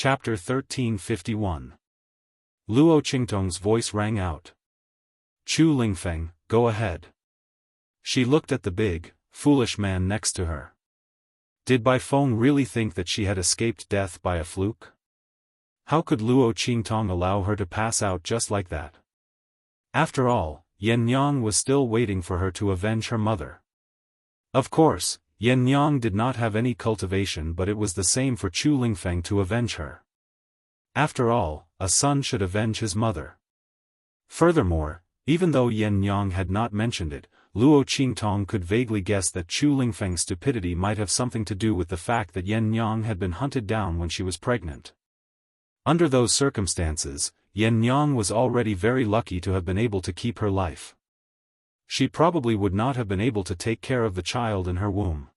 Chapter 1351. Luo Qingtong's voice rang out. Chu Lingfeng, go ahead. She looked at the big, foolish man next to her. Did Bai Feng really think that she had escaped death by a fluke? How could Luo Qingtong allow her to pass out just like that? After all, Yan Yang was still waiting for her to avenge her mother. Of course, Yan Yang did not have any cultivation, but it was the same for Chu Lingfeng to avenge her. After all, a son should avenge his mother. Furthermore, even though Yan Yang had not mentioned it, Luo Qingtong could vaguely guess that Chu Lingfeng's stupidity might have something to do with the fact that Yan Yang had been hunted down when she was pregnant. Under those circumstances, Yan Yang was already very lucky to have been able to keep her life. She probably would not have been able to take care of the child in her womb.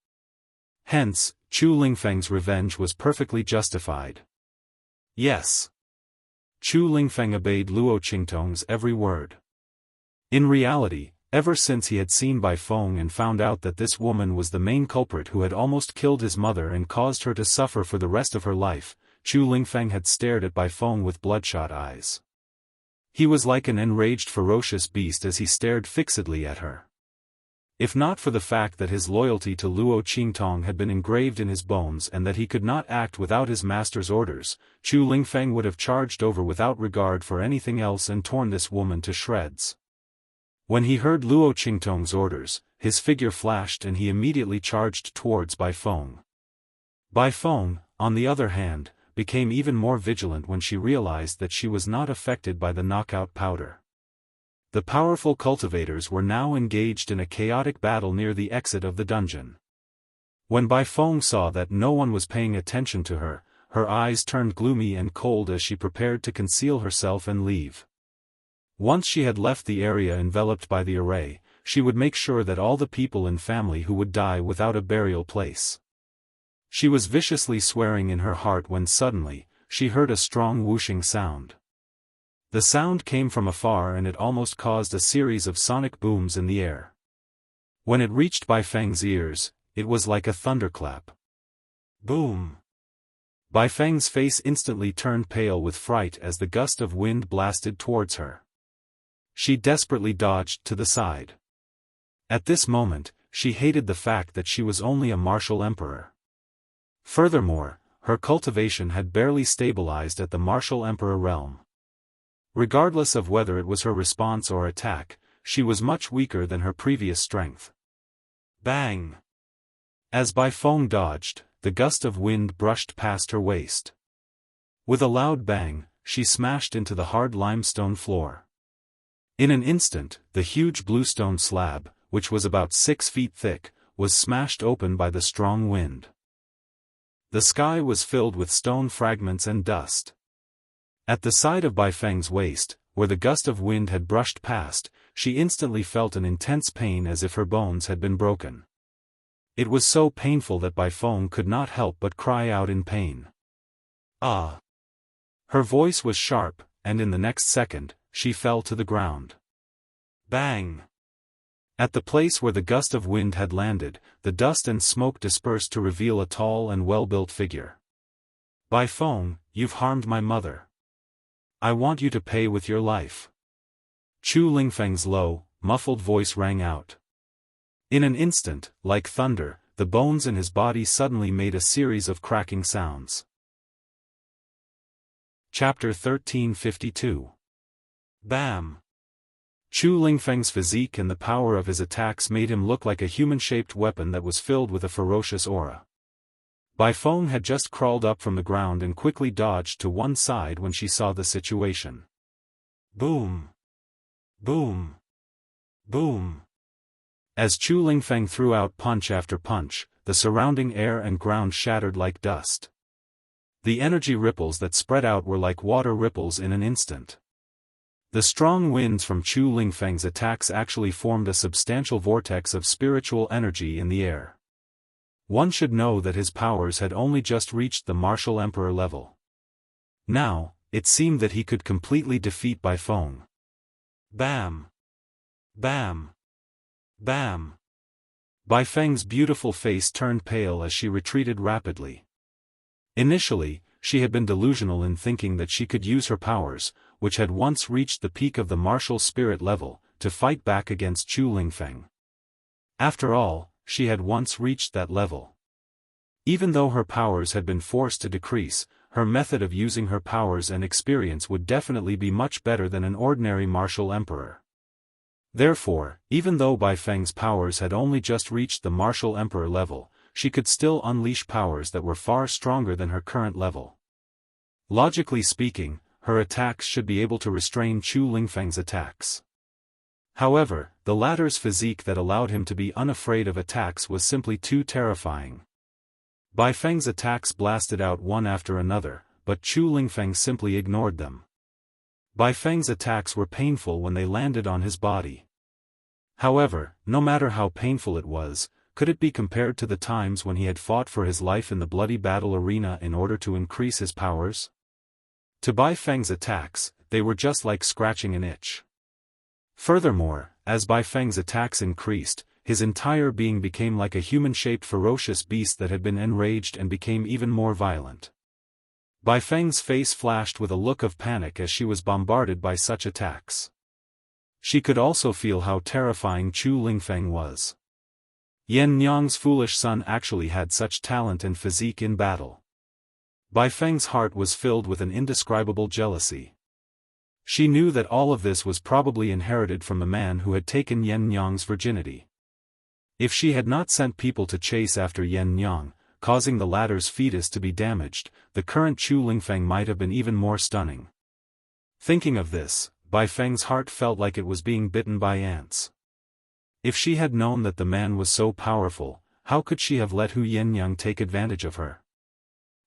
Hence, Chu Lingfeng's revenge was perfectly justified. Yes. Chu Lingfeng obeyed Luo Qingtong's every word. In reality, ever since he had seen Bai Feng and found out that this woman was the main culprit who had almost killed his mother and caused her to suffer for the rest of her life, Chu Lingfeng had stared at Bai Feng with bloodshot eyes. He was like an enraged ferocious beast as he stared fixedly at her. If not for the fact that his loyalty to Luo Qingtong had been engraved in his bones and that he could not act without his master's orders, Chu Lingfeng would have charged over without regard for anything else and torn this woman to shreds. When he heard Luo Qingtong's orders, his figure flashed and he immediately charged towards Bai Feng. Bai Feng, on the other hand, became even more vigilant when she realized that she was not affected by the knockout powder. The powerful cultivators were now engaged in a chaotic battle near the exit of the dungeon. When Bai Feng saw that no one was paying attention to her, her eyes turned gloomy and cold as she prepared to conceal herself and leave. Once she had left the area enveloped by the array, she would make sure that all the people and family who would die without a burial place. She was viciously swearing in her heart when suddenly, she heard a strong whooshing sound. The sound came from afar and it almost caused a series of sonic booms in the air. When it reached Bai Feng's ears, it was like a thunderclap. Boom! Bai Feng's face instantly turned pale with fright as the gust of wind blasted towards her. She desperately dodged to the side. At this moment, she hated the fact that she was only a martial emperor. Furthermore, her cultivation had barely stabilized at the martial emperor realm. Regardless of whether it was her response or attack, she was much weaker than her previous strength. Bang! As Bai Feng dodged, the gust of wind brushed past her waist. With a loud bang, she smashed into the hard limestone floor. In an instant, the huge bluestone slab, which was about 6 feet thick, was smashed open by the strong wind. The sky was filled with stone fragments and dust. At the side of Bai Feng's waist, where the gust of wind had brushed past, she instantly felt an intense pain as if her bones had been broken. It was so painful that Bai Feng could not help but cry out in pain. Ah! Her voice was sharp, and in the next second, she fell to the ground. Bang! At the place where the gust of wind had landed, the dust and smoke dispersed to reveal a tall and well-built figure. Bai Feng, you've harmed my mother. I want you to pay with your life. Chu Lingfeng's low, muffled voice rang out. In an instant, like thunder, the bones in his body suddenly made a series of cracking sounds. Chapter 1352. Bam! Chu Lingfeng's physique and the power of his attacks made him look like a human-shaped weapon that was filled with a ferocious aura. Bai Feng had just crawled up from the ground and quickly dodged to one side when she saw the situation. Boom! Boom! Boom! As Chu Lingfeng threw out punch after punch, the surrounding air and ground shattered like dust. The energy ripples that spread out were like water ripples in an instant. The strong winds from Chu Lingfeng's attacks actually formed a substantial vortex of spiritual energy in the air. One should know that his powers had only just reached the martial emperor level. Now, it seemed that he could completely defeat Bai Feng. Bam! Bam! Bam! Bai Feng's beautiful face turned pale as she retreated rapidly. Initially, she had been delusional in thinking that she could use her powers, which had once reached the peak of the martial spirit level, to fight back against Chu Lingfeng. After all, she had once reached that level. Even though her powers had been forced to decrease, her method of using her powers and experience would definitely be much better than an ordinary martial emperor. Therefore, even though Bai Feng's powers had only just reached the martial emperor level, she could still unleash powers that were far stronger than her current level. Logically speaking, her attacks should be able to restrain Chu Lingfeng's attacks. However, the latter's physique that allowed him to be unafraid of attacks was simply too terrifying. Bai Feng's attacks blasted out one after another, but Chu Lingfeng simply ignored them. Bai Feng's attacks were painful when they landed on his body. However, no matter how painful it was, could it be compared to the times when he had fought for his life in the bloody battle arena in order to increase his powers? To Bai Feng's attacks, they were just like scratching an itch. Furthermore, as Bai Feng's attacks increased, his entire being became like a human-shaped ferocious beast that had been enraged and became even more violent. Bai Feng's face flashed with a look of panic as she was bombarded by such attacks. She could also feel how terrifying Chu Lingfeng was. Yan Nyang's foolish son actually had such talent and physique in battle. Bai Feng's heart was filled with an indescribable jealousy. She knew that all of this was probably inherited from the man who had taken Yan Nyang's virginity. If she had not sent people to chase after Yan Nyang, causing the latter's fetus to be damaged, the current Chu Lingfeng might have been even more stunning. Thinking of this, Bai Feng's heart felt like it was being bitten by ants. If she had known that the man was so powerful, how could she have let Hu Yennyang take advantage of her?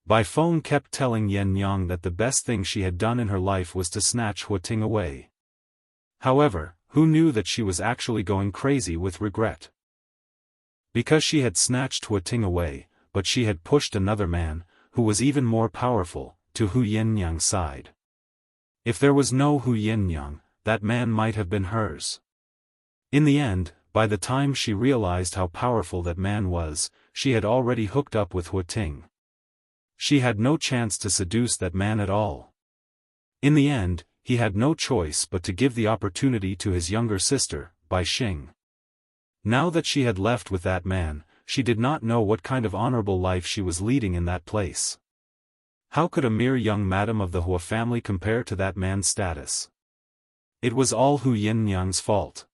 Bai Feng kept telling Yan Nyang that the best thing she had done in her life was to snatch Huating away. However, who knew that she was actually going crazy with regret? Because she had snatched Huating away, but she had pushed another man, who was even more powerful, to Hu Yennyang's side. If there was no Hu Yennyang, that man might have been hers. In the end, by the time she realized how powerful that man was, she had already hooked up with Huating. She had no chance to seduce that man at all. In the end, he had no choice but to give the opportunity to his younger sister, Bai Xing. Now that she had left with that man, she did not know what kind of honorable life she was leading in that place. How could a mere young madam of the Hua family compare to that man's status? It was all Hu Yennyang's fault.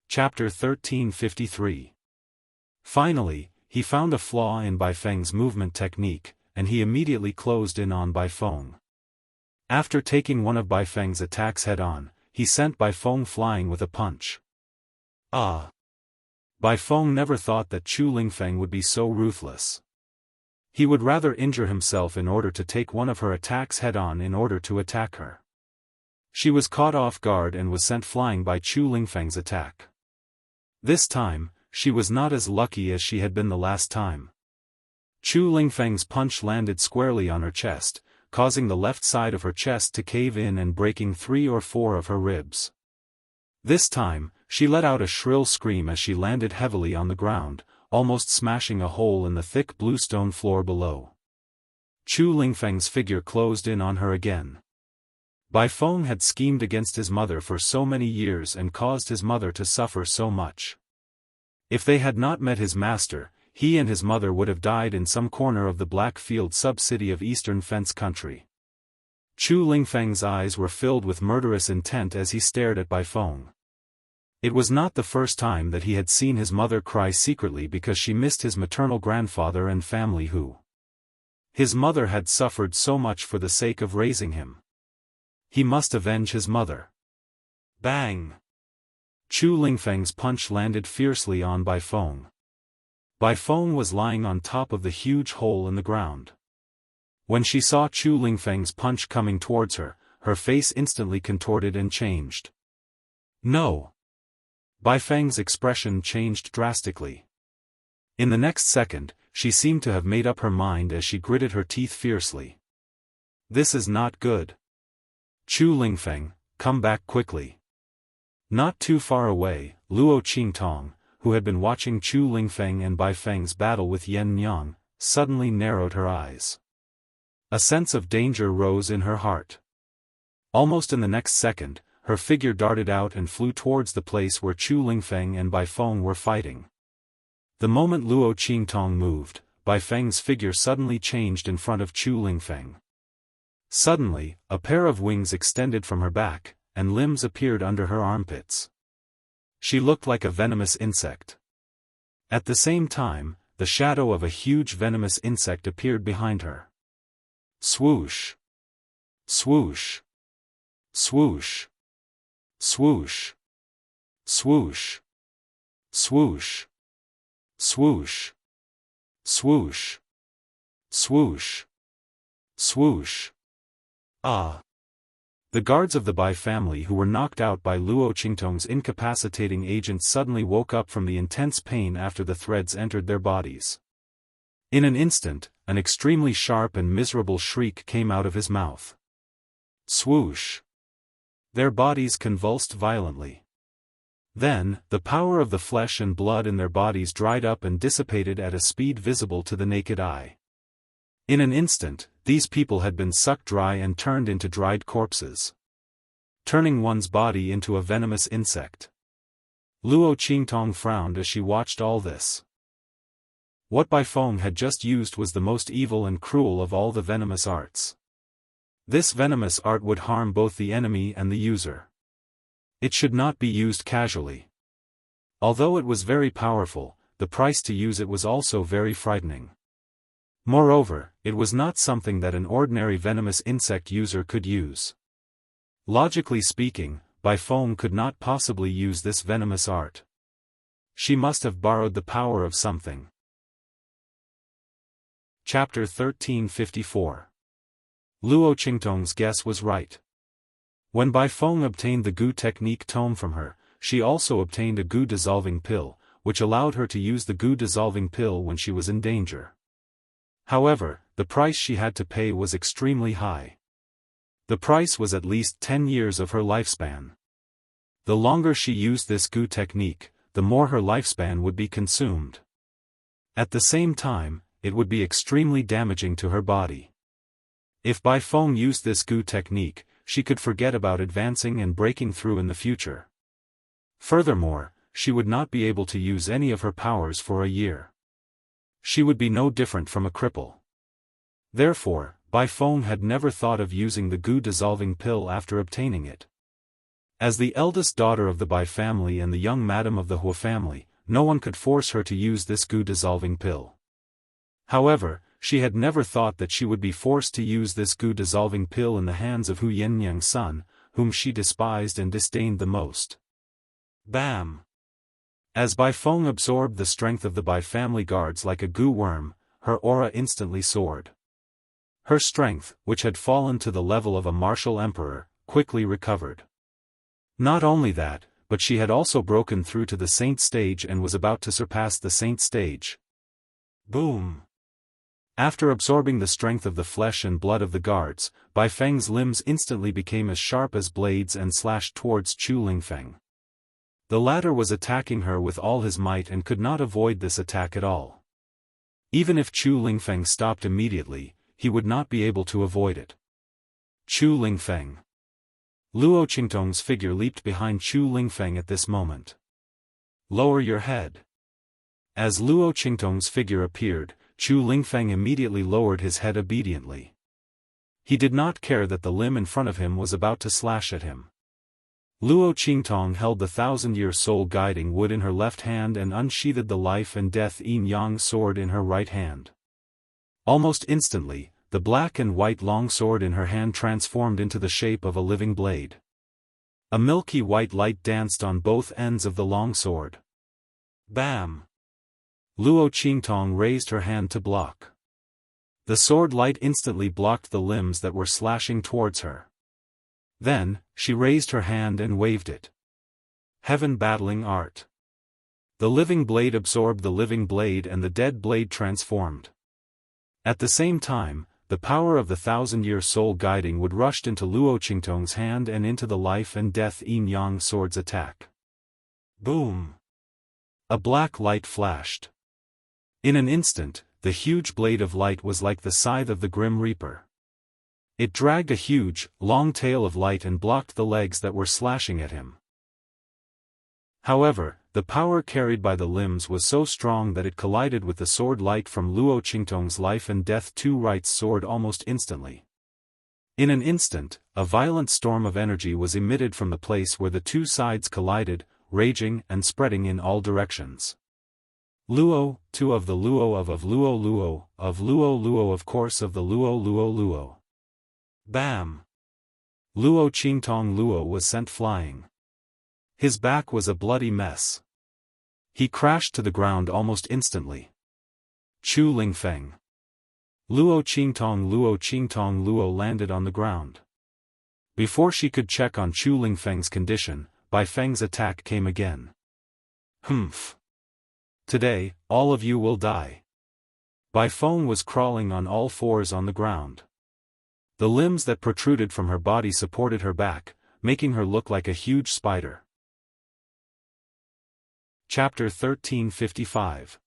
Chapter 1353. Finally, he found a flaw in Bai Feng's movement technique, and he immediately closed in on Bai Feng. After taking one of Bai Feng's attacks head-on, he sent Bai Feng flying with a punch. Ah! Bai Feng never thought that Chu Lingfeng would be so ruthless. He would rather injure himself in order to take one of her attacks head-on in order to attack her. She was caught off guard and was sent flying by Chu Lingfeng's attack. This time, she was not as lucky as she had been the last time. Chu Lingfeng's punch landed squarely on her chest, causing the left side of her chest to cave in and breaking 3 or 4 of her ribs. This time, she let out a shrill scream as she landed heavily on the ground, almost smashing a hole in the thick bluestone floor below. Chu Lingfeng's figure closed in on her again. Bai Feng had schemed against his mother for so many years and caused his mother to suffer so much. If they had not met his master, he and his mother would have died in some corner of the Blackfield sub-city of Eastern Fence Country. Chu Lingfeng's eyes were filled with murderous intent as he stared at Bai Feng. It was not the first time that he had seen his mother cry secretly because she missed his maternal grandfather and family who. His mother had suffered so much for the sake of raising him. He must avenge his mother. Bang! Chu Lingfeng's punch landed fiercely on Bai Feng. Bai Feng was lying on top of the huge hole in the ground. When she saw Chu Lingfeng's punch coming towards her, her face instantly contorted and changed. No! Bai Feng's expression changed drastically. In the next second, she seemed to have made up her mind as she gritted her teeth fiercely. This is not good. Chu Lingfeng, come back quickly. Not too far away, Luo Qingtong, who had been watching Chu Lingfeng and Bai Feng's battle with Yan Nyang, suddenly narrowed her eyes. A sense of danger rose in her heart. Almost in the next second, her figure darted out and flew towards the place where Chu Lingfeng and Bai Feng were fighting. The moment Luo Qingtong moved, Bai Feng's figure suddenly changed in front of Chu Lingfeng. Suddenly, a pair of wings extended from her back, and limbs appeared under her armpits. She looked like a venomous insect. At the same time, the shadow of a huge venomous insect appeared behind her. Swoosh! Swoosh! Swoosh! Swoosh! Swoosh! Swoosh! Swoosh! Swoosh! Swoosh! Swoosh! Ah! The guards of the Bai family who were knocked out by Luo Qingtong's incapacitating agent suddenly woke up from the intense pain after the threads entered their bodies. In an instant, an extremely sharp and miserable shriek came out of his mouth. Swoosh! Their bodies convulsed violently. Then, the power of the flesh and blood in their bodies dried up and dissipated at a speed visible to the naked eye. In an instant, these people had been sucked dry and turned into dried corpses. Turning one's body into a venomous insect. Luo Qingtong frowned as she watched all this. What Bai Feng had just used was the most evil and cruel of all the venomous arts. This venomous art would harm both the enemy and the user. It should not be used casually. Although it was very powerful, the price to use it was also very frightening. Moreover, it was not something that an ordinary venomous insect user could use. Logically speaking, Bai Feng could not possibly use this venomous art. She must have borrowed the power of something. Chapter 1354. Luo Qingtong's guess was right. When Bai Feng obtained the Gu technique tome from her, she also obtained a Gu dissolving pill, which allowed her to use the Gu dissolving pill when she was in danger. However, the price she had to pay was extremely high. The price was at least 10 years of her lifespan. The longer she used this Gu technique, the more her lifespan would be consumed. At the same time, it would be extremely damaging to her body. If Bai Feng used this Gu technique, she could forget about advancing and breaking through in the future. Furthermore, she would not be able to use any of her powers for a year. She would be no different from a cripple. Therefore, Bai Feng had never thought of using the Gu dissolving pill after obtaining it. As the eldest daughter of the Bai family and the young madam of the Hua family, no one could force her to use this Gu dissolving pill. However, she had never thought that she would be forced to use this Gu dissolving pill in the hands of Hu Yennyang's son, whom she despised and disdained the most. Bam! As Bai Feng absorbed the strength of the Bai family guards like a Gu worm, her aura instantly soared. Her strength, which had fallen to the level of a martial emperor, quickly recovered. Not only that, but she had also broken through to the saint stage and was about to surpass the saint stage. Boom! After absorbing the strength of the flesh and blood of the guards, Bai Feng's limbs instantly became as sharp as blades and slashed towards Chu Lingfeng. The latter was attacking her with all his might and could not avoid this attack at all. Even if Chu Lingfeng stopped immediately, he would not be able to avoid it. Chu Lingfeng. Luo Qingtong's figure leaped behind Chu Lingfeng at this moment. Lower your head. As Luo Qingtong's figure appeared, Chu Lingfeng immediately lowered his head obediently. He did not care that the limb in front of him was about to slash at him. Luo Qingtong held the 1,000-year soul guiding wood in her left hand and unsheathed the life and death yin-yang sword in her right hand. Almost instantly, the black and white long sword in her hand transformed into the shape of a living blade. A milky white light danced on both ends of the long sword. Bam! Luo Qingtong raised her hand to block. The sword light instantly blocked the limbs that were slashing towards her. Then, she raised her hand and waved it. Heaven battling art. The living blade absorbed the living blade and the dead blade transformed. At the same time, the power of the 1,000-year soul guiding wood rushed into Luo Qingtong's hand and into the life and death yin-yang sword's attack. Boom! A black light flashed. In an instant, the huge blade of light was like the scythe of the Grim Reaper. It dragged a huge, long tail of light and blocked the legs that were slashing at him. However, the power carried by the limbs was so strong that it collided with the sword light from Luo Qingtong's life and death two right's sword almost instantly. In an instant, a violent storm of energy was emitted from the place where the two sides collided, raging and spreading in all directions. Luo, two of the Luo of Luo Luo, of Luo Luo of course of the Luo Luo Luo. Bam! Luo Qingtong Luo was sent flying. His back was a bloody mess. He crashed to the ground almost instantly. Chu Lingfeng. Luo Qingtong Luo landed on the ground. Before she could check on Chu Lingfeng's condition, Bai Feng's attack came again. Humph. Today, all of you will die. Bai Feng was crawling on all fours on the ground. The limbs that protruded from her body supported her back, making her look like a huge spider. Chapter 1355.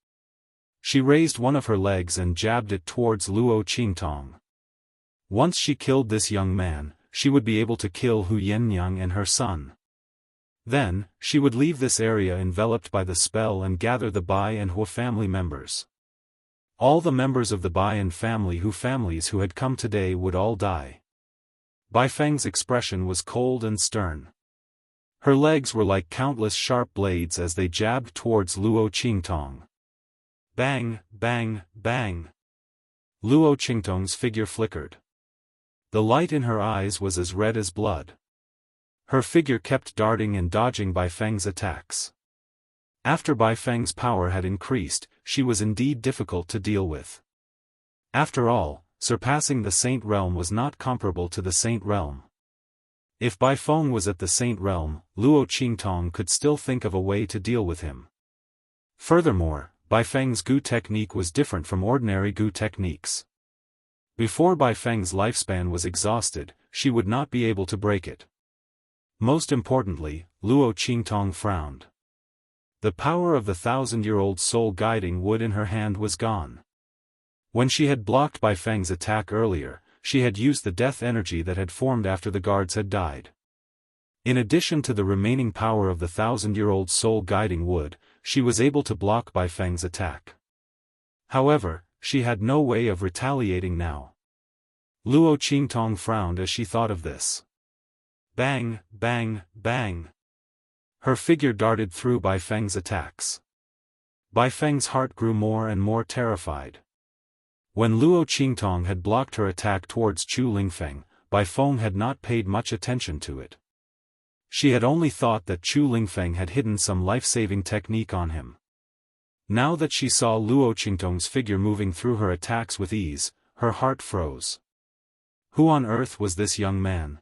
She raised one of her legs and jabbed it towards Luo Qingtong. Once she killed this young man, she would be able to kill Hu Yennyang and her son. Then, she would leave this area enveloped by the spell and gather the Bai and Hu family members. All the members of the Bai and families who had come today would all die. Bai Feng's expression was cold and stern. Her legs were like countless sharp blades as they jabbed towards Luo Qingtong. Bang, bang, bang. Luo Qingtong's figure flickered. The light in her eyes was as red as blood. Her figure kept darting and dodging Bai Feng's attacks. After Bai Feng's power had increased, she was indeed difficult to deal with. After all, surpassing the Saint Realm was not comparable to the Saint Realm. If Bai Feng was at the Saint Realm, Luo Qingtong could still think of a way to deal with him. Furthermore, Bai Feng's Gu technique was different from ordinary Gu techniques. Before Bai Feng's lifespan was exhausted, she would not be able to break it. Most importantly, Luo Qingtong frowned. The power of the 1,000-year-old soul guiding wood in her hand was gone. When she had blocked Bai Feng's attack earlier, she had used the death energy that had formed after the guards had died. In addition to the remaining power of the 1,000-year-old soul guiding wood, she was able to block Bai Feng's attack. However, she had no way of retaliating now. Luo Qingtong frowned as she thought of this. Bang, bang, bang. Her figure darted through Bai Feng's attacks. Bai Feng's heart grew more and more terrified. When Luo Qingtong had blocked her attack towards Chu Lingfeng, Bai Feng had not paid much attention to it. She had only thought that Chu Lingfeng had hidden some life-saving technique on him. Now that she saw Luo Qingtong's figure moving through her attacks with ease, her heart froze. Who on earth was this young man?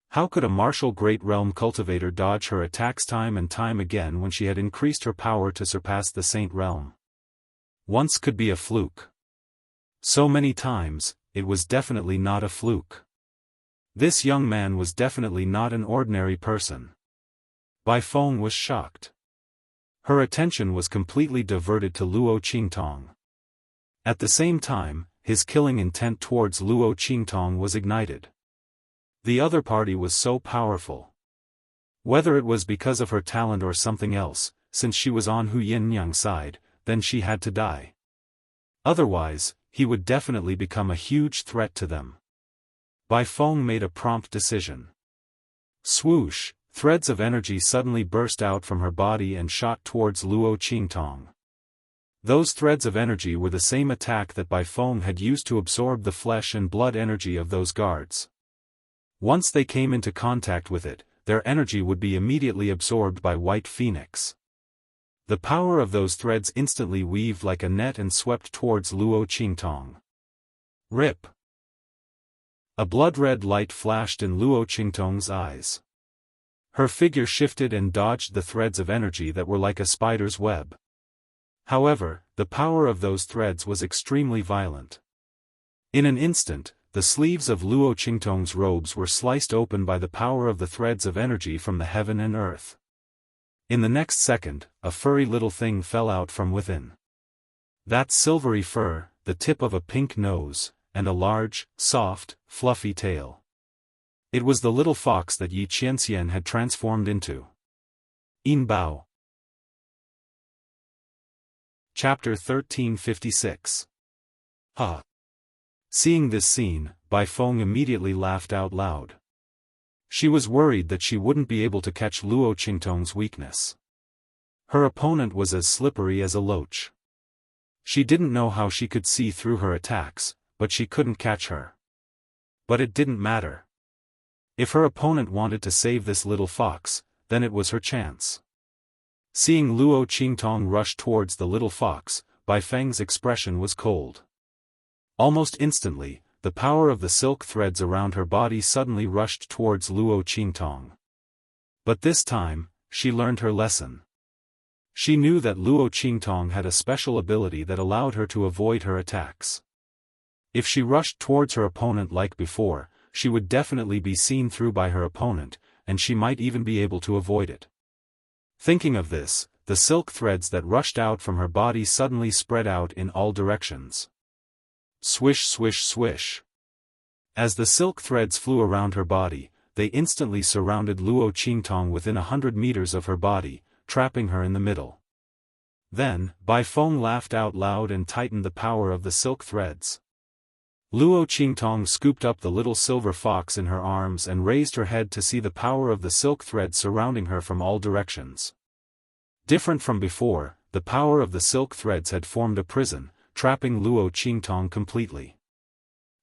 How could a martial great realm cultivator dodge her attacks time and time again when she had increased her power to surpass the Saint Realm? Once could be a fluke. So many times, it was definitely not a fluke. This young man was definitely not an ordinary person. Bai Feng was shocked. Her attention was completely diverted to Luo Qingtong. At the same time, his killing intent towards Luo Qingtong was ignited. The other party was so powerful. Whether it was because of her talent or something else, since she was on Hu Yinyang's side, then she had to die. Otherwise, he would definitely become a huge threat to them. Bai Feng made a prompt decision. Swoosh, threads of energy suddenly burst out from her body and shot towards Luo Qingtong. Those threads of energy were the same attack that Bai Feng had used to absorb the flesh and blood energy of those guards. Once they came into contact with it, their energy would be immediately absorbed by White Phoenix. The power of those threads instantly weaved like a net and swept towards Luo Qingtong. Rip! A blood-red light flashed in Luo Qingtong's eyes. Her figure shifted and dodged the threads of energy that were like a spider's web. However, the power of those threads was extremely violent. In an instant, the sleeves of Luo Qingtong's robes were sliced open by the power of the threads of energy from the heaven and earth. In the next second, a furry little thing fell out from within. That silvery fur, the tip of a pink nose, and a large, soft, fluffy tail. It was the little fox that Yi Qianxian had transformed into. Yin Bao. Chapter 1356. Ha! Seeing this scene, Bai Feng immediately laughed out loud. She was worried that she wouldn't be able to catch Luo Qingtong's weakness. Her opponent was as slippery as a loach. She didn't know how she could see through her attacks, but she couldn't catch her. But it didn't matter. If her opponent wanted to save this little fox, then it was her chance. Seeing Luo Qingtong rush towards the little fox, Bai Feng's expression was cold. Almost instantly, the power of the silk threads around her body suddenly rushed towards Luo Qingtong. But this time, she learned her lesson. She knew that Luo Qingtong had a special ability that allowed her to avoid her attacks. If she rushed towards her opponent like before, she would definitely be seen through by her opponent, and she might even be able to avoid it. Thinking of this, the silk threads that rushed out from her body suddenly spread out in all directions. Swish swish swish. As the silk threads flew around her body, they instantly surrounded Luo Qingtong within 100 meters of her body, trapping her in the middle. Then, Bai Feng laughed out loud and tightened the power of the silk threads. Luo Qingtong scooped up the little silver fox in her arms and raised her head to see the power of the silk thread surrounding her from all directions. Different from before, the power of the silk threads had formed a prison, trapping Luo Qingtong completely.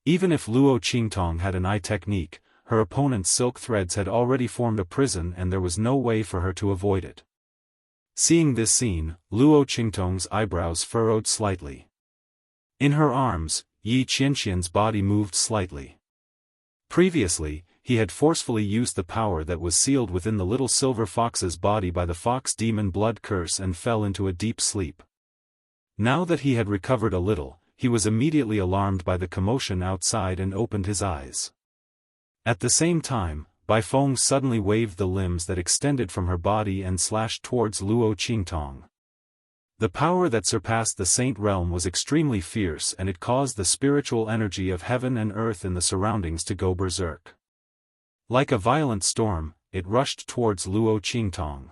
Even if Luo Qingtong had an eye technique, her opponent's silk threads had already formed a prison and there was no way for her to avoid it. Seeing this scene, Luo Qingtong's eyebrows furrowed slightly. In her arms, Yi Qianxian's body moved slightly. Previously, he had forcefully used the power that was sealed within the little silver fox's body by the fox demon blood curse and fell into a deep sleep. Now that he had recovered a little, he was immediately alarmed by the commotion outside and opened his eyes. At the same time, Bai Feng suddenly waved the limbs that extended from her body and slashed towards Luo Qingtong. The power that surpassed the saint realm was extremely fierce and it caused the spiritual energy of heaven and earth in the surroundings to go berserk. Like a violent storm, it rushed towards Luo Qingtong.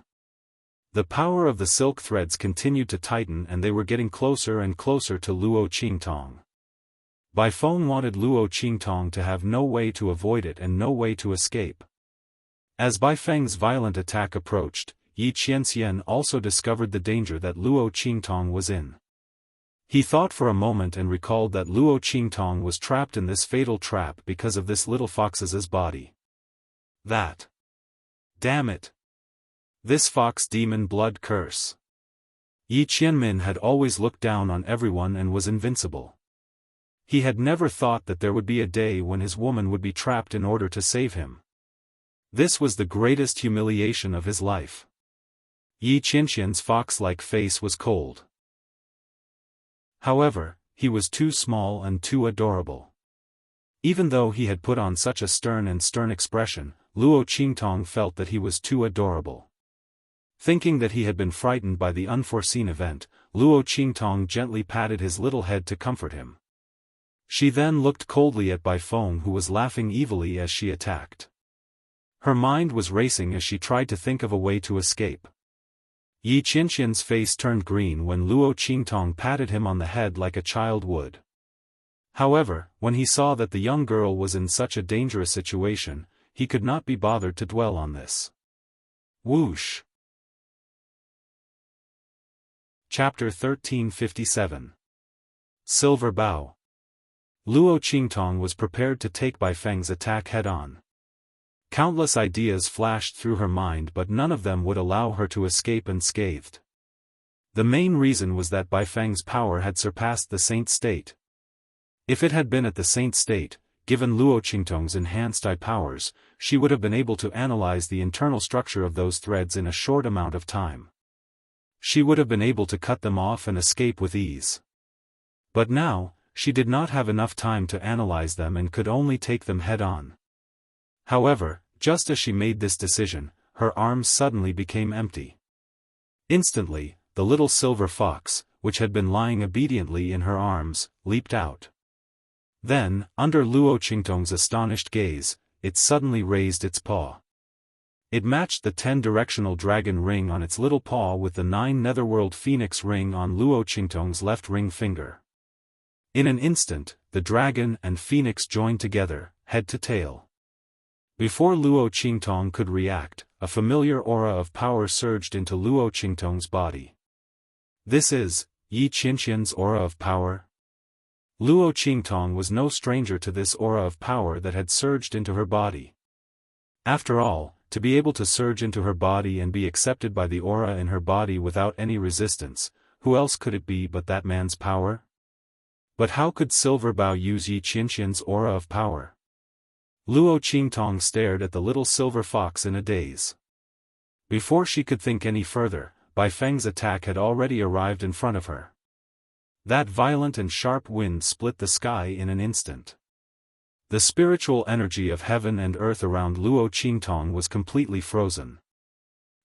The power of the silk threads continued to tighten and they were getting closer and closer to Luo Qingtong. Bai Feng wanted Luo Qingtong to have no way to avoid it and no way to escape. As Bai Feng's violent attack approached, Yi Qianxian also discovered the danger that Luo Qingtong was in. He thought for a moment and recalled that Luo Qingtong was trapped in this fatal trap because of this little fox's body. That. Damn it. This fox demon blood curse. Yi Qianmin had always looked down on everyone and was invincible. He had never thought that there would be a day when his woman would be trapped in order to save him. This was the greatest humiliation of his life. Yi Qianxian's fox-like face was cold. However, he was too small and too adorable. Even though he had put on such a stern expression, Luo Qingtong felt that he was too adorable. Thinking that he had been frightened by the unforeseen event, Luo Qingtong gently patted his little head to comfort him. She then looked coldly at Bai Feng who was laughing evilly as she attacked. Her mind was racing as she tried to think of a way to escape. Yi Qianxian's face turned green when Luo Qingtong patted him on the head like a child would. However, when he saw that the young girl was in such a dangerous situation, he could not be bothered to dwell on this. Whoosh! Chapter 1357. Silver Bow. Luo Qingtong was prepared to take Bai Feng's attack head-on. Countless ideas flashed through her mind but none of them would allow her to escape unscathed. The main reason was that Bai Feng's power had surpassed the saint state. If it had been at the saint state, given Luo Qingtong's enhanced eye powers, she would have been able to analyze the internal structure of those threads in a short amount of time. She would have been able to cut them off and escape with ease. But now, she did not have enough time to analyze them and could only take them head-on. However, just as she made this decision, her arms suddenly became empty. Instantly, the little silver fox, which had been lying obediently in her arms, leaped out. Then, under Luo Qingtong's astonished gaze, it suddenly raised its paw. It matched the 10-directional dragon ring on its little paw with the 9 netherworld phoenix ring on Luo Qingtong's left ring finger. In an instant, the dragon and phoenix joined together, head to tail. Before Luo Qingtong could react, a familiar aura of power surged into Luo Qingtong's body. This is Yi Qianqian's aura of power? Luo Qingtong was no stranger to this aura of power that had surged into her body. After all, to be able to surge into her body and be accepted by the aura in her body without any resistance, who else could it be but that man's power? But how could Silver Bao use Yi Qianqian's aura of power? Luo Qingtong stared at the little silver fox in a daze. Before she could think any further, Bai Feng's attack had already arrived in front of her. That violent and sharp wind split the sky in an instant. The spiritual energy of heaven and earth around Luo Qingtong was completely frozen.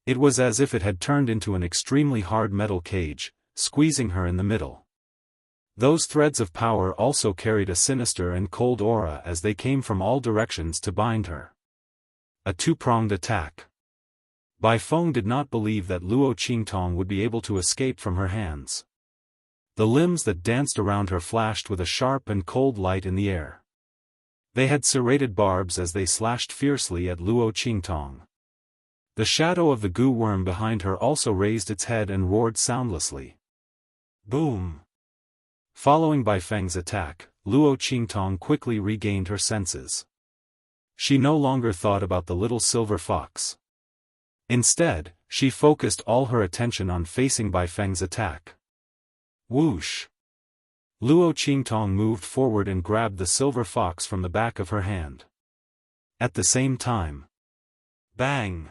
It was as if it had turned into an extremely hard metal cage, squeezing her in the middle. Those threads of power also carried a sinister and cold aura as they came from all directions to bind her. A two-pronged attack. Bai Feng did not believe that Luo Qingtong would be able to escape from her hands. The limbs that danced around her flashed with a sharp and cold light in the air. They had serrated barbs as they slashed fiercely at Luo Qingtong. The shadow of the goo worm behind her also raised its head and roared soundlessly. Boom! Following Bai Feng's attack, Luo Qingtong quickly regained her senses. She no longer thought about the little silver fox. Instead, she focused all her attention on facing Bai Feng's attack. Whoosh! Luo Qingtong moved forward and grabbed the silver fox from the back of her hand. At the same time. Bang!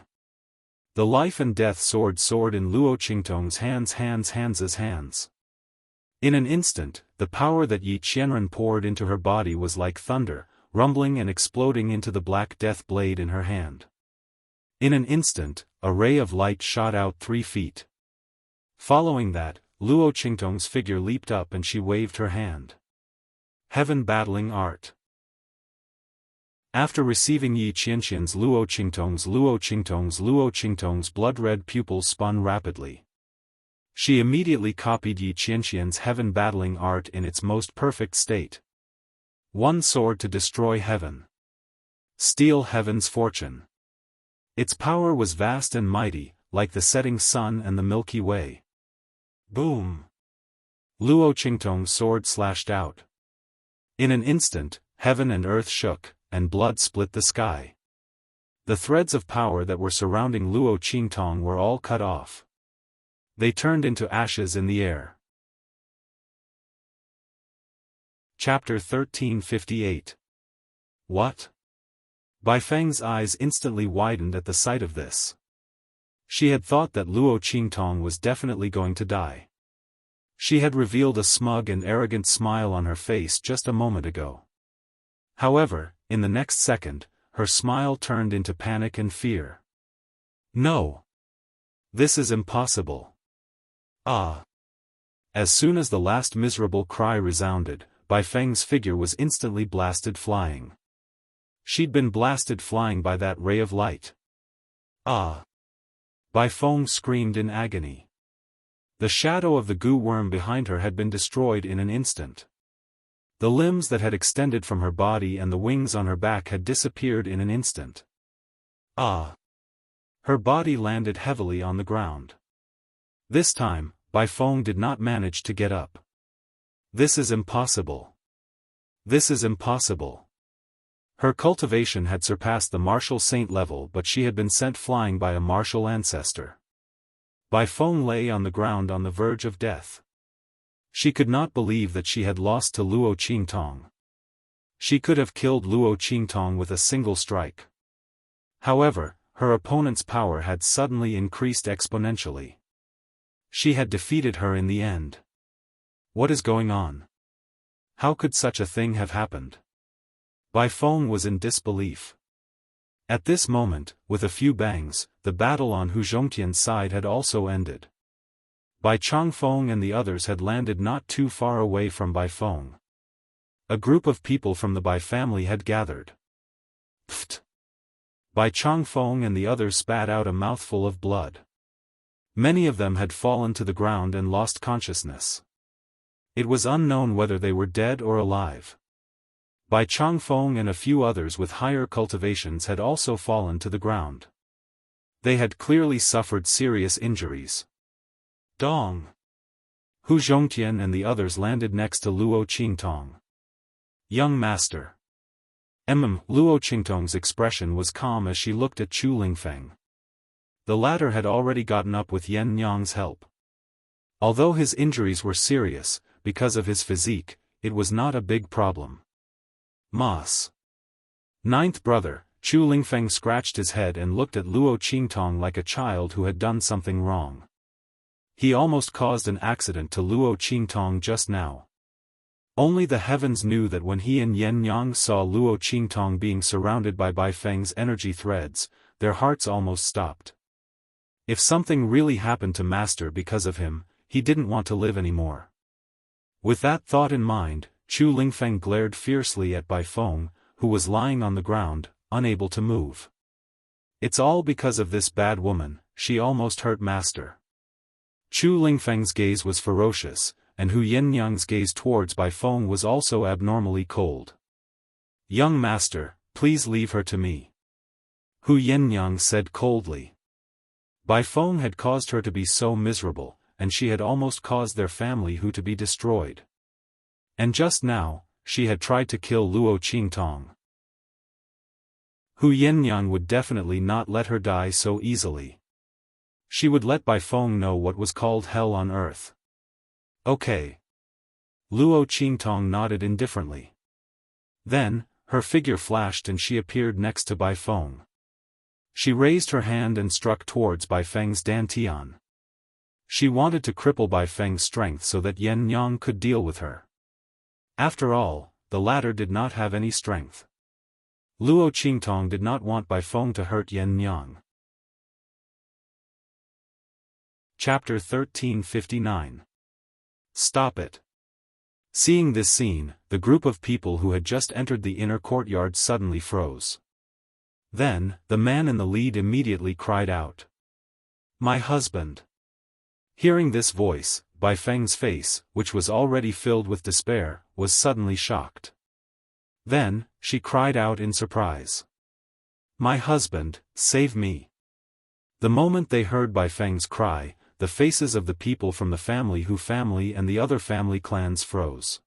The life and death sword soared in Luo Qingtong's hands. In an instant, the power that Yi Qianren poured into her body was like thunder, rumbling and exploding into the black death blade in her hand. In an instant, a ray of light shot out 3 feet. Following that, Luo Qingtong's figure leaped up and she waved her hand. Heaven Battling Art. After receiving Yi Qianqian's Luo Qingtong's blood-red pupils spun rapidly. She immediately copied Yi Qianqian's Heaven Battling Art in its most perfect state. One sword to destroy heaven. Steal heaven's fortune. Its power was vast and mighty, like the setting sun and the Milky Way. Boom! Luo Qingtong's sword slashed out. In an instant, heaven and earth shook, and blood split the sky. The threads of power that were surrounding Luo Qingtong were all cut off. They turned into ashes in the air. Chapter 1358. What? Bai Feng's eyes instantly widened at the sight of this. She had thought that Luo Qingtong was definitely going to die. She had revealed a smug and arrogant smile on her face just a moment ago. However, in the next second, her smile turned into panic and fear. No! This is impossible. Ah! As soon as the last miserable cry resounded, Bai Feng's figure was instantly blasted flying. She'd been blasted flying by that ray of light. Ah! Bai Feng screamed in agony. The shadow of the goo worm behind her had been destroyed in an instant. The limbs that had extended from her body and the wings on her back had disappeared in an instant. Ah! Her body landed heavily on the ground. This time, Bai Feng did not manage to get up. This is impossible. This is impossible. Her cultivation had surpassed the martial saint level, but she had been sent flying by a martial ancestor. Bai Feng lay on the ground on the verge of death. She could not believe that she had lost to Luo Qingtong. She could have killed Luo Qingtong with a single strike. However, her opponent's power had suddenly increased exponentially. She had defeated her in the end. What is going on? How could such a thing have happened? Bai Feng was in disbelief. At this moment, with a few bangs, the battle on Hu Zhongtian's side had also ended. Bai Changfeng and the others had landed not too far away from Bai Feng. A group of people from the Bai family had gathered. Pfft! Bai Changfeng and the others spat out a mouthful of blood. Many of them had fallen to the ground and lost consciousness. It was unknown whether they were dead or alive. Bai Changfeng and a few others with higher cultivations had also fallen to the ground. They had clearly suffered serious injuries. Dong! Hu Zhongtian and the others landed next to Luo Qingtong. Young master. Luo Qingtong's expression was calm as she looked at Chu Lingfeng. The latter had already gotten up with Yen Nyang's help. Although his injuries were serious, because of his physique, it was not a big problem. Mas. Ninth brother, Chu Lingfeng scratched his head and looked at Luo Qingtong like a child who had done something wrong. He almost caused an accident to Luo Qingtong just now. Only the heavens knew that when he and Yen Yang saw Luo Qingtong being surrounded by Bai Feng's energy threads, their hearts almost stopped. If something really happened to Master because of him, he didn't want to live anymore. With that thought in mind, Chu Lingfeng glared fiercely at Bai Feng, who was lying on the ground, unable to move. It's all because of this bad woman, she almost hurt Master. Chu Lingfeng's gaze was ferocious, and Hu Yenyang's gaze towards Bai Feng was also abnormally cold. Young master, please leave her to me. Hu Yenyang said coldly. Bai Feng had caused her to be so miserable, and she had almost caused their family Hu to be destroyed. And just now, she had tried to kill Luo Qingtong. Hu Yenyang would definitely not let her die so easily. She would let Bai Feng know what was called hell on earth. Okay. Luo Qingtong nodded indifferently. Then, her figure flashed and she appeared next to Bai Feng. She raised her hand and struck towards Bai Feng's dantian. She wanted to cripple Bai Feng's strength so that Yen Yang could deal with her. After all, the latter did not have any strength. Luo Qingtong did not want Bai Feng to hurt Yen Yang. Chapter 1359. Stop it. Seeing this scene, the group of people who had just entered the inner courtyard suddenly froze. Then, the man in the lead immediately cried out. My husband. Hearing this voice, Bai Feng's face, which was already filled with despair, was suddenly shocked. Then, she cried out in surprise. My husband, save me. The moment they heard Bai Feng's cry, the faces of the people from the family Hu family and the other family clans froze.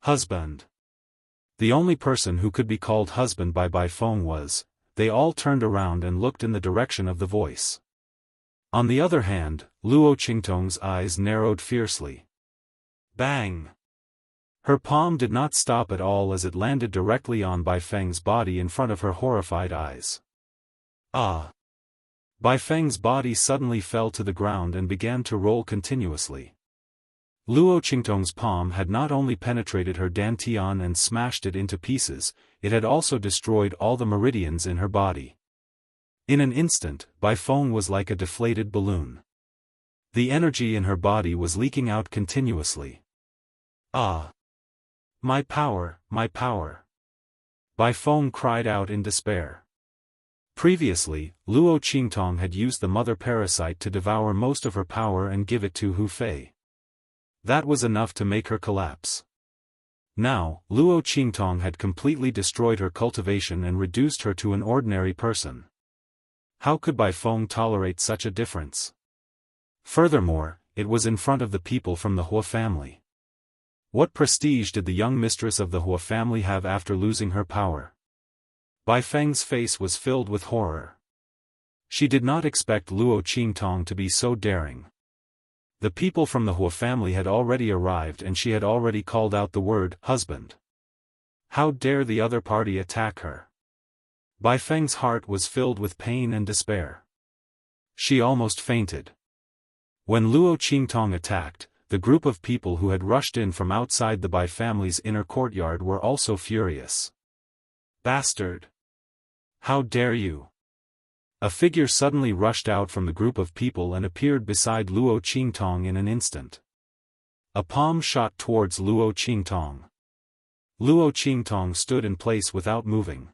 Husband. The only person who could be called husband by Bai Feng was. They all turned around and looked in the direction of the voice. On the other hand, Luo Qingtong's eyes narrowed fiercely. Bang! Her palm did not stop at all as it landed directly on Bai Feng's body in front of her horrified eyes. Ah! Bai Feng's body suddenly fell to the ground and began to roll continuously. Luo Qingtong's palm had not only penetrated her dantian and smashed it into pieces, it had also destroyed all the meridians in her body. In an instant, Bai Feng was like a deflated balloon. The energy in her body was leaking out continuously. Ah! My power, my power! Bai Feng cried out in despair. Previously, Luo Qingtong had used the mother parasite to devour most of her power and give it to Hu Fei. That was enough to make her collapse. Now, Luo Qingtong had completely destroyed her cultivation and reduced her to an ordinary person. How could Bai Feng tolerate such a difference? Furthermore, it was in front of the people from the Hua family. What prestige did the young mistress of the Hua family have after losing her power? Bai Feng's face was filled with horror. She did not expect Luo Qingtong to be so daring. The people from the Hua family had already arrived and she had already called out the word, husband. How dare the other party attack her? Bai Feng's heart was filled with pain and despair. She almost fainted. When Luo Qingtong attacked, the group of people who had rushed in from outside the Bai family's inner courtyard were also furious. Bastard! How dare you? A figure suddenly rushed out from the group of people and appeared beside Luo Qingtong in an instant. A palm shot towards Luo Qingtong. Luo Qingtong stood in place without moving.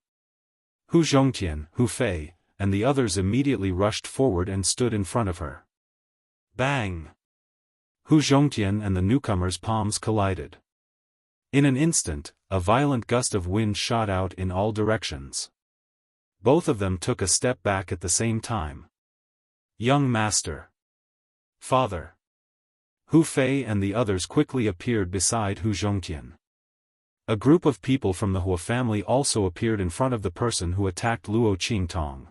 Hu Zhongtian, Hu Fei, and the others immediately rushed forward and stood in front of her. Bang! Hu Zhongtian and the newcomer's palms collided. In an instant, a violent gust of wind shot out in all directions. Both of them took a step back at the same time. Young master. Father. Hu Fei and the others quickly appeared beside Hu Zhongtian. A group of people from the Hua family also appeared in front of the person who attacked Luo Qingtong.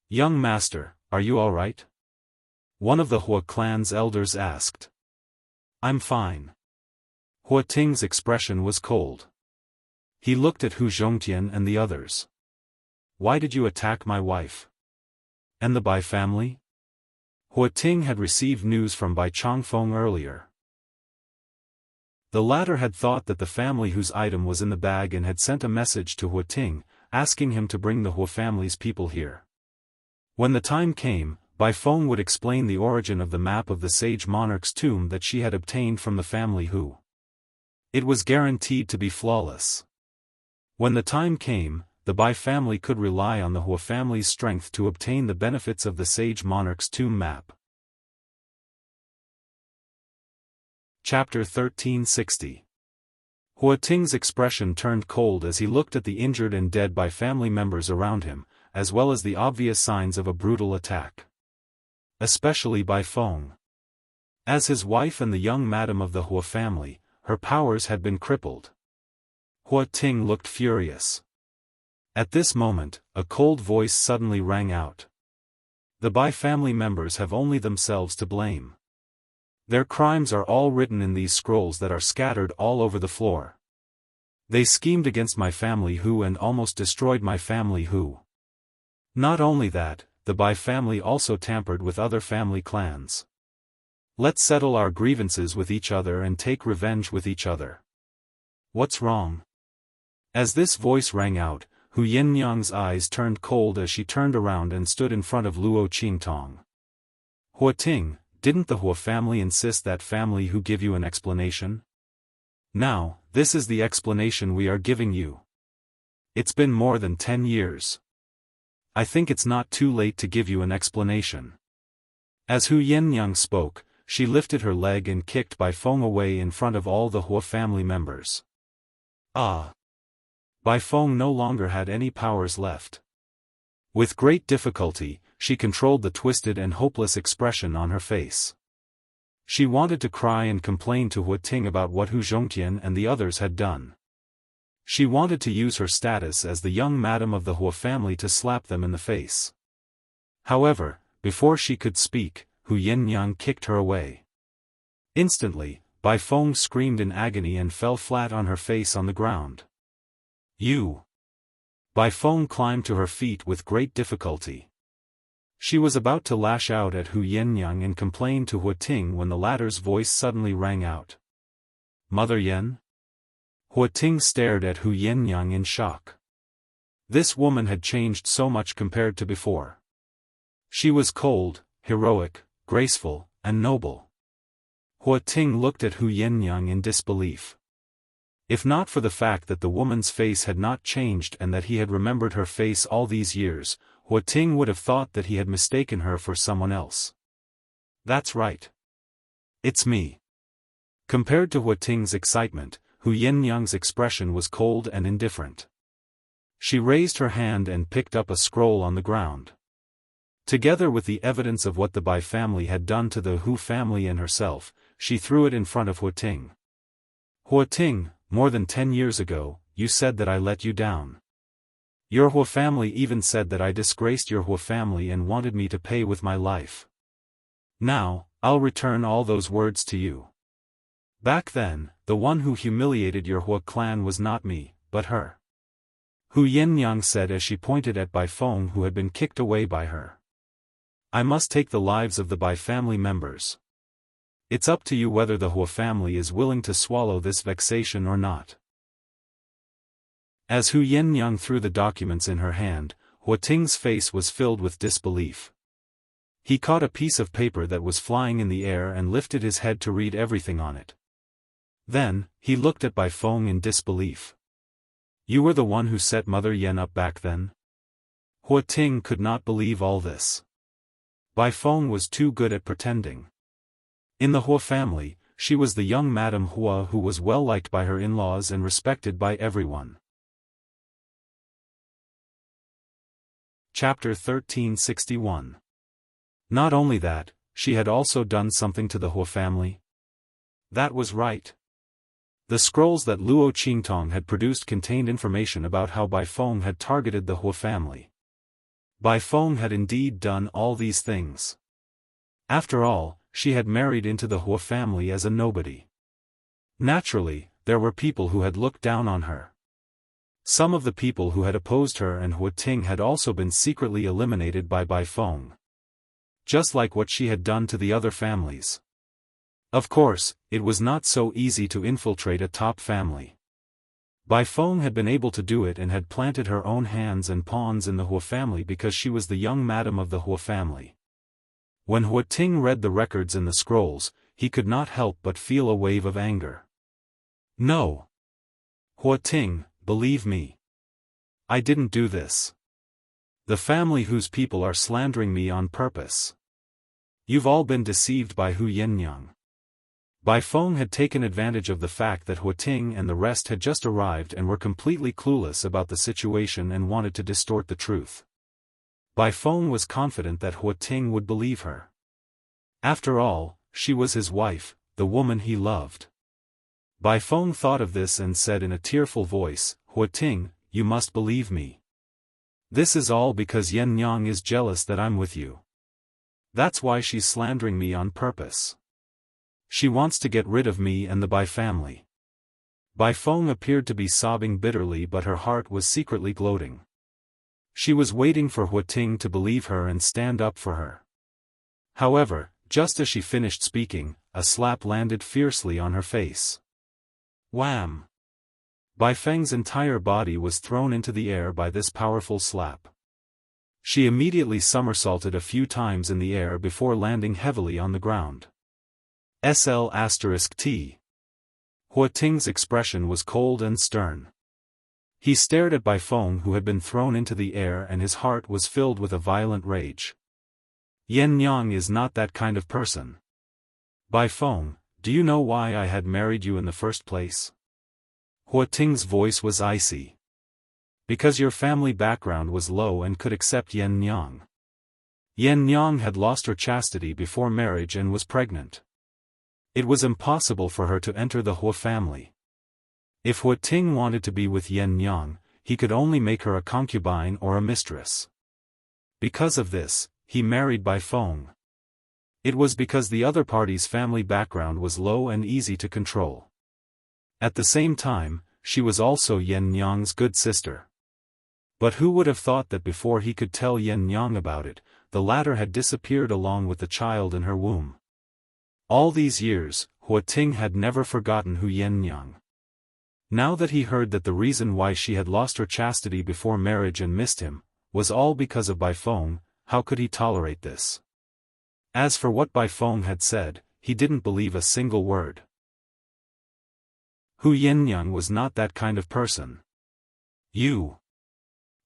Young master, are you all right? One of the Hua clan's elders asked. I'm fine. Hua Ting's expression was cold. He looked at Hu Zhongtian and the others. Why did you attack my wife? And the Bai family? Hua Ting had received news from Bai Chongfeng earlier. The latter had thought that the family whose item was in the bag and had sent a message to Hua Ting, asking him to bring the Hua family's people here. When the time came, Bai Feng would explain the origin of the map of the sage monarch's tomb that she had obtained from the family Hu. It was guaranteed to be flawless. When the time came, the Bai family could rely on the Hua family's strength to obtain the benefits of the sage monarch's tomb map. Chapter 1360. Hua Ting's expression turned cold as he looked at the injured and dead Bai family members around him, as well as the obvious signs of a brutal attack. Especially Bai Feng. As his wife and the young madam of the Hua family, her powers had been crippled. Hua Ting looked furious. At this moment, a cold voice suddenly rang out. The Bai family members have only themselves to blame. Their crimes are all written in these scrolls that are scattered all over the floor. They schemed against my family Hu and almost destroyed my family Hu. Not only that, the Bai family also tampered with other family clans. Let's settle our grievances with each other and take revenge with each other. What's wrong? As this voice rang out, Hu Yinyang's eyes turned cold as she turned around and stood in front of Luo Qingtong. Hua Ting, didn't the Hua family insist that family Hu give you an explanation? Now, this is the explanation we are giving you. It's been more than 10 years. I think it's not too late to give you an explanation. As Hu Yinyang spoke, she lifted her leg and kicked Bai Feng away in front of all the Hua family members. Ah! Bai Feng no longer had any powers left. With great difficulty, she controlled the twisted and hopeless expression on her face. She wanted to cry and complain to Hua Ting about what Hu Zhongtian and the others had done. She wanted to use her status as the young madam of the Hua family to slap them in the face. However, before she could speak, Hu Yinyang kicked her away. Instantly, Bai Feng screamed in agony and fell flat on her face on the ground. You! Bai Feng climbed to her feet with great difficulty. She was about to lash out at Hu Yinyang and complain to Hua Ting when the latter's voice suddenly rang out. Mother Yen? Hua Ting stared at Hu Yinyang in shock. This woman had changed so much compared to before. She was cold, heroic, graceful, and noble. Hua Ting looked at Hu Yinyang in disbelief. If not for the fact that the woman's face had not changed and that he had remembered her face all these years, Hua Ting would have thought that he had mistaken her for someone else. That's right. It's me. Compared to Hua Ting's excitement, Hu Yinyang's expression was cold and indifferent. She raised her hand and picked up a scroll on the ground. Together with the evidence of what the Bai family had done to the Hu family and herself, she threw it in front of Hua Ting. Hua Ting, more than 10 years ago, you said that I let you down. Your Hua family even said that I disgraced your Hua family and wanted me to pay with my life. Now, I'll return all those words to you. Back then, the one who humiliated your Hua clan was not me, but her. Hu Yinyang said as she pointed at Bai Feng who had been kicked away by her. I must take the lives of the Bai family members. It's up to you whether the Hua family is willing to swallow this vexation or not. As Hu Yinyang threw the documents in her hand, Hua Ting's face was filled with disbelief. He caught a piece of paper that was flying in the air and lifted his head to read everything on it. Then, he looked at Bai Feng in disbelief. You were the one who set Mother Yen up back then? Hua Ting could not believe all this. Bai Feng was too good at pretending. In the Hua family, she was the young Madame Hua who was well liked by her in-laws and respected by everyone. Chapter 1361. Not only that, she had also done something to the Hua family. That was right. The scrolls that Luo Qingtong had produced contained information about how Bai Feng had targeted the Hua family. Bai Feng had indeed done all these things. After all, she had married into the Hua family as a nobody. Naturally, there were people who had looked down on her. Some of the people who had opposed her and Hua Ting had also been secretly eliminated by Bai Feng. Just like what she had done to the other families. Of course, it was not so easy to infiltrate a top family. Bai Feng had been able to do it and had planted her own hands and pawns in the Hua family because she was the young madam of the Hua family. When Hua Ting read the records in the scrolls, he could not help but feel a wave of anger. No. Hua Ting, believe me. I didn't do this. The family whose people are slandering me on purpose. You've all been deceived by Hu Yennyang. Bai Feng had taken advantage of the fact that Hua Ting and the rest had just arrived and were completely clueless about the situation and wanted to distort the truth. Bai Feng was confident that Hua Ting would believe her. After all, she was his wife, the woman he loved. Bai Feng thought of this and said in a tearful voice, Hua Ting, you must believe me. This is all because Yen Yang is jealous that I'm with you. That's why she's slandering me on purpose. She wants to get rid of me and the Bai family. Bai Feng appeared to be sobbing bitterly, but her heart was secretly gloating. She was waiting for Hua Ting to believe her and stand up for her. However, just as she finished speaking, a slap landed fiercely on her face. Wham! Bai Feng's entire body was thrown into the air by this powerful slap. She immediately somersaulted a few times in the air before landing heavily on the ground. SL*T. Hua Ting's expression was cold and stern. He stared at Bai Feng, who had been thrown into the air, and his heart was filled with a violent rage. Yen Yang is not that kind of person. Bai Feng, do you know why I had married you in the first place? Hua Ting's voice was icy. Because your family background was low and could accept Yen Yang. Yen Yang had lost her chastity before marriage and was pregnant. It was impossible for her to enter the Hua family. If Hua Ting wanted to be with Yen Yang, he could only make her a concubine or a mistress. Because of this, he married Bai Feng. It was because the other party's family background was low and easy to control. At the same time, she was also Yen Yang's good sister. But who would have thought that before he could tell Yen Yang about it, the latter had disappeared along with the child in her womb. All these years, Hua Ting had never forgotten Hu Yennyang. Now that he heard that the reason why she had lost her chastity before marriage and missed him, was all because of Bai Feng, how could he tolerate this? As for what Bai Feng had said, he didn't believe a single word. Hu Yennyang was not that kind of person. You.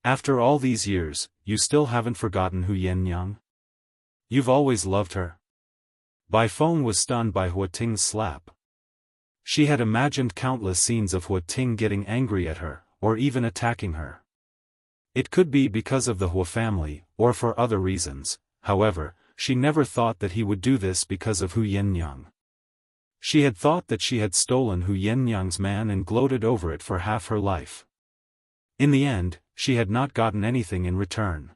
After all these years, you still haven't forgotten Hu Yennyang? You've always loved her? Bai Feng was stunned by Hua Ting's slap. She had imagined countless scenes of Hua Ting getting angry at her, or even attacking her. It could be because of the Hua family, or for other reasons, however, she never thought that he would do this because of Hu Yennyang. She had thought that she had stolen Hu Yennyang's man and gloated over it for half her life. In the end, she had not gotten anything in return.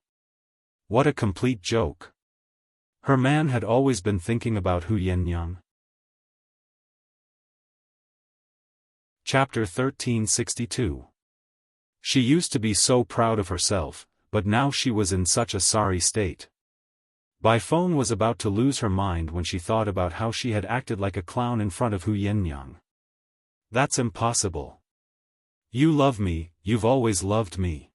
What a complete joke. Her man had always been thinking about Hu Yennyang. Chapter 1362. She used to be so proud of herself, but now she was in such a sorry state. Bai Feng was about to lose her mind when she thought about how she had acted like a clown in front of Hu Yennyang. That's impossible. You love me, you've always loved me.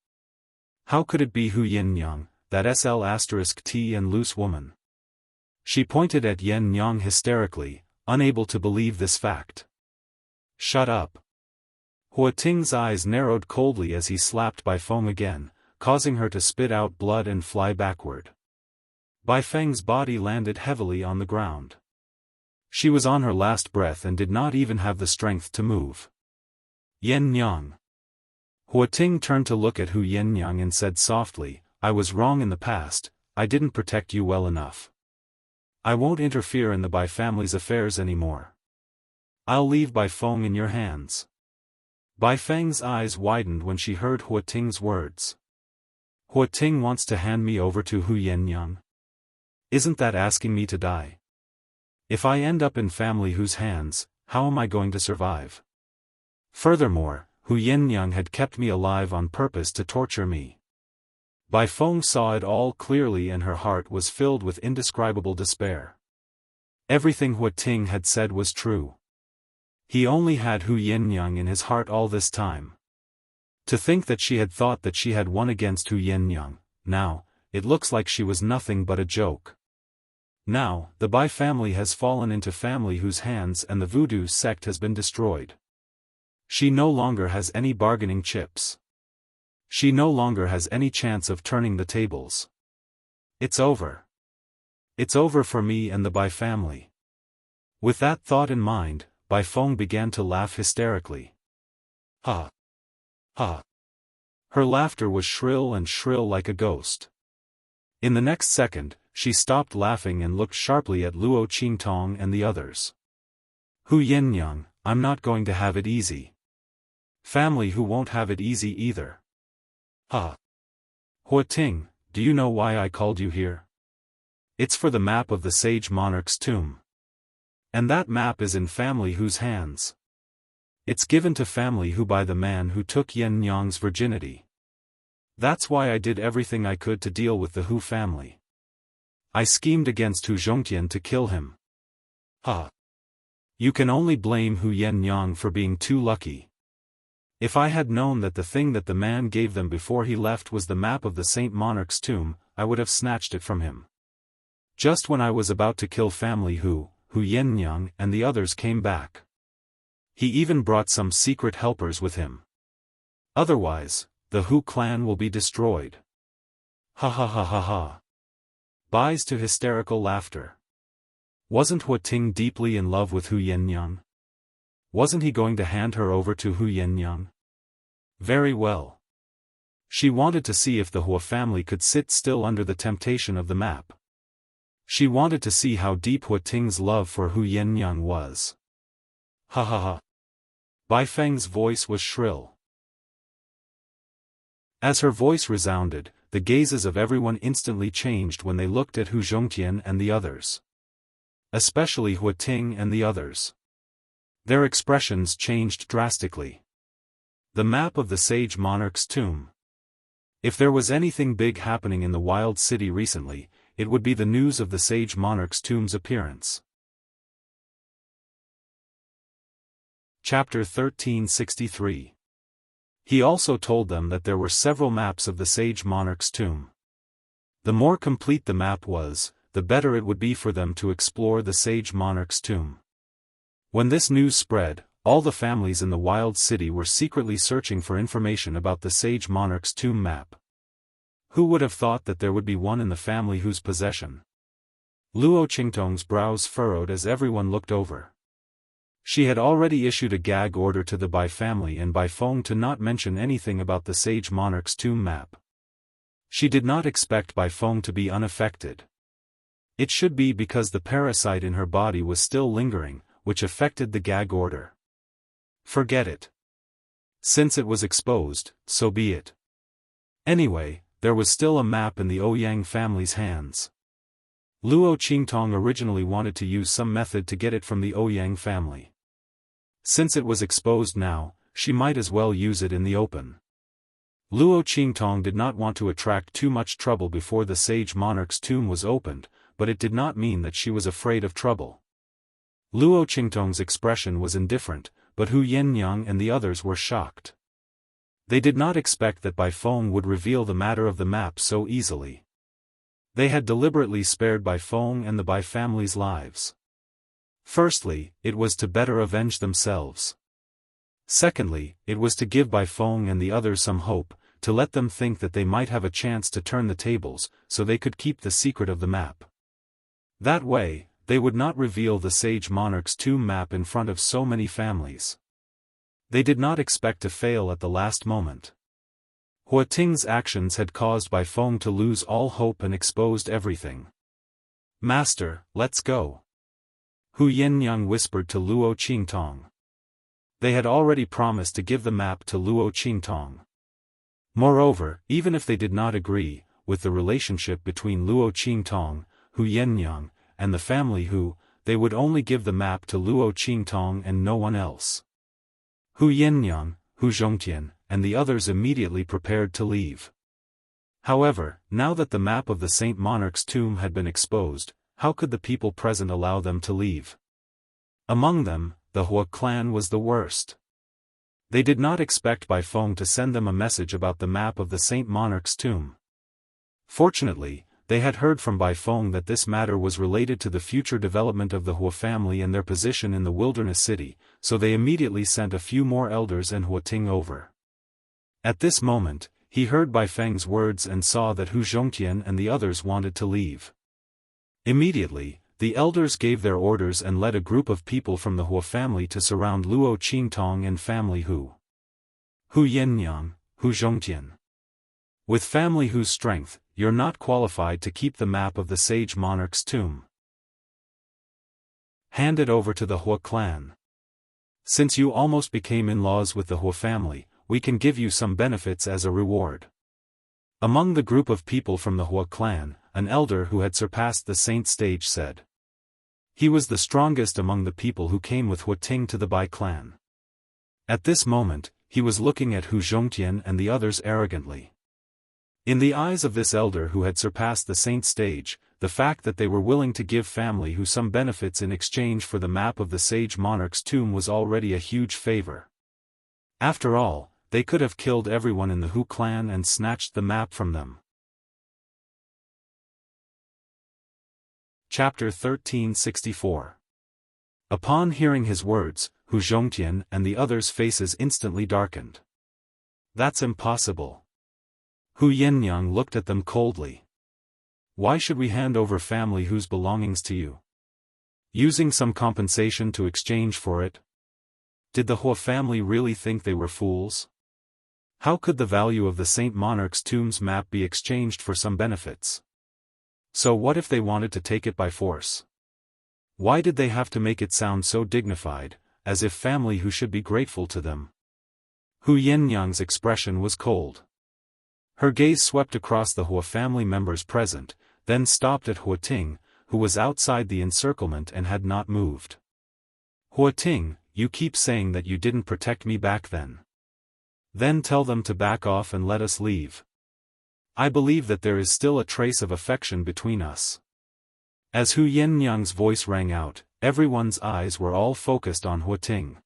How could it be Hu Yin-yang, that SL*T and loose woman? She pointed at Yin-yang hysterically, unable to believe this fact. Shut up. Hua Ting's eyes narrowed coldly as he slapped Bai Feng again, causing her to spit out blood and fly backward. Bai Feng's body landed heavily on the ground. She was on her last breath and did not even have the strength to move. Yin-yang. Hua Ting turned to look at Hu Yin-yang and said softly, I was wrong in the past, I didn't protect you well enough. I won't interfere in the Bai family's affairs anymore. I'll leave Bai Feng in your hands. Bai Feng's eyes widened when she heard Hua Ting's words. Hua Ting wants to hand me over to Hu Yin-yang? Isn't that asking me to die? If I end up in family Hu's hands, how am I going to survive? Furthermore, Hu Yin-yang had kept me alive on purpose to torture me. Bai Feng saw it all clearly and her heart was filled with indescribable despair. Everything Hua Ting had said was true. He only had Hu Yin-yang in his heart all this time. To think that she had thought that she had won against Hu Yin-yang, now, it looks like she was nothing but a joke. Now, the Bai family has fallen into family whose hands and the voodoo sect has been destroyed. She no longer has any bargaining chips. She no longer has any chance of turning the tables. It's over. It's over for me and the Bai family. With that thought in mind, Bai Feng began to laugh hysterically. Ha! Ha! Her laughter was shrill like a ghost. In the next second, she stopped laughing and looked sharply at Luo Qingtong and the others. Hu Yin-yang, I'm not going to have it easy. Family who won't have it easy either. Ha! Hua Ting, do you know why I called you here? It's for the map of the sage monarch's tomb. And that map is in family whose hands. It's given to family who by the man who took Yin-yang's virginity. That's why I did everything I could to deal with the Hu family. I schemed against Hu Zhongtian to kill him. Ha! You can only blame Hu Yin-yang for being too lucky. If I had known that the thing that the man gave them before he left was the map of the Saint Monarch's tomb, I would have snatched it from him. Just when I was about to kill family Hu Yin-yang and the others came back. He even brought some secret helpers with him. Otherwise, the Hu clan will be destroyed. Ha ha ha ha ha. Buys to hysterical laughter. Wasn't Hua Ting deeply in love with Hu Yin-yang? Wasn't he going to hand her over to Hu Yin-yang? Very well. She wanted to see if the Hua family could sit still under the temptation of the map. She wanted to see how deep Hua Ting's love for Hu Yin-yang was. Ha ha ha. Bai Feng's voice was shrill. As her voice resounded, the gazes of everyone instantly changed when they looked at Hu Zhongtian and the others. Especially Hua Ting and the others. Their expressions changed drastically. The map of the sage monarch's tomb. If there was anything big happening in the wild city recently, it would be the news of the sage monarch's tomb's appearance. Chapter 1363. He also told them that there were several maps of the sage monarch's tomb. The more complete the map was, the better it would be for them to explore the sage monarch's tomb. When this news spread, all the families in the wild city were secretly searching for information about the sage monarch's tomb map. Who would have thought that there would be one in the family whose possession? Luo Qingtong's brows furrowed as everyone looked over. She had already issued a gag order to the Bai family and Bai Feng to not mention anything about the sage monarch's tomb map. She did not expect Bai Feng to be unaffected. It should be because the parasite in her body was still lingering, which affected the gag order. Forget it. Since it was exposed, so be it. Anyway, there was still a map in the Ouyang family's hands. Luo Qingtong originally wanted to use some method to get it from the Ouyang family. Since it was exposed now, she might as well use it in the open. Luo Qingtong did not want to attract too much trouble before the sage monarch's tomb was opened, but it did not mean that she was afraid of trouble. Luo Qingtong's expression was indifferent, but Hu Yin-yang and the others were shocked. They did not expect that Bai Feng would reveal the matter of the map so easily. They had deliberately spared Bai Feng and the Bai family's lives. Firstly, it was to better avenge themselves. Secondly, it was to give Bai Feng and the others some hope, to let them think that they might have a chance to turn the tables, so they could keep the secret of the map. That way, they would not reveal the sage monarch's tomb map in front of so many families. They did not expect to fail at the last moment. Hua Ting's actions had caused Bai Feng to lose all hope and exposed everything. "Master, let's go," Hu Yinyang whispered to Luo Qingtong. They had already promised to give the map to Luo Qingtong. Moreover, even if they did not agree with the relationship between Luo Qingtong, Hu Yinyang, and the family Hu, they would only give the map to Luo Qingtong and no one else. Hu Yinyang, Hu Zhongtian, and the others immediately prepared to leave. However, now that the map of the Saint Monarch's tomb had been exposed, how could the people present allow them to leave? Among them, the Hua clan was the worst. They did not expect Bai Feng to send them a message about the map of the Saint Monarch's tomb. Fortunately, they had heard from Bai Feng that this matter was related to the future development of the Hua family and their position in the wilderness city, so they immediately sent a few more elders and Hua Ting over. At this moment, he heard Bai Feng's words and saw that Hu Zhongtian and the others wanted to leave. Immediately, the elders gave their orders and led a group of people from the Hua family to surround Luo Qingtong and family Hu. Hu Yinyang, Hu Zhongtian. With family Hu's strength, you're not qualified to keep the map of the sage monarch's tomb. Hand it over to the Hua clan. Since you almost became in-laws with the Hua family, we can give you some benefits as a reward. Among the group of people from the Hua clan, an elder who had surpassed the saint stage said. He was the strongest among the people who came with Hua Ting to the Bai clan. At this moment, he was looking at Hu Zhongtian and the others arrogantly. In the eyes of this elder who had surpassed the saint stage, the fact that they were willing to give family Hu some benefits in exchange for the map of the sage monarch's tomb was already a huge favor. After all, they could have killed everyone in the Hu clan and snatched the map from them. Chapter 1364. Upon hearing his words, Hu Zhongtian and the others' faces instantly darkened. That's impossible. Hu Yinyang looked at them coldly. Why should we hand over family Hu's belongings to you? Using some compensation to exchange for it? Did the Hua family really think they were fools? How could the value of the Saint Monarch's tomb's map be exchanged for some benefits? So what if they wanted to take it by force? Why did they have to make it sound so dignified, as if family Hu should be grateful to them? Hu Yinyang's expression was cold. Her gaze swept across the Hua family members present, then stopped at Hua Ting, who was outside the encirclement and had not moved. Hua Ting, you keep saying that you didn't protect me back then. Then tell them to back off and let us leave. I believe that there is still a trace of affection between us. As Hu Yinyang's voice rang out, everyone's eyes were all focused on Hua Ting.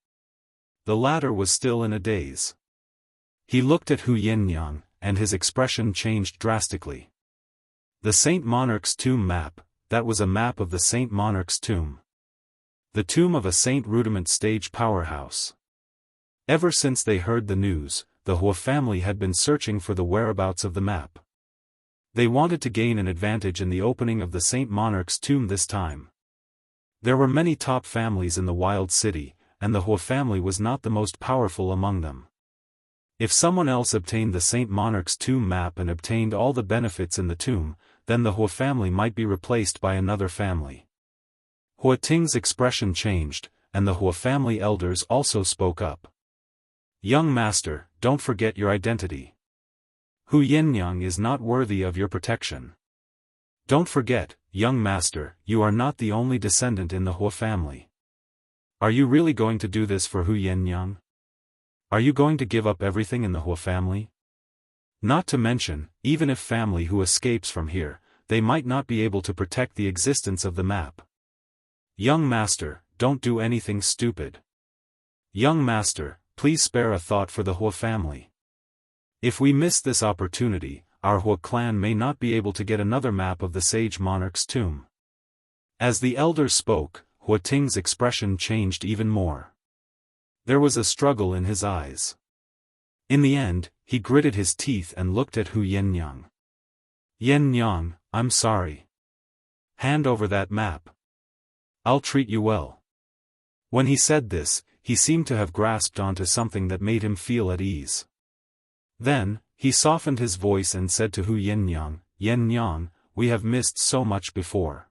The latter was still in a daze. He looked at Hu Yinyang, and his expression changed drastically. The Saint Monarch's tomb map, that was a map of the Saint Monarch's tomb. The tomb of a Saint Rudiment stage powerhouse. Ever since they heard the news, the Hua family had been searching for the whereabouts of the map. They wanted to gain an advantage in the opening of the Saint Monarch's tomb this time. There were many top families in the wild city, and the Hua family was not the most powerful among them. If someone else obtained the Saint Monarch's tomb map and obtained all the benefits in the tomb, then the Hua family might be replaced by another family. Hua Ting's expression changed, and the Hua family elders also spoke up. Young master, don't forget your identity. Hu Yinyang is not worthy of your protection. Don't forget, young master, you are not the only descendant in the Hua family. Are you really going to do this for Hu Yinyang? Are you going to give up everything in the Hua family? Not to mention, even if family Hu escapes from here, they might not be able to protect the existence of the map. Young master, don't do anything stupid. Young master, please spare a thought for the Hua family. If we miss this opportunity, our Hua clan may not be able to get another map of the sage monarch's tomb. As the elders spoke, Hua Ting's expression changed even more. There was a struggle in his eyes. In the end, he gritted his teeth and looked at Hu Yennyang. Yennyang, I'm sorry. Hand over that map. I'll treat you well. When he said this, he seemed to have grasped onto something that made him feel at ease. Then, he softened his voice and said to Hu Yennyang, Yennyang, we have missed so much before.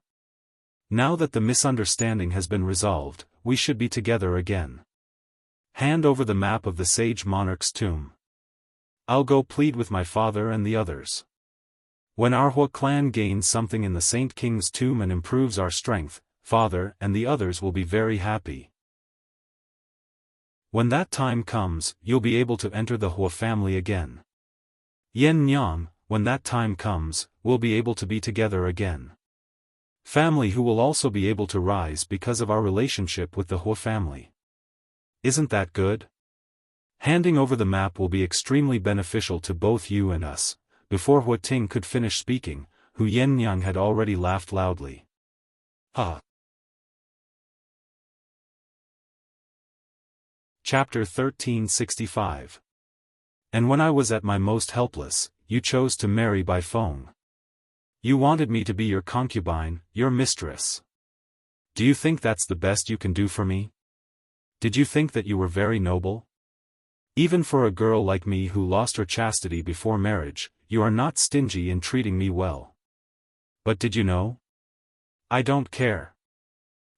Now that the misunderstanding has been resolved, we should be together again. Hand over the map of the sage monarch's tomb. I'll go plead with my father and the others. When our Hua clan gains something in the Saint King's tomb and improves our strength, father and the others will be very happy. When that time comes, you'll be able to enter the Hua family again. Yennyang, when that time comes, we'll be able to be together again. Family who will also be able to rise because of our relationship with the Hua family. Isn't that good? Handing over the map will be extremely beneficial to both you and us. Before Hua Ting could finish speaking, Hu Yennyang had already laughed loudly. Ha! Chapter 1365. And when I was at my most helpless, you chose to marry by Feng. You wanted me to be your concubine, your mistress. Do you think that's the best you can do for me? Did you think that you were very noble? Even for a girl like me who lost her chastity before marriage, you are not stingy in treating me well. But did you know? I don't care.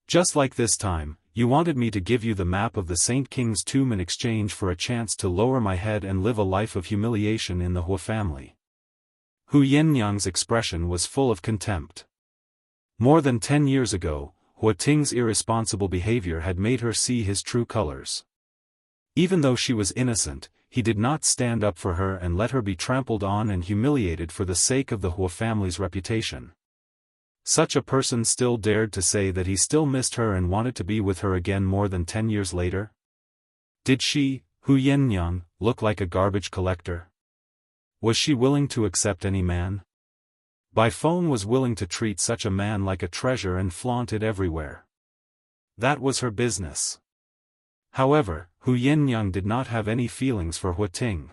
Just like this time, you wanted me to give you the map of the Saint King's tomb in exchange for a chance to lower my head and live a life of humiliation in the Hua family. Hu Yennyang's expression was full of contempt. More than 10 years ago, Hua Ting's irresponsible behavior had made her see his true colors. Even though she was innocent, he did not stand up for her and let her be trampled on and humiliated for the sake of the Hua family's reputation. Such a person still dared to say that he still missed her and wanted to be with her again more than 10 years later? Did she, Hu Yennyang, look like a garbage collector? Was she willing to accept any man? Bai Feng was willing to treat such a man like a treasure and flaunt it everywhere. That was her business. However, Hu Yennyang did not have any feelings for Hua Ting.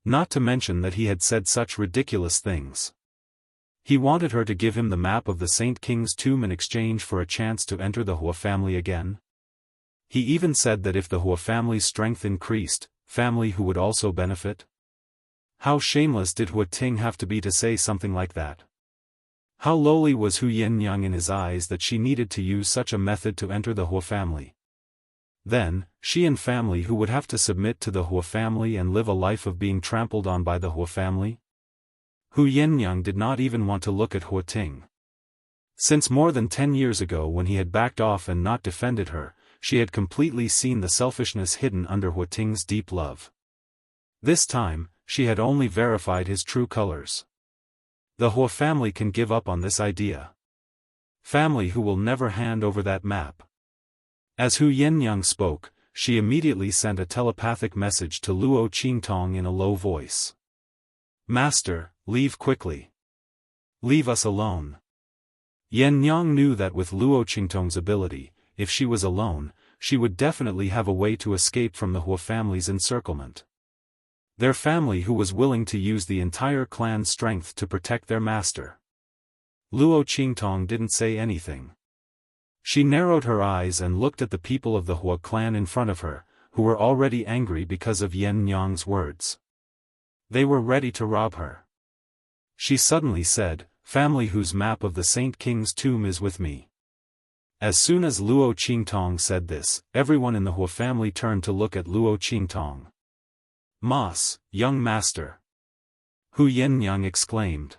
Not to mention that he had said such ridiculous things. He wanted her to give him the map of the Saint King's tomb in exchange for a chance to enter the Hua family again. He even said that if the Hua family's strength increased, family who would also benefit. How shameless did Hua Ting have to be to say something like that? How lowly was Hu Yennyang in his eyes that she needed to use such a method to enter the Hua family? Then, she and family who would have to submit to the Hua family and live a life of being trampled on by the Hua family? Hu Yennyang did not even want to look at Hua Ting. Since more than 10 years ago when he had backed off and not defended her, she had completely seen the selfishness hidden under Hua Ting's deep love. This time, she had only verified his true colors. The Hua family can give up on this idea. Family who will never hand over that map. As Hu Yennyang spoke, she immediately sent a telepathic message to Luo Qingtong in a low voice. Master, leave quickly. Leave us alone. Yennyang knew that with Luo Qingtong's ability, if she was alone, she would definitely have a way to escape from the Hua family's encirclement. Their family who was willing to use the entire clan's strength to protect their master. Luo Qingtong didn't say anything. She narrowed her eyes and looked at the people of the Hua clan in front of her, who were already angry because of Yennyang's words. They were ready to rob her. She suddenly said, family whose map of the Saint King's tomb is with me. As soon as Luo Qingtong said this, everyone in the Hua family turned to look at Luo Qingtong. Mas, young master. Hu Yennyang exclaimed.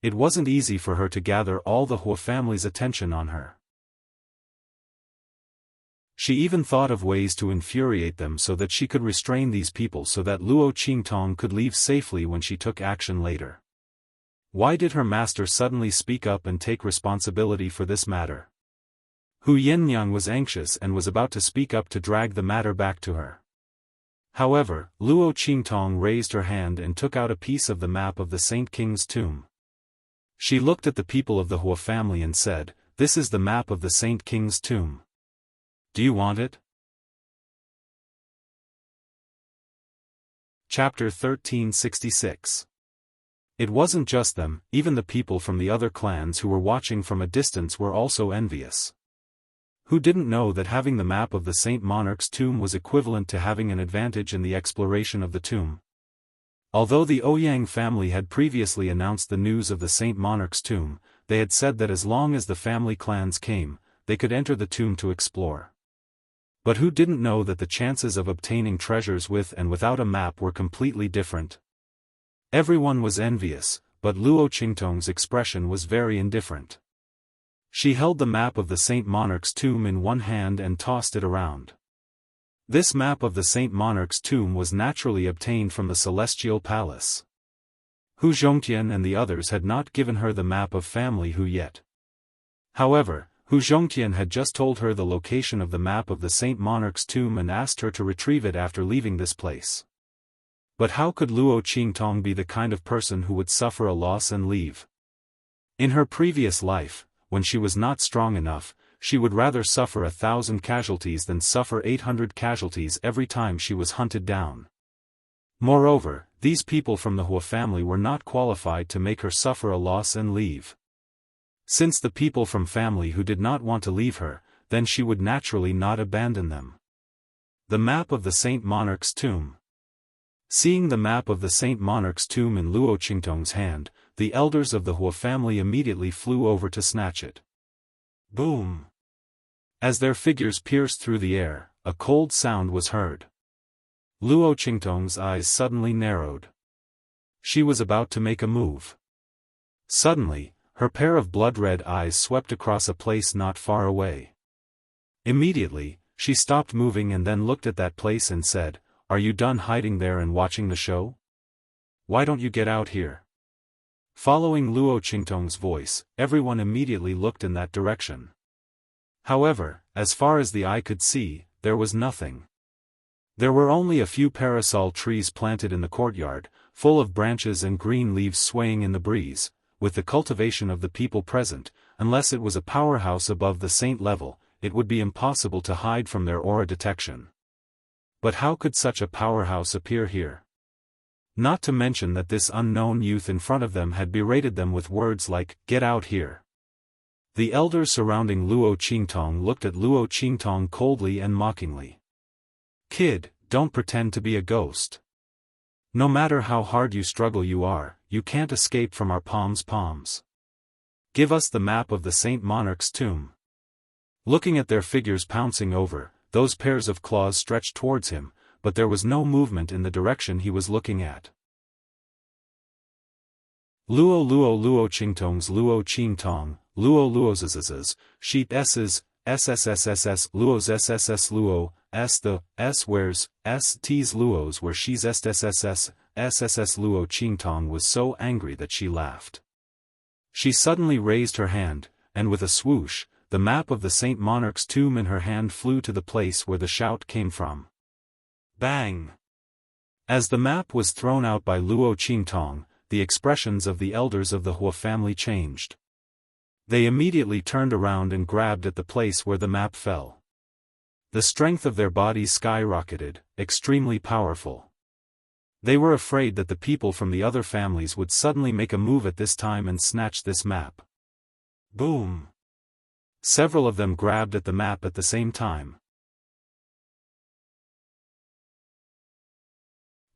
It wasn't easy for her to gather all the Hua family's attention on her. She even thought of ways to infuriate them so that she could restrain these people so that Luo Qingtong could leave safely when she took action later. Why did her master suddenly speak up and take responsibility for this matter? Hu Yennyang was anxious and was about to speak up to drag the matter back to her. However, Luo Qingtong raised her hand and took out a piece of the map of the Saint King's tomb. She looked at the people of the Hua family and said, "This is the map of the Saint King's tomb. Do you want it?" Chapter 1366. It wasn't just them, even the people from the other clans who were watching from a distance were also envious. Who didn't know that having the map of the Saint Monarch's tomb was equivalent to having an advantage in the exploration of the tomb? Although the Ouyang family had previously announced the news of the Saint Monarch's tomb, they had said that as long as the family clans came, they could enter the tomb to explore. But who didn't know that the chances of obtaining treasures with and without a map were completely different? Everyone was envious, but Luo Qingtong's expression was very indifferent. She held the map of the Saint Monarch's tomb in one hand and tossed it around. This map of the Saint Monarch's tomb was naturally obtained from the Celestial Palace. Hu Zhongtian and the others had not given her the map of family Hu yet. However, Hu Zhongtian had just told her the location of the map of the Saint Monarch's tomb and asked her to retrieve it after leaving this place. But how could Luo Qingtong be the kind of person who would suffer a loss and leave? In her previous life, when she was not strong enough, she would rather suffer 1,000 casualties than suffer 800 casualties every time she was hunted down. Moreover, these people from the Hua family were not qualified to make her suffer a loss and leave. Since the people from family who did not want to leave her, then she would naturally not abandon them. The map of the Saint Monarch's tomb. Seeing the map of the Saint Monarch's tomb in Luo Qingtong's hand, the elders of the Hua family immediately flew over to snatch it. Boom! As their figures pierced through the air, a cold sound was heard. Luo Qingtong's eyes suddenly narrowed. She was about to make a move. Suddenly, her pair of blood-red eyes swept across a place not far away. Immediately, she stopped moving and then looked at that place and said, "Are you done hiding there and watching the show? Why don't you get out here?" Following Luo Qingtong's voice, everyone immediately looked in that direction. However, as far as the eye could see, there was nothing. There were only a few parasol trees planted in the courtyard, full of branches and green leaves swaying in the breeze. With the cultivation of the people present, unless it was a powerhouse above the saint level, it would be impossible to hide from their aura detection. But how could such a powerhouse appear here? Not to mention that this unknown youth in front of them had berated them with words like, "Get out here." The elders surrounding Luo Qingtong looked at Luo Qingtong coldly and mockingly. "Kid, don't pretend to be a ghost. No matter how hard you struggle you can't escape from our palms. Give us the map of the Saint Monarch's tomb." Looking at their figures pouncing over, those pairs of claws stretched towards him, but there was no movement in the direction he was looking at. Luo Qingtong's Luo Qingtong, Luo's sheep s's, SSSSS Luo's SSS Luo, S the, S where's, S T's Luo's where she's SSSS, SSS Luo Qingtong was so angry that she laughed. She suddenly raised her hand, and with a swoosh, the map of the Saint Monarch's tomb in her hand flew to the place where the shout came from. Bang! As the map was thrown out by Luo Qingtong, the expressions of the elders of the Hua family changed. They immediately turned around and grabbed at the place where the map fell. The strength of their bodies skyrocketed, extremely powerful. They were afraid that the people from the other families would suddenly make a move at this time and snatch this map. Boom! Several of them grabbed at the map at the same time.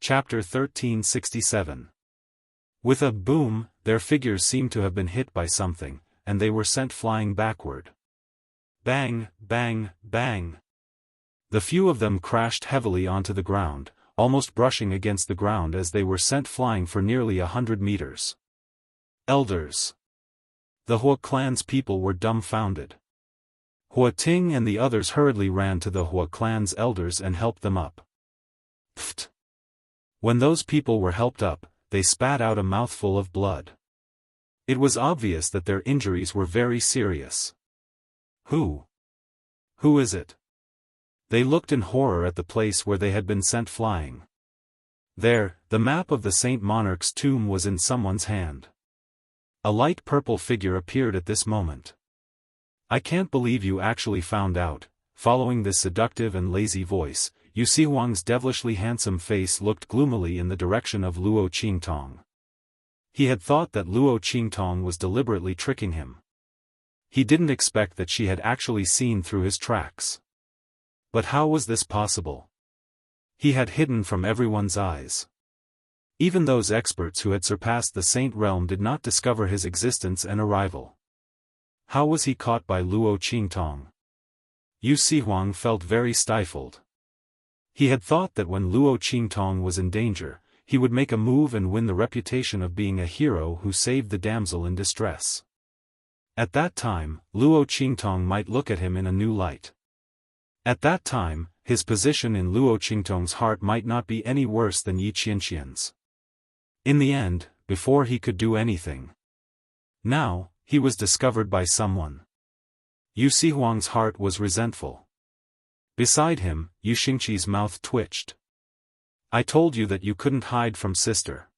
Chapter 1367. With a boom, their figures seemed to have been hit by something, and they were sent flying backward. Bang, bang, bang. The few of them crashed heavily onto the ground, almost brushing against the ground as they were sent flying for nearly 100 meters. Elders. The Hua clan's people were dumbfounded. Hua Ting and the others hurriedly ran to the Hua clan's elders and helped them up. Pfft. When those people were helped up, they spat out a mouthful of blood. It was obvious that their injuries were very serious. Who is it? They looked in horror at the place where they had been sent flying. There, the map of the Saint Monarch's tomb was in someone's hand. A light purple figure appeared at this moment. I can't believe you actually found out. Following this seductive and lazy voice, Yu Sihuang's devilishly handsome face looked gloomily in the direction of Luo Qingtong. He had thought that Luo Qingtong was deliberately tricking him. He didn't expect that she had actually seen through his tracks. But how was this possible? He had hidden from everyone's eyes. Even those experts who had surpassed the Saint realm did not discover his existence and arrival. How was he caught by Luo Qingtong? Yu Sihuang felt very stifled. He had thought that when Luo Qingtong was in danger, he would make a move and win the reputation of being a hero who saved the damsel in distress. At that time, Luo Qingtong might look at him in a new light. At that time, his position in Luo Qingtong's heart might not be any worse than Yi Qianqian's. In the end, before he could do anything. Now, he was discovered by someone. Yu Sihuang's heart was resentful. Beside him, Yu Xingqi's mouth twitched. I told you that you couldn't hide from sister.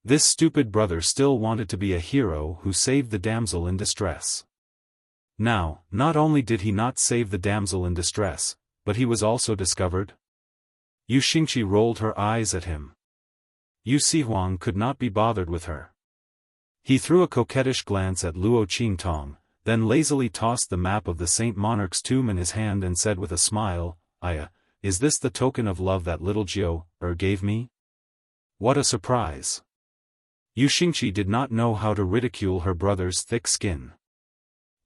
This stupid brother still wanted to be a hero who saved the damsel in distress. Now, not only did he not save the damsel in distress, but he was also discovered. Yu Xingqi rolled her eyes at him. Yu Sihuang could not be bothered with her. He threw a coquettish glance at Luo Qingtong, then lazily tossed the map of the Saint Monarch's tomb in his hand and said with a smile, is this the token of love that little Jiao gave me? What a surprise! Yu Xingqi did not know how to ridicule her brother's thick skin.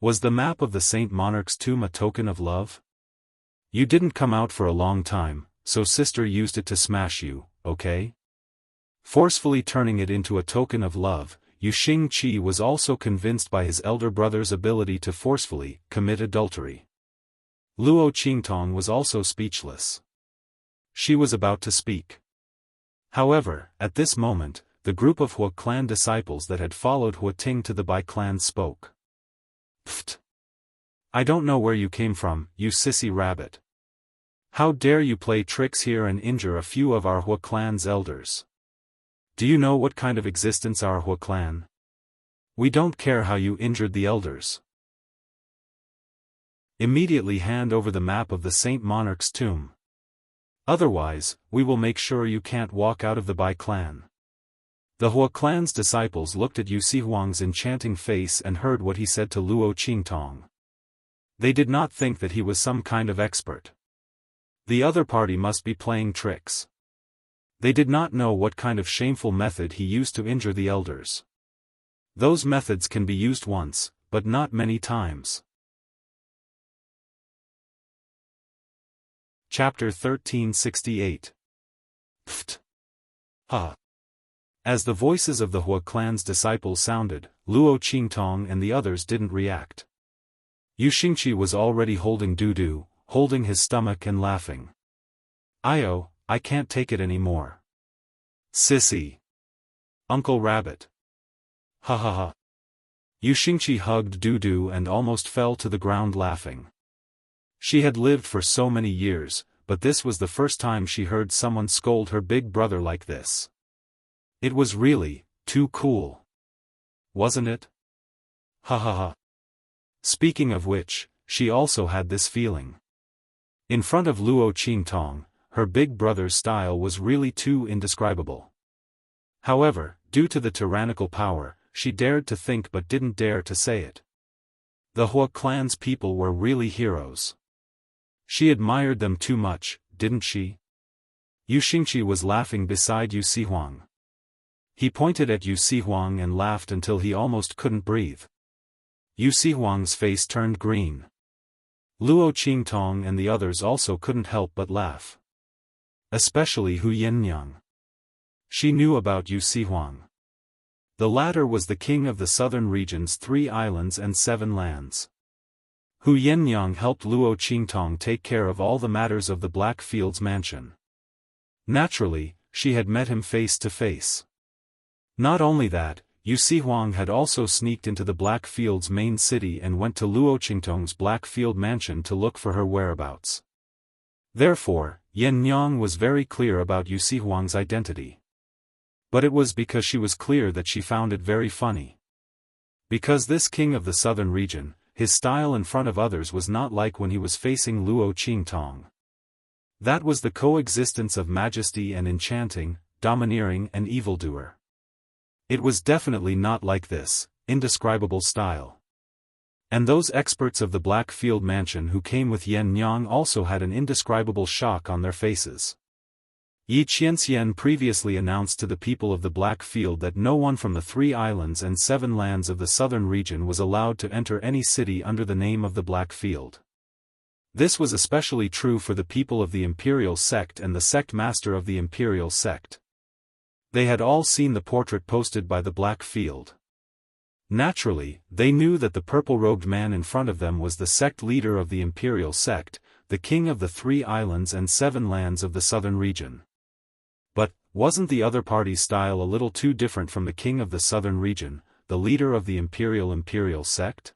Was the map of the Saint Monarch's tomb a token of love? You didn't come out for a long time, so sister used it to smash you, okay? Forcefully turning it into a token of love, Yu Xingqi was also convinced by his elder brother's ability to forcefully commit adultery. Luo Qingtong was also speechless. She was about to speak. However, at this moment, the group of Hua clan disciples that had followed Hua Ting to the Bai clan spoke. Pfft! I don't know where you came from, you sissy rabbit. How dare you play tricks here and injure a few of our Hua clan's elders? Do you know what kind of existence our Hua clan? We don't care how you injured the elders. Immediately hand over the map of the Saint Monarch's tomb. Otherwise, we will make sure you can't walk out of the Bai clan. The Hua clan's disciples looked at Yu Sihuang's enchanting face and heard what he said to Luo Qingtong. They did not think that he was some kind of expert. The other party must be playing tricks. They did not know what kind of shameful method he used to injure the elders. Those methods can be used once, but not many times. Chapter 1368. Pfft! Ha! As the voices of the Hua clan's disciples sounded, Luo Qingtong and the others didn't react. Yu Xingqi was already holding Dudu, holding his stomach and laughing. I can't take it anymore. Sissy. Uncle Rabbit. Ha ha ha. Yu Xingqi hugged Dudu and almost fell to the ground laughing. She had lived for so many years, but this was the first time she heard someone scold her big brother like this. It was really too cool. Wasn't it? Ha ha ha. Speaking of which, she also had this feeling. In front of Luo Qingtong, her big brother's style was really too indescribable. However, due to the tyrannical power, she dared to think but didn't dare to say it. The Hua clan's people were really heroes. She admired them too much, didn't she? Yu Xingqi was laughing beside Yu Sihuang. He pointed at Yu Sihuang and laughed until he almost couldn't breathe. Yu Sihuang's face turned green. Luo Qingtong and the others also couldn't help but laugh. Especially Hu Yannyang. She knew about Yu Sihuang. The latter was the king of the southern region's 3 islands and 7 lands. Hu Yannyang helped Luo Qingtong take care of all the matters of the Black Fields mansion. Naturally, she had met him face to face. Not only that, Yu Sihuang had also sneaked into the Black Fields main city and went to Luo Qingtong's Black Field mansion to look for her whereabouts. Therefore, Yen Nyang was very clear about Yu Sihuang's identity. But it was because she was clear that she found it very funny. Because this king of the southern region, his style in front of others was not like when he was facing Luo Qingtong. That was the coexistence of majesty and enchanting, domineering and evildoer. It was definitely not like this, indescribable style. And those experts of the Black Field Mansion who came with Yen Nyang also had an indescribable shock on their faces. Yi Qianxian previously announced to the people of the Black Field that no one from the 3 islands and 7 lands of the southern region was allowed to enter any city under the name of the Black Field. This was especially true for the people of the Imperial Sect and the Sect Master of the Imperial Sect. They had all seen the portrait posted by the Black Field. Naturally, they knew that the purple-robed man in front of them was the sect leader of the Imperial Sect, the king of the 3 islands and 7 lands of the southern region. But, wasn't the other party's style a little too different from the king of the southern region, the leader of the Imperial Sect?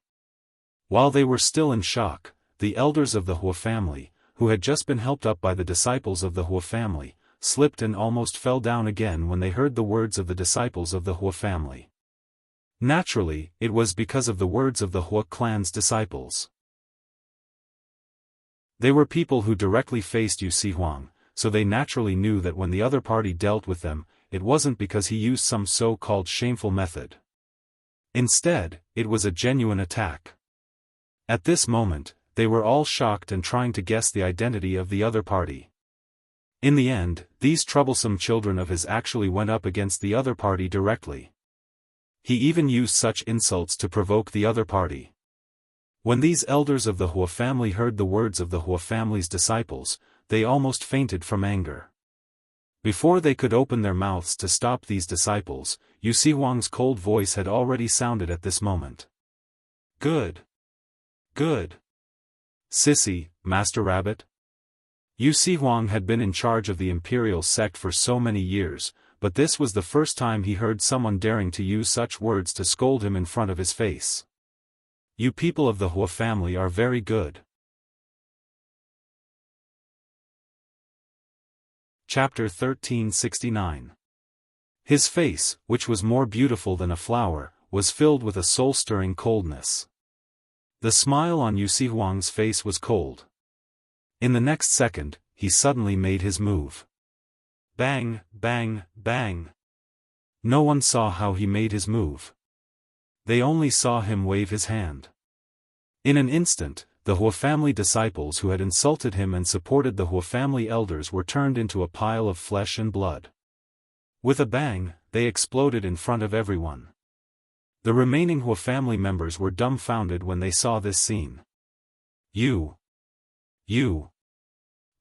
While they were still in shock, the elders of the Hua family, who had just been helped up by the disciples of the Hua family, slipped and almost fell down again when they heard the words of the disciples of the Hua family. Naturally, it was because of the words of the Hua clan's disciples. They were people who directly faced Yu Sihuang, so they naturally knew that when the other party dealt with them, it wasn't because he used some so-called shameful method. Instead, it was a genuine attack. At this moment, they were all shocked and trying to guess the identity of the other party. In the end, these troublesome children of his actually went up against the other party directly. He even used such insults to provoke the other party. When these elders of the Hua family heard the words of the Hua family's disciples, they almost fainted from anger. Before they could open their mouths to stop these disciples, Yu Sihuang's cold voice had already sounded at this moment. Good. Good. Sissy, Master Rabbit. Yu Sihuang had been in charge of the Imperial Sect for so many years, but this was the first time he heard someone daring to use such words to scold him in front of his face. You people of the Hua family are very good. Chapter 1369. His face, which was more beautiful than a flower, was filled with a soul-stirring coldness. The smile on Yu Sihuang's face was cold. In the next second, he suddenly made his move. Bang, bang, bang. No one saw how he made his move. They only saw him wave his hand. In an instant, the Hua family disciples who had insulted him and supported the Hua family elders were turned into a pile of flesh and blood. With a bang, they exploded in front of everyone. The remaining Hua family members were dumbfounded when they saw this scene. You.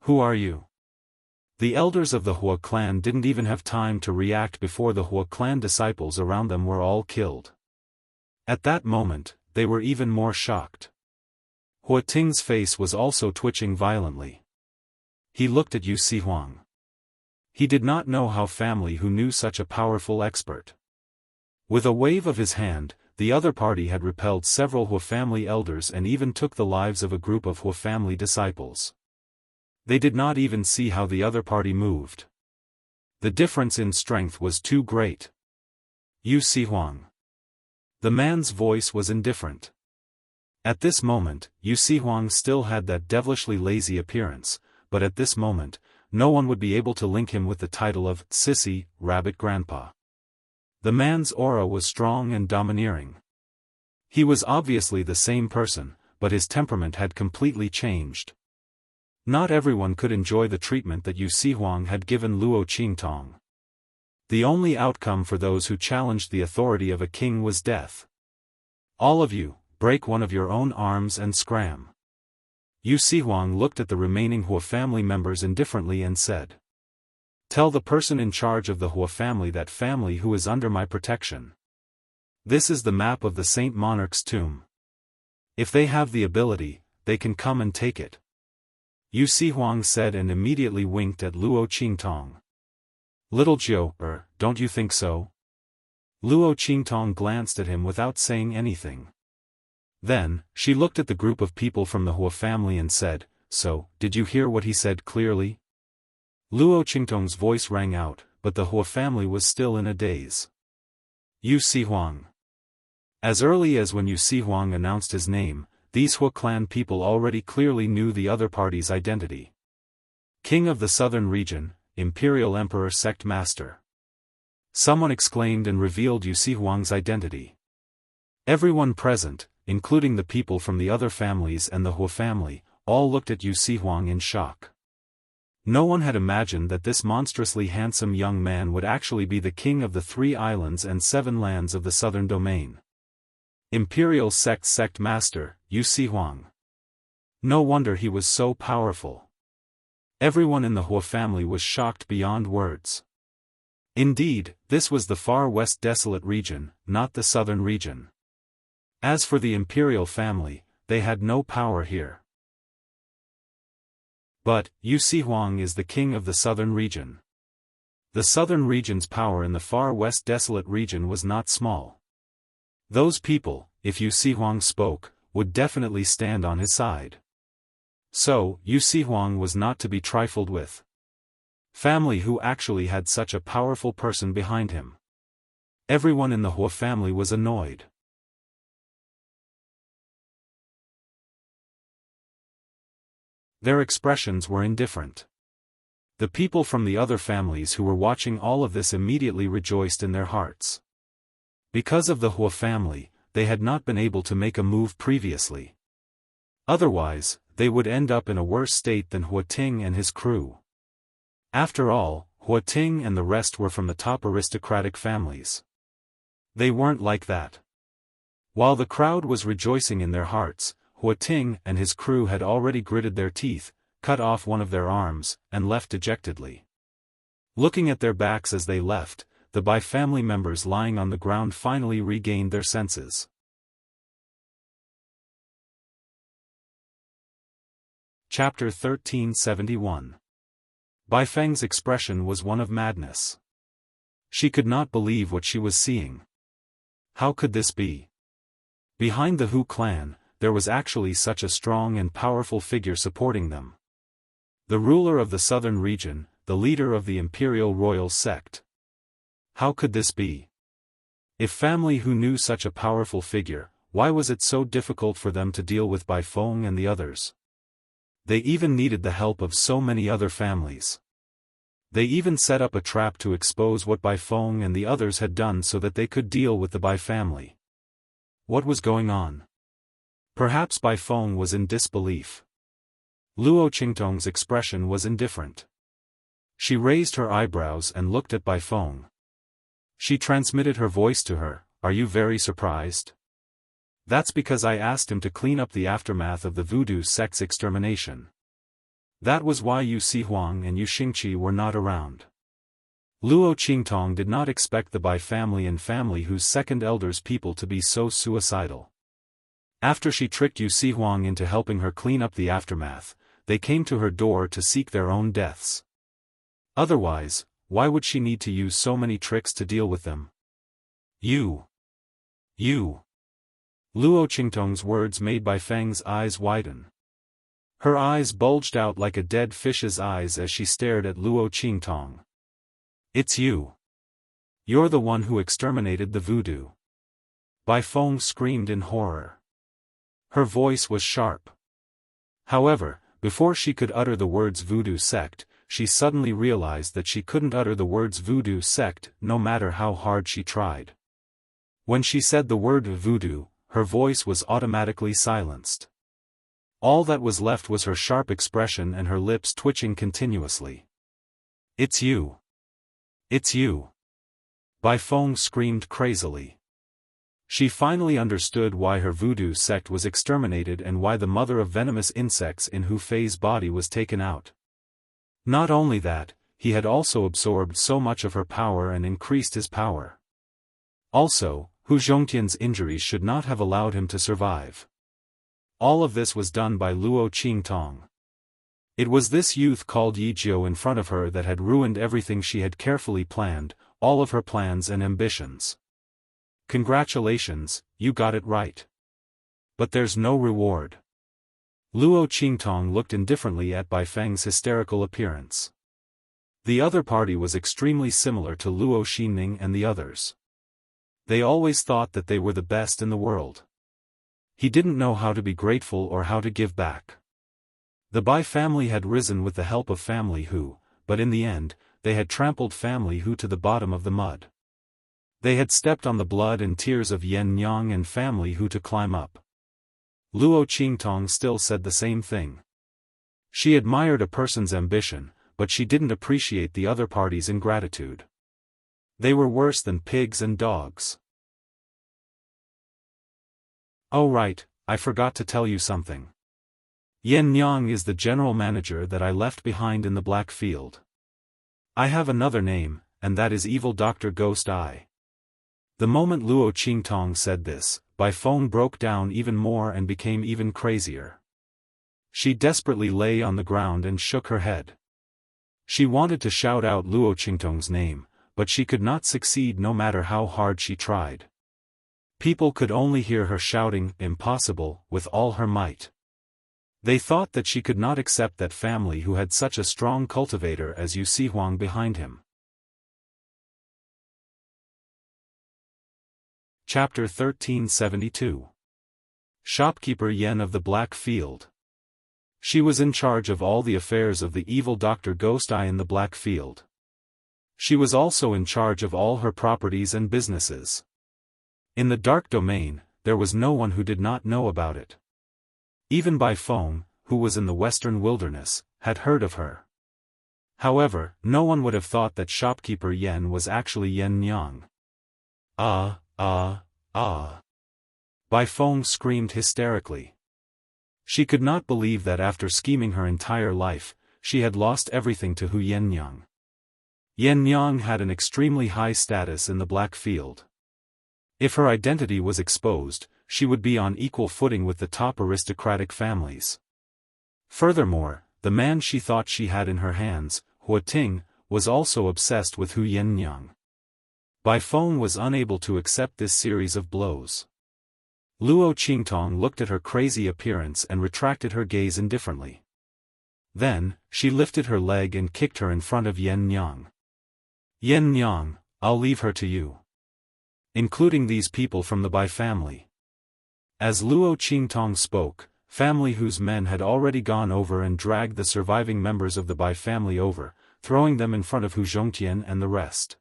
Who are you? The elders of the Hua clan didn't even have time to react before the Hua clan disciples around them were all killed. At that moment, they were even more shocked. Hua Ting's face was also twitching violently. He looked at Yu Sihuang. He did not know how family who knew such a powerful expert. With a wave of his hand, the other party had repelled several Hua family elders and even took the lives of a group of Hua family disciples. They did not even see how the other party moved. The difference in strength was too great. Yu Sihuang. The man's voice was indifferent. At this moment, Yu Sihuang still had that devilishly lazy appearance, but at this moment, no one would be able to link him with the title of Sissy, Rabbit Grandpa. The man's aura was strong and domineering. He was obviously the same person, but his temperament had completely changed. Not everyone could enjoy the treatment that Yu Sihuang had given Luo Qingtong. The only outcome for those who challenged the authority of a king was death. All of you, break one of your own arms and scram. Yu Sihuang looked at the remaining Hua family members indifferently and said. Tell the person in charge of the Hua family that family who is under my protection. This is the map of the Saint Monarch's tomb. If they have the ability, they can come and take it. Yu Sihuang said and immediately winked at Luo Qingtong. Little Jiu, don't you think so? Luo Qingtong glanced at him without saying anything. Then, she looked at the group of people from the Hua family and said, "So, did you hear what he said clearly?" Luo Qingtong's voice rang out, but the Hua family was still in a daze. Yu Sihuang. As early as when Yu Sihuang announced his name, these Hua clan people already clearly knew the other party's identity. King of the Southern Region, Imperial Emperor Sect Master. Someone exclaimed and revealed Yu Sihuang's identity. Everyone present, including the people from the other families and the Hua family, all looked at Yu Sihuang in shock. No one had imagined that this monstrously handsome young man would actually be the king of the 3 islands and 7 lands of the southern domain. Imperial Sect Master, Yu Sihuang. No wonder he was so powerful. Everyone in the Hua family was shocked beyond words. Indeed, this was the far west desolate region, not the southern region. As for the imperial family, they had no power here. But, Yu Sihuang is the king of the southern region. The southern region's power in the far west desolate region was not small. Those people, if Yu Sihuang spoke, would definitely stand on his side. So, Yu Sihuang was not to be trifled with. Family who actually had such a powerful person behind him. Everyone in the Hua family was annoyed. Their expressions were indifferent. The people from the other families who were watching all of this immediately rejoiced in their hearts. Because of the Hua family, they had not been able to make a move previously. Otherwise, they would end up in a worse state than Hua Ting and his crew. After all, Hua Ting and the rest were from the top aristocratic families. They weren't like that. While the crowd was rejoicing in their hearts, Hua Ting and his crew had already gritted their teeth, cut off one of their arms, and left dejectedly. Looking at their backs as they left, the Bai family members lying on the ground finally regained their senses. Chapter 1371. Bai Feng's expression was one of madness. She could not believe what she was seeing. How could this be? Behind the Hu clan, there was actually such a strong and powerful figure supporting them. The ruler of the southern region, the leader of the imperial royal sect. How could this be? If family who knew such a powerful figure, why was it so difficult for them to deal with Bai Feng and the others? They even needed the help of so many other families. They even set up a trap to expose what Bai Feng and the others had done so that they could deal with the Bai family. What was going on? Perhaps Bai Feng was in disbelief. Luo Qingtong's expression was indifferent. She raised her eyebrows and looked at Bai Feng. She transmitted her voice to her, "Are you very surprised?" "That's because I asked him to clean up the aftermath of the voodoo sect's extermination. That was why Yu Sihuang and Yu Xingqi were not around." Luo Qingtong did not expect the Bai family and family whose second elders people to be so suicidal. After she tricked Yu Sihuang into helping her clean up the aftermath, they came to her door to seek their own deaths. Otherwise, why would she need to use so many tricks to deal with them? You. Luo Qingtong's words made Bai Feng's eyes widen. Her eyes bulged out like a dead fish's eyes as she stared at Luo Qingtong. "It's you. You're the one who exterminated the voodoo." Bai Feng screamed in horror. Her voice was sharp. However, before she could utter the words voodoo sect, she suddenly realized that she couldn't utter the words voodoo sect no matter how hard she tried. When she said the word voodoo, her voice was automatically silenced. All that was left was her sharp expression and her lips twitching continuously. "It's you. It's you." Bai Feng screamed crazily. She finally understood why her voodoo sect was exterminated and why the mother of venomous insects in Hu Fei's body was taken out. Not only that, he had also absorbed so much of her power and increased his power. Also, Hu Zhongtian's injuries should not have allowed him to survive. All of this was done by Luo Qingtong. It was this youth called Yi Jiu in front of her that had ruined everything she had carefully planned, all of her plans and ambitions. Congratulations, you got it right. But there's no reward. Luo Qingtong looked indifferently at Bai Feng's hysterical appearance. The other party was extremely similar to Luo Xinning and the others. They always thought that they were the best in the world. He didn't know how to be grateful or how to give back. The Bai family had risen with the help of Family Hu, but in the end, they had trampled Family Hu to the bottom of the mud. They had stepped on the blood and tears of Yan Nyang and Family Hu to climb up. Luo Qingtong still said the same thing. She admired a person's ambition, but she didn't appreciate the other party's ingratitude. They were worse than pigs and dogs. Oh right, I forgot to tell you something. Yan Nyang is the general manager that I left behind in the Black Field. I have another name, and that is Evil Dr. Ghost Eye. The moment Luo Qingtong said this, Bai Feng broke down even more and became even crazier. She desperately lay on the ground and shook her head. She wanted to shout out Luo Qingtong's name, but she could not succeed no matter how hard she tried. People could only hear her shouting, "Impossible," with all her might. They thought that she could not accept that Family Hu had such a strong cultivator as Yu Sihuang behind him. Chapter 1372. Shopkeeper Yen of the Black Field. She was in charge of all the affairs of the evil Dr. Ghost Eye in the Black Field. She was also in charge of all her properties and businesses. In the dark domain, there was no one who did not know about it. Even Bai Feng, who was in the western wilderness, had heard of her. However, no one would have thought that shopkeeper Yen was actually Yan Nyang. Ah! Bai Feng screamed hysterically. She could not believe that after scheming her entire life, she had lost everything to Hu Yannyang. Yannyang had an extremely high status in the Black Field. If her identity was exposed, she would be on equal footing with the top aristocratic families. Furthermore, the man she thought she had in her hands, Hua Ting, was also obsessed with Hu Yannyang. Bai Feng was unable to accept this series of blows. Luo Qingtong looked at her crazy appearance and retracted her gaze indifferently. Then, she lifted her leg and kicked her in front of Yan Nyang. Yan Nyang, I'll leave her to you. Including these people from the Bai family. As Luo Qingtong spoke, Family Hu's men had already gone over and dragged the surviving members of the Bai family over, throwing them in front of Hu Zhongtian and the rest.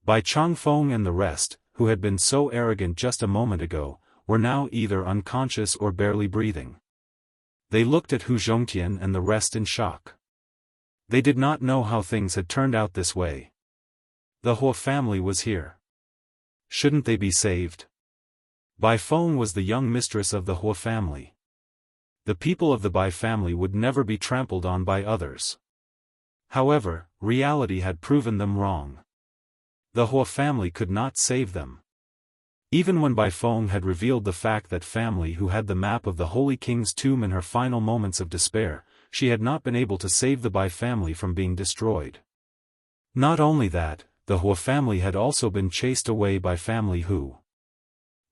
Bai Changfeng and the rest, who had been so arrogant just a moment ago, were now either unconscious or barely breathing. They looked at Hu Zhongtian and the rest in shock. They did not know how things had turned out this way. The Hua family was here. Shouldn't they be saved? Bai Feng was the young mistress of the Hua family. The people of the Bai family would never be trampled on by others. However, reality had proven them wrong. The Hua family could not save them. Even when Bai Feng had revealed the fact that Family Hu had the map of the Holy King's tomb in her final moments of despair, she had not been able to save the Bai family from being destroyed. Not only that, the Hua family had also been chased away by Family Hu.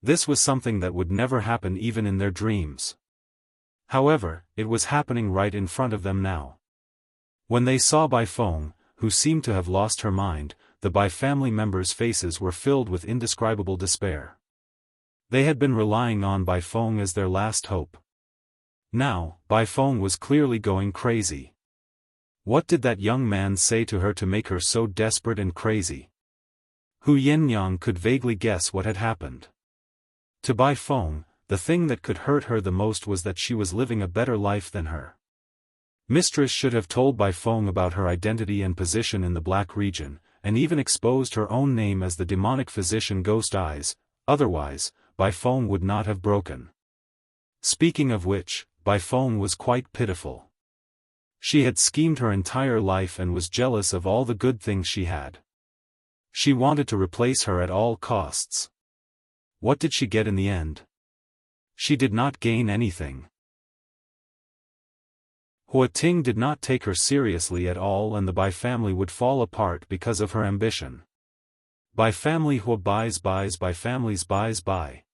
This was something that would never happen even in their dreams. However, it was happening right in front of them now. When they saw Bai Feng, who seemed to have lost her mind, the Bai family members' faces were filled with indescribable despair. They had been relying on Bai Feng as their last hope. Now, Bai Feng was clearly going crazy. What did that young man say to her to make her so desperate and crazy? Hu Yannyang could vaguely guess what had happened. To Bai Feng, the thing that could hurt her the most was that she was living a better life than her mistress should have told Bai Feng about her identity and position in the Black region, and even exposed her own name as the demonic physician Ghost Eyes, otherwise, Bai Feng would not have broken. Speaking of which, Bai Feng was quite pitiful. She had schemed her entire life and was jealous of all the good things she had. She wanted to replace her at all costs. What did she get in the end? She did not gain anything. Hua Ting did not take her seriously at all, and the Bai family would fall apart because of her ambition. Bai family Hua buys Bai families buys Bai.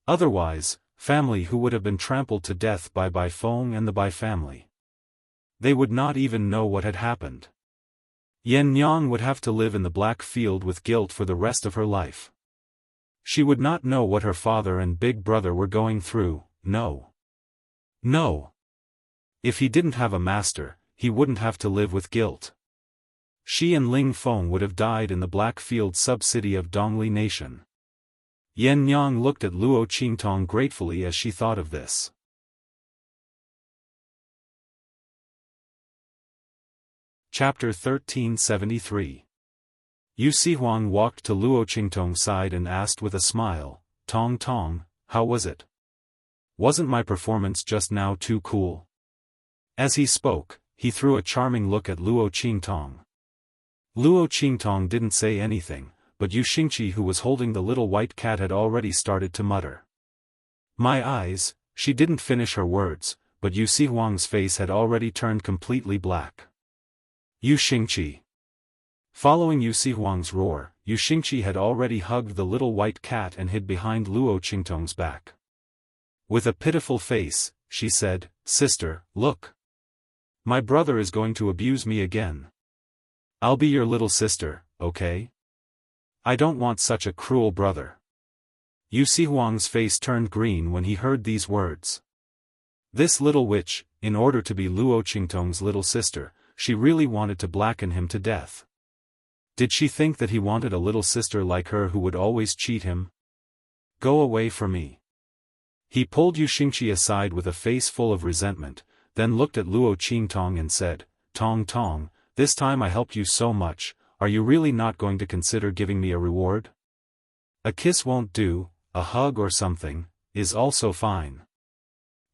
Otherwise, family who would have been trampled to death by Bai Feng and the Bai family. They would not even know what had happened. Yan Yang would have to live in the black field with guilt for the rest of her life. She would not know what her father and big brother were going through, no. No. If he didn't have a master, he wouldn't have to live with guilt. She and Ling Feng would have died in the Blackfield sub-city of Dongli Nation. Yan Yang looked at Luo Qingtong gratefully as she thought of this. Chapter 1373. Yu Sihuang walked to Luo Qingtong's side and asked with a smile, "Tong Tong, how was it? Wasn't my performance just now too cool?" As he spoke, he threw a charming look at Luo Qingtong. Luo Qingtong didn't say anything, but Yu Xingqi, who was holding the little white cat, had already started to mutter. "My eyes," she didn't finish her words, but Yu Sihuang's face had already turned completely black. Yu Xingqi. Following Yu Sihuang's roar, Yu Xingqi had already hugged the little white cat and hid behind Luo Qingtong's back. With a pitiful face, she said, "Sister, look. My brother is going to abuse me again. I'll be your little sister, okay? I don't want such a cruel brother." Yu Sihuang's face turned green when he heard these words. This little witch, in order to be Luo Qingtong's little sister, she really wanted to blacken him to death. Did she think that he wanted a little sister like her who would always cheat him? "Go away from me." He pulled Yu Xingqi aside with a face full of resentment, then looked at Luo Qingtong and said, "Tong Tong, this time I helped you so much, are you really not going to consider giving me a reward? A kiss won't do, a hug or something is also fine."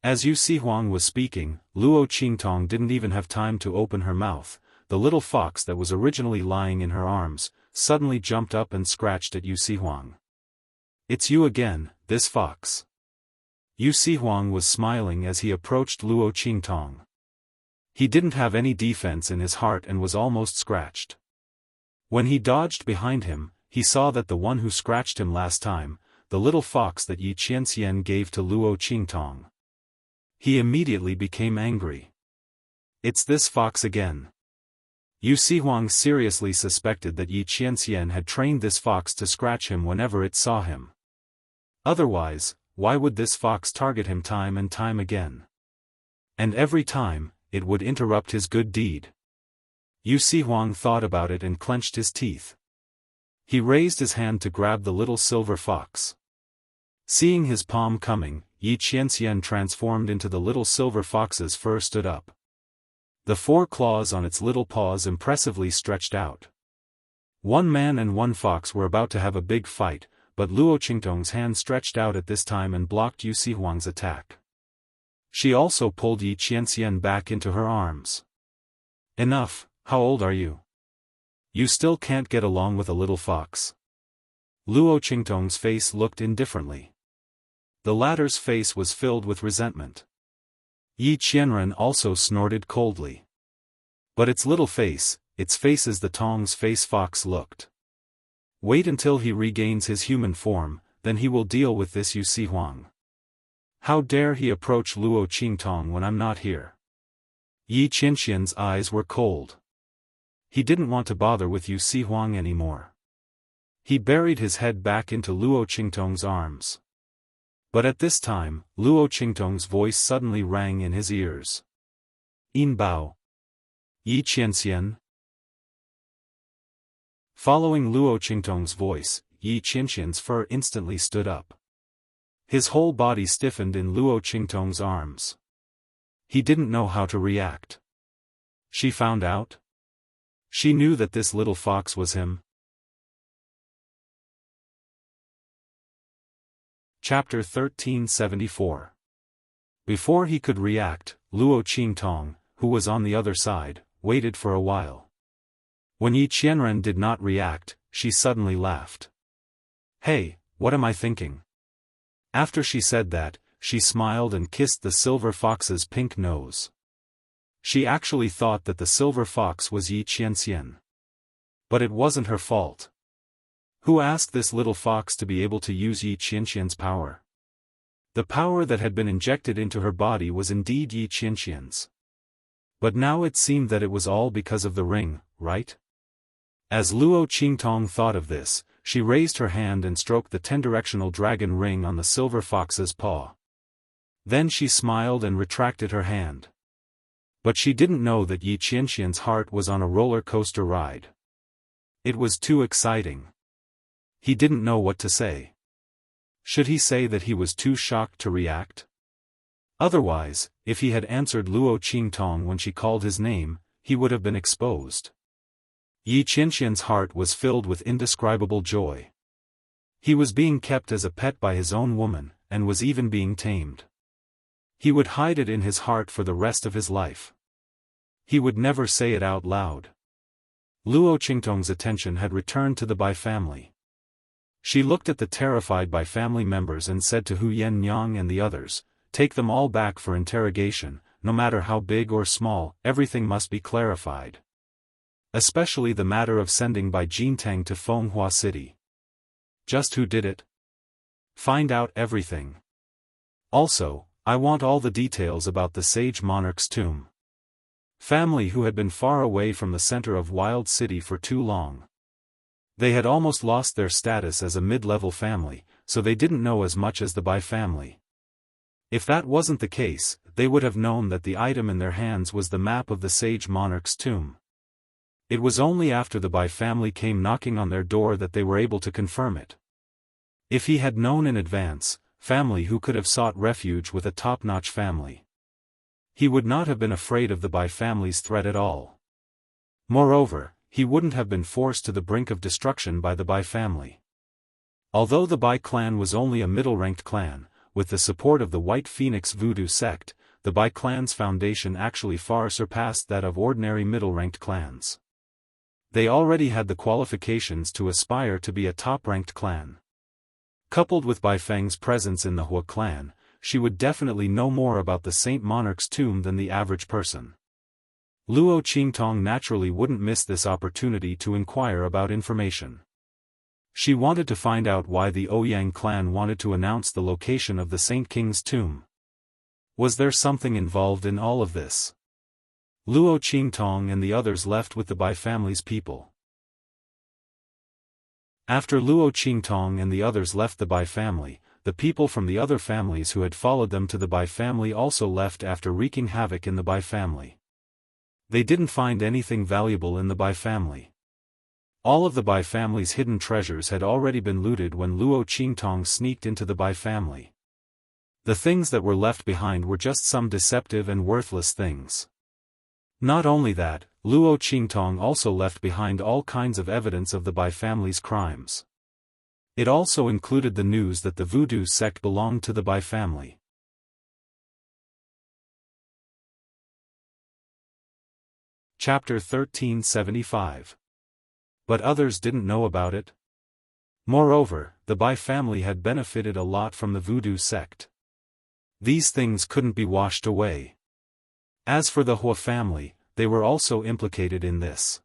As Yu Sihuang was speaking, Luo Qingtong didn't even have time to open her mouth. The little fox that was originally lying in her arms, suddenly jumped up and scratched at Yu Sihuang. "It's you again, this fox." Yu Sihuang was smiling as he approached Luo Qingtong. He didn't have any defense in his heart and was almost scratched. When he dodged behind him, he saw that the one who scratched him last time, the little fox that Yi Qianxian gave to Luo Qingtong. He immediately became angry. "It's this fox again." Yu Sihuang seriously suspected that Yi Qianxian had trained this fox to scratch him whenever it saw him. Otherwise, why would this fox target him time and time again? And every time, it would interrupt his good deed. Yu Sihuang thought about it and clenched his teeth. He raised his hand to grab the little silver fox. Seeing his palm coming, Yi Qianxian transformed into the little silver fox's fur stood up. The 4 claws on its little paws impressively stretched out. One man and one fox were about to have a big fight, but Luo Qingtong's hand stretched out at this time and blocked Yu Sihuang's attack. She also pulled Yi Qianxian back into her arms. "Enough, how old are you? You still can't get along with a little fox." Luo Qingtong's face looked indifferently. The latter's face was filled with resentment. Yi Qianren also snorted coldly. But its little face, its face as the Tong's face fox looked. "Wait until he regains his human form, then he will deal with this Yu Sihuang. How dare he approach Luo Qingtong when I'm not here?" Yi Qianxian's eyes were cold. He didn't want to bother with Yu Sihuang anymore. He buried his head back into Luo Qingtong's arms. But at this time, Luo Qingtong's voice suddenly rang in his ears. "Yin Bao. Yi Qianxian." Following Luo Qingtong's voice, Yi Qianxian's fur instantly stood up. His whole body stiffened in Luo Qingtong's arms. He didn't know how to react. She found out? She knew that this little fox was him. Chapter 1374. Before he could react, Luo Qingtong, who was on the other side, waited for a while. When Yi Qianren did not react, she suddenly laughed. "Hey, what am I thinking?" After she said that, she smiled and kissed the silver fox's pink nose. She actually thought that the silver fox was Yi Qianxian. But it wasn't her fault. Who asked this little fox to be able to use Yi Qianxian's power? The power that had been injected into her body was indeed Yi Qianqian's. But now it seemed that it was all because of the ring, right? As Luo Qingtong thought of this, she raised her hand and stroked the 10-directional dragon ring on the silver fox's paw. Then she smiled and retracted her hand. But she didn't know that Yi Qianqian's heart was on a roller coaster ride. It was too exciting. He didn't know what to say. Should he say that he was too shocked to react? Otherwise, if he had answered Luo Qingtong when she called his name, he would have been exposed. Yi Qianqian's heart was filled with indescribable joy. He was being kept as a pet by his own woman, and was even being tamed. He would hide it in his heart for the rest of his life. He would never say it out loud. Luo Qingtong's attention had returned to the Bai family. She looked at the terrified Bai family members and said to Hu Yannyang and the others, "Take them all back for interrogation, no matter how big or small, everything must be clarified. Especially the matter of sending Bai Jintang to Fenghua City. Just who did it? Find out everything. Also, I want all the details about the sage monarch's tomb." Family who had been far away from the center of Wild City for too long. They had almost lost their status as a mid-level family, so they didn't know as much as the Bai family. If that wasn't the case, they would have known that the item in their hands was the map of the sage monarch's tomb. It was only after the Bai family came knocking on their door that they were able to confirm it. If he had known in advance, family who could have sought refuge with a top-notch family, he would not have been afraid of the Bai family's threat at all. Moreover, he wouldn't have been forced to the brink of destruction by the Bai family. Although the Bai clan was only a middle-ranked clan, with the support of the White Phoenix Voodoo sect, the Bai clan's foundation actually far surpassed that of ordinary middle-ranked clans. They already had the qualifications to aspire to be a top-ranked clan. Coupled with Bai Feng's presence in the Hua clan, she would definitely know more about the Saint Monarch's tomb than the average person. Luo Qingtong naturally wouldn't miss this opportunity to inquire about information. She wanted to find out why the Ouyang clan wanted to announce the location of the Saint King's tomb. Was there something involved in all of this? Luo Qingtong and the others left with the Bai family's people. After Luo Qingtong and the others left the Bai family, the people from the other families who had followed them to the Bai family also left after wreaking havoc in the Bai family. They didn't find anything valuable in the Bai family. All of the Bai family's hidden treasures had already been looted when Luo Qingtong sneaked into the Bai family. The things that were left behind were just some deceptive and worthless things. Not only that, Luo Qingtong also left behind all kinds of evidence of the Bai family's crimes. It also included the news that the Voodoo sect belonged to the Bai family. Chapter 1375. But others didn't know about it. Moreover, the Bai family had benefited a lot from the Voodoo sect. These things couldn't be washed away. As for the Hua family, they were also implicated in this.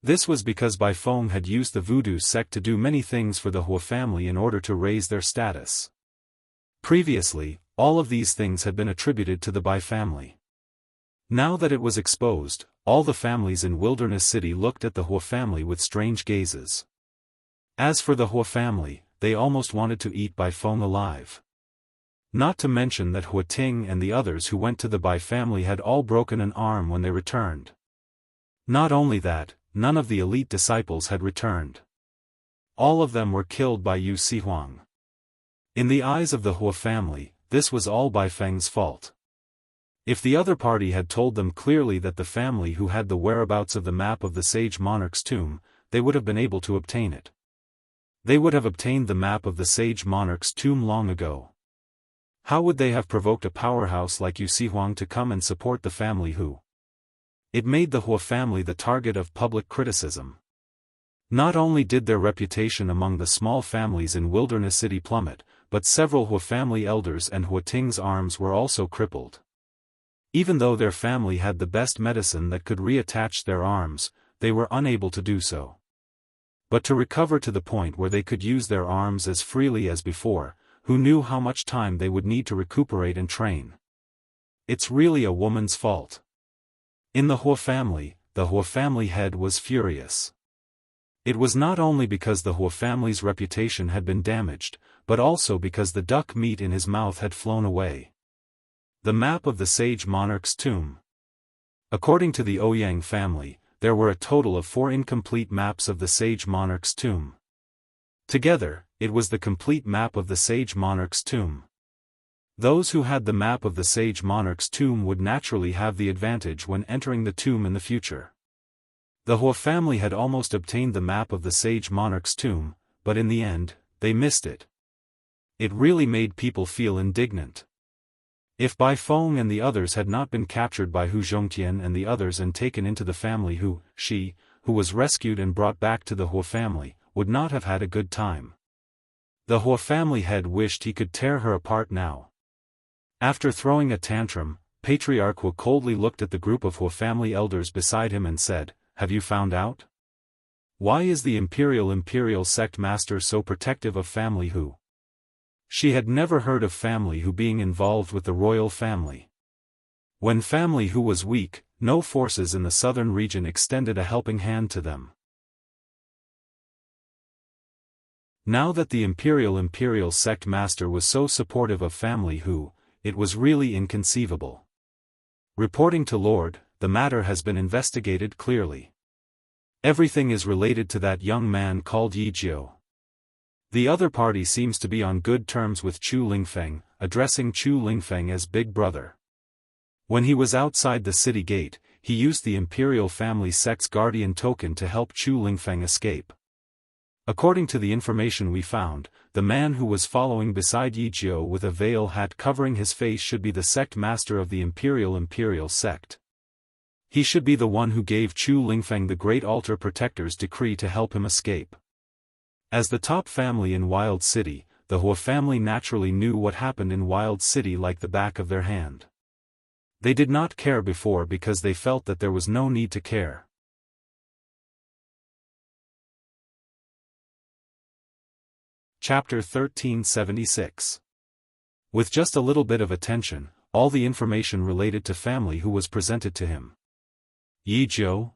This was because Bai Feng had used the Voodoo sect to do many things for the Hua family in order to raise their status. Previously, all of these things had been attributed to the Bai family. Now that it was exposed, all the families in Wilderness City looked at the Hua family with strange gazes. As for the Hua family, they almost wanted to eat Bai Feng alive. Not to mention that Hua Ting and the others who went to the Bai family had all broken an arm when they returned. Not only that, none of the elite disciples had returned. All of them were killed by Yu Sihuang. In the eyes of the Hua family, this was all Bai Feng's fault. If the other party had told them clearly that the family who had the whereabouts of the map of the sage monarch's tomb, they would have been able to obtain it. They would have obtained the map of the sage monarch's tomb long ago. How would they have provoked a powerhouse like Yu Sihuang to come and support the family who? It made the Hua family the target of public criticism. Not only did their reputation among the small families in Wilderness City plummet, but several Hua family elders and Hua Ting's arms were also crippled. Even though their family had the best medicine that could reattach their arms, they were unable to do so. But to recover to the point where they could use their arms as freely as before, who knew how much time they would need to recuperate and train. It's really a woman's fault. In the the Hua family head was furious. It was not only because the Hua family's reputation had been damaged, but also because the duck meat in his mouth had flown away. The map of the sage monarch's tomb. According to the Ouyang family, there were a total of 4 incomplete maps of the sage monarch's tomb. Together, it was the complete map of the sage monarch's tomb. Those who had the map of the sage monarch's tomb would naturally have the advantage when entering the tomb in the future. The Hua family had almost obtained the map of the sage monarch's tomb, but in the end, they missed it. It really made people feel indignant. If Bai Feng and the others had not been captured by Hu Zhongtian and the others and taken into the family who was rescued and brought back to the Hua family, would not have had a good time. The Hua family head wished he could tear her apart now. After throwing a tantrum, Patriarch Hua coldly looked at the group of Hua family elders beside him and said, "Have you found out? Why is the Imperial Sect Master so protective of family Hu?" She had never heard of family Hu being involved with the royal family. When family Hu was weak, no forces in the southern region extended a helping hand to them. Now that the Imperial Sect Master was so supportive of family Hu, it was really inconceivable. Reporting to Lord, the matter has been investigated clearly. Everything is related to that young man called Yi Jiu. The other party seems to be on good terms with Chu Lingfeng, addressing Chu Lingfeng as Big Brother. When he was outside the city gate, he used the Imperial Family Sect's guardian token to help Chu Lingfeng escape. According to the information we found, the man who was following beside Yi Jiu with a veil hat covering his face should be the sect master of the Imperial Sect. He should be the one who gave Chu Lingfeng the Great Altar Protector's decree to help him escape. As the top family in Wild City, the Hua family naturally knew what happened in Wild City like the back of their hand. They did not care before because they felt that there was no need to care. Chapter 1376. With just a little bit of attention, all the information related to family Hu was presented to him. Yi Jiu?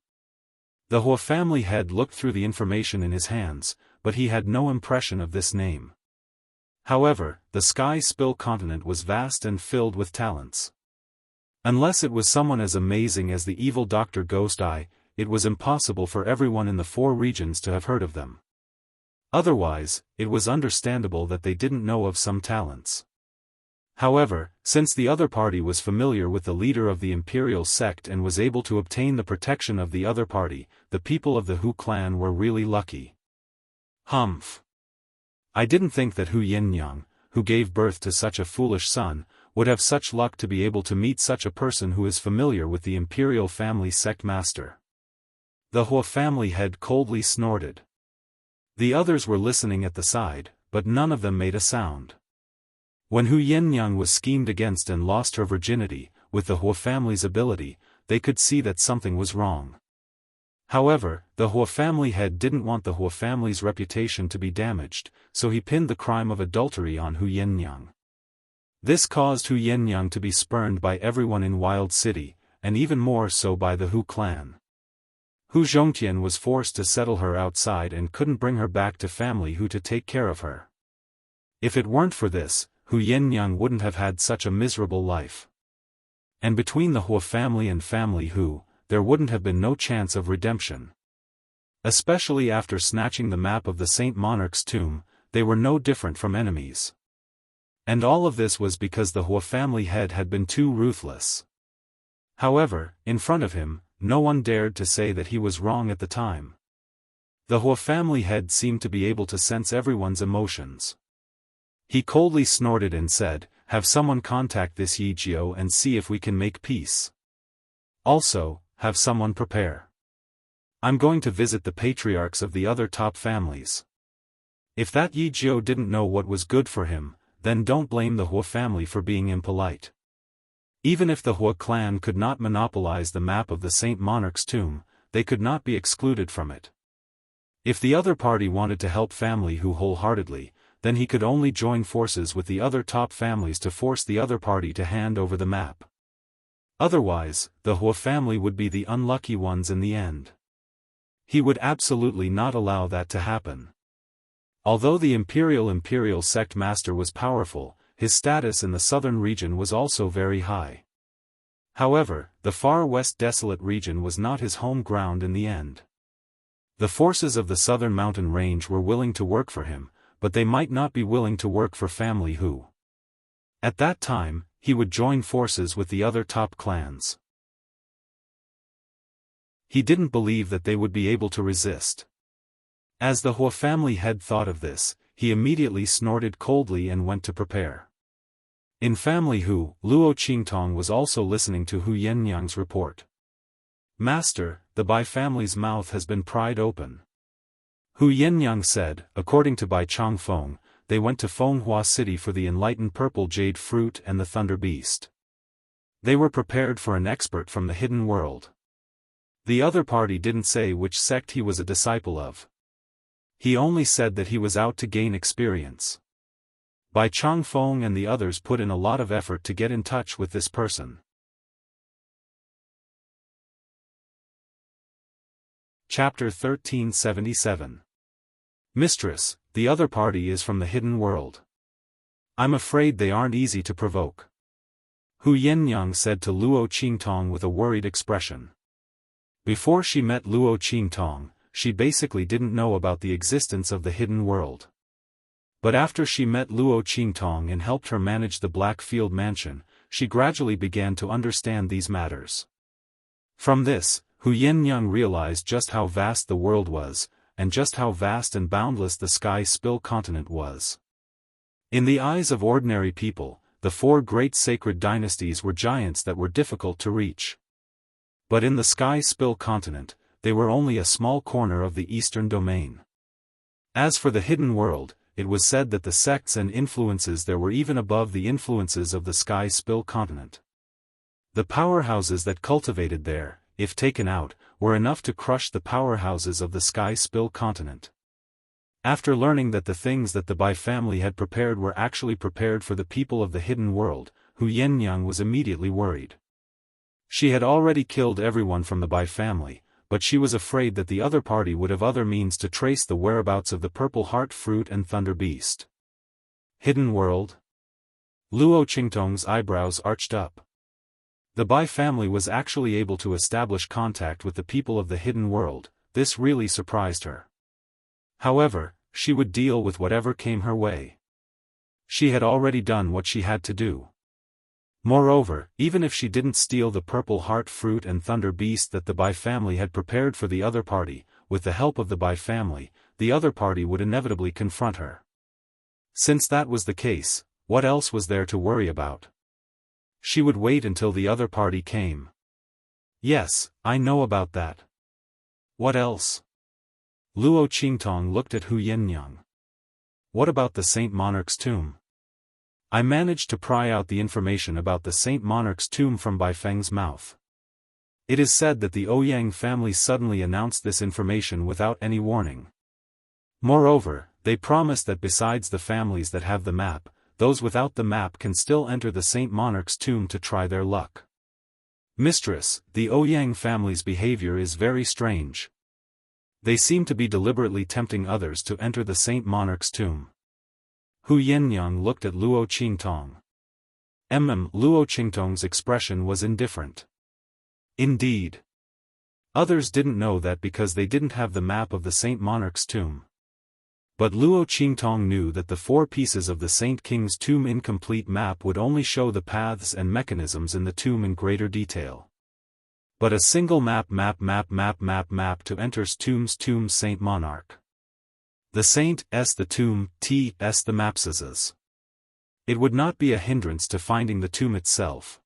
The Hua family head looked through the information in his hands, but he had no impression of this name. However, the Sky Spill continent was vast and filled with talents. Unless it was someone as amazing as the evil Dr. Ghost Eye, it was impossible for everyone in the 4 regions to have heard of them. Otherwise, it was understandable that they didn't know of some talents. However, since the other party was familiar with the leader of the Imperial Sect and was able to obtain the protection of the other party, the people of the Hu clan were really lucky. Humph. I didn't think that Hu Yinyang, who gave birth to such a foolish son, would have such luck to be able to meet such a person who is familiar with the Imperial Family Sect Master. The Hua family head coldly snorted. The others were listening at the side, but none of them made a sound. When Hu Yinyang was schemed against and lost her virginity, with the Hua family's ability, they could see that something was wrong. However, the Hua family head didn't want the Hua family's reputation to be damaged, so he pinned the crime of adultery on Hu Yinyang. This caused Hu Yinyang to be spurned by everyone in Wild City, and even more so by the Hu clan. Hu Zhongtian was forced to settle her outside and couldn't bring her back to family Hu to take care of her. If it weren't for this, Hu Yinyang wouldn't have had such a miserable life. And between the Hua family and family Hu, there wouldn't have been no chance of redemption. Especially after snatching the map of the Saint Monarch's tomb, they were no different from enemies. And all of this was because the Hua family head had been too ruthless. However, in front of him, no one dared to say that he was wrong at the time. The Hua family head seemed to be able to sense everyone's emotions. He coldly snorted and said, "Have someone contact this Yi Jiu and see if we can make peace. Also, have someone prepare. I'm going to visit the patriarchs of the other top families." If that Yi Jiu didn't know what was good for him, then don't blame the Hua family for being impolite. Even if the Hua clan could not monopolize the map of the Saint Monarch's tomb, they could not be excluded from it. If the other party wanted to help family Hu wholeheartedly, then he could only join forces with the other top families to force the other party to hand over the map. Otherwise, the Hua family would be the unlucky ones in the end. He would absolutely not allow that to happen. Although the Imperial Sect Master was powerful, his status in the southern region was also very high. However, the far west desolate region was not his home ground in the end. The forces of the southern mountain range were willing to work for him, but they might not be willing to work for family who. At that time, he would join forces with the other top clans. He didn't believe that they would be able to resist. As the Hua family head thought of this, he immediately snorted coldly and went to prepare. In family Hu, Luo Qingtong was also listening to Hu Yennyang's report. Master, the Bai family's mouth has been pried open. Hu Yennyang said, according to Bai Changfeng, they went to Fenghua City for the enlightened purple jade fruit and the thunder beast. They were prepared for an expert from the hidden world. The other party didn't say which sect he was a disciple of. He only said that he was out to gain experience. Bai Changfeng and the others put in a lot of effort to get in touch with this person. Chapter 1377. Mistress, the other party is from the hidden world. I'm afraid they aren't easy to provoke. Hu Yennyang said to Luo Qingtong with a worried expression. Before she met Luo Qingtong, she basically didn't know about the existence of the hidden world. But after she met Luo Qingtong and helped her manage the Blackfield Mansion, she gradually began to understand these matters. From this, Hu Yennyang realized just how vast the world was, and just how vast and boundless the Sky Spill continent was. In the eyes of ordinary people, the four great sacred dynasties were giants that were difficult to reach. But in the Sky Spill continent, they were only a small corner of the eastern domain. As for the hidden world, it was said that the sects and influences there were even above the influences of the Sky Spill continent. The powerhouses that cultivated there, if taken out, were enough to crush the powerhouses of the Sky Spill continent. After learning that the things that the Bai family had prepared were actually prepared for the people of the hidden world, Hu Yennyang was immediately worried. She had already killed everyone from the Bai family, but she was afraid that the other party would have other means to trace the whereabouts of the purple heart fruit and thunder beast. Hidden world? Luo Qingtong's eyebrows arched up. The Bai family was actually able to establish contact with the people of the hidden world. This really surprised her. However, she would deal with whatever came her way. She had already done what she had to do. Moreover, even if she didn't steal the purple heart fruit and thunder beast that the Bai family had prepared for the other party, with the help of the Bai family, the other party would inevitably confront her. Since that was the case, what else was there to worry about? She would wait until the other party came. Yes, I know about that. What else? Luo Qingtong looked at Hu Yennyang. What about the Saint Monarch's tomb? I managed to pry out the information about the Saint Monarch's tomb from Bai Feng's mouth. It is said that the Ouyang family suddenly announced this information without any warning. Moreover, they promised that besides the families that have the map, those without the map can still enter the Saint Monarch's tomb to try their luck. Mistress, the Ouyang family's behavior is very strange. They seem to be deliberately tempting others to enter the Saint Monarch's tomb. Hu Yennyang looked at Luo Qingtong. Luo Qingtong's expression was indifferent. Indeed. Others didn't know that because they didn't have the map of the Saint Monarch's tomb. But Luo Qingtong knew that the four pieces of the Saint King's tomb incomplete map would only show the paths and mechanisms in the tomb in greater detail. But a single map to enter tomb Saint Monarch. The Saint S the tomb, T S the mapses. It would not be a hindrance to finding the tomb itself.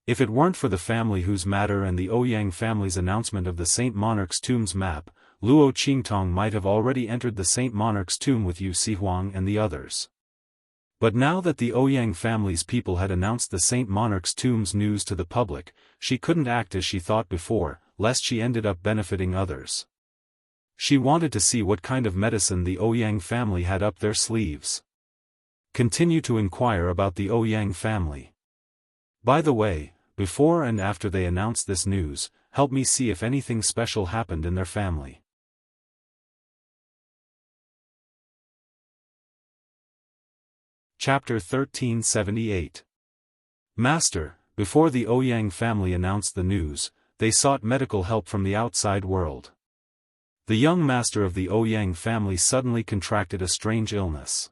If it weren't for the family whose matter and the Ouyang family's announcement of the Saint Monarch's tomb's map, Luo Qingtong might have already entered the Saint Monarch's tomb with Yu Sihuang and the others. But now that the Ouyang family's people had announced the Saint Monarch's tomb's news to the public, she couldn't act as she thought before, lest she ended up benefiting others. She wanted to see what kind of medicine the Ouyang family had up their sleeves. Continue to inquire about the Ouyang family. By the way, before and after they announced this news, help me see if anything special happened in their family. Chapter 1378. Master, before the Ouyang family announced the news, they sought medical help from the outside world. The young master of the Ouyang family suddenly contracted a strange illness.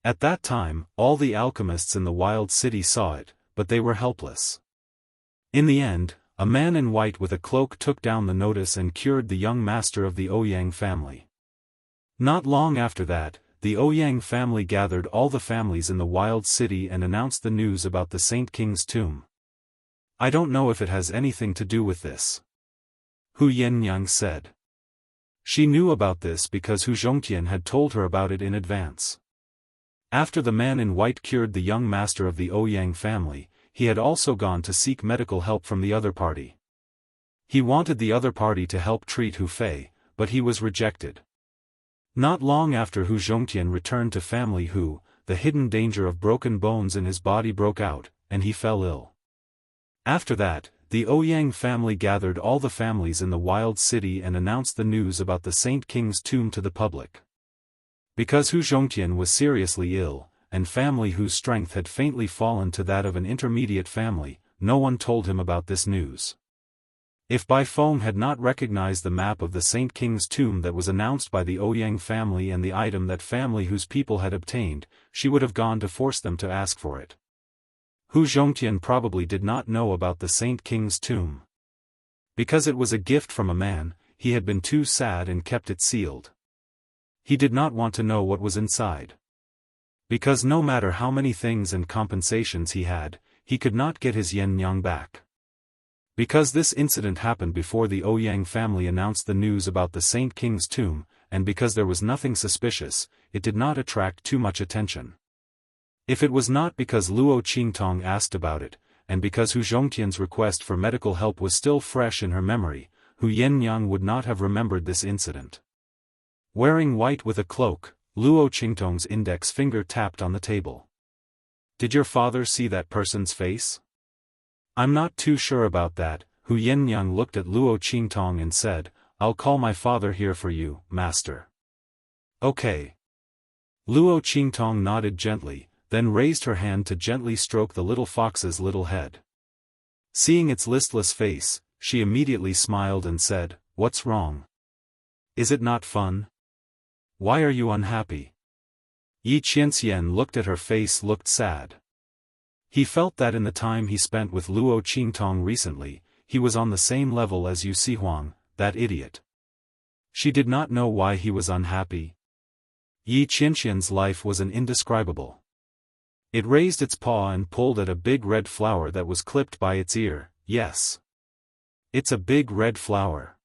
At that time, all the alchemists in the wild city saw it, but they were helpless. In the end, a man in white with a cloak took down the notice and cured the young master of the Ouyang family. Not long after that, the Ouyang family gathered all the families in the wild city and announced the news about the Saint King's tomb. I don't know if it has anything to do with this, Hu Yennyang said. She knew about this because Hu Zhongtian had told her about it in advance. After the man in white cured the young master of the Ouyang family, he had also gone to seek medical help from the other party. He wanted the other party to help treat Hu Fei, but he was rejected. Not long after Hu Zhongtian returned to family Hu, the hidden danger of broken bones in his body broke out, and he fell ill. After that, the Ouyang family gathered all the families in the wild city and announced the news about the Saint King's tomb to the public. Because Hu Zhongtian was seriously ill, and family Hu's strength had faintly fallen to that of an intermediate family, no one told him about this news. If Bai Feng had not recognized the map of the Saint King's tomb that was announced by the Ouyang family and the item that family Hu's people had obtained, she would have gone to force them to ask for it. Hu Zhongtian probably did not know about the Saint King's tomb. Because it was a gift from a man, he had been too sad and kept it sealed. He did not want to know what was inside. Because no matter how many things and compensations he had, he could not get his Yennyang back. Because this incident happened before the Ouyang family announced the news about the Saint King's tomb, and because there was nothing suspicious, it did not attract too much attention. If it was not because Luo Qingtong asked about it, and because Hu Zhongtian's request for medical help was still fresh in her memory, Hu Yennyang would not have remembered this incident. Wearing white with a cloak, Luo Qingtong's index finger tapped on the table. Did your father see that person's face? I'm not too sure about that. Hu Yennyang looked at Luo Qingtong and said, I'll call my father here for you, master. Okay. Luo Qingtong nodded gently, then raised her hand to gently stroke the little fox's little head. Seeing its listless face, she immediately smiled and said, What's wrong? Is it not fun? Why are you unhappy? Yi Qianxian looked at her face looked sad. He felt that in the time he spent with Luo Qingtong recently, he was on the same level as Yu Sihuang, that idiot. She did not know why he was unhappy. Yi Qianxian's life was an indescribable. It raised its paw and pulled at a big red flower that was clipped by its ear. Yes. It's a big red flower.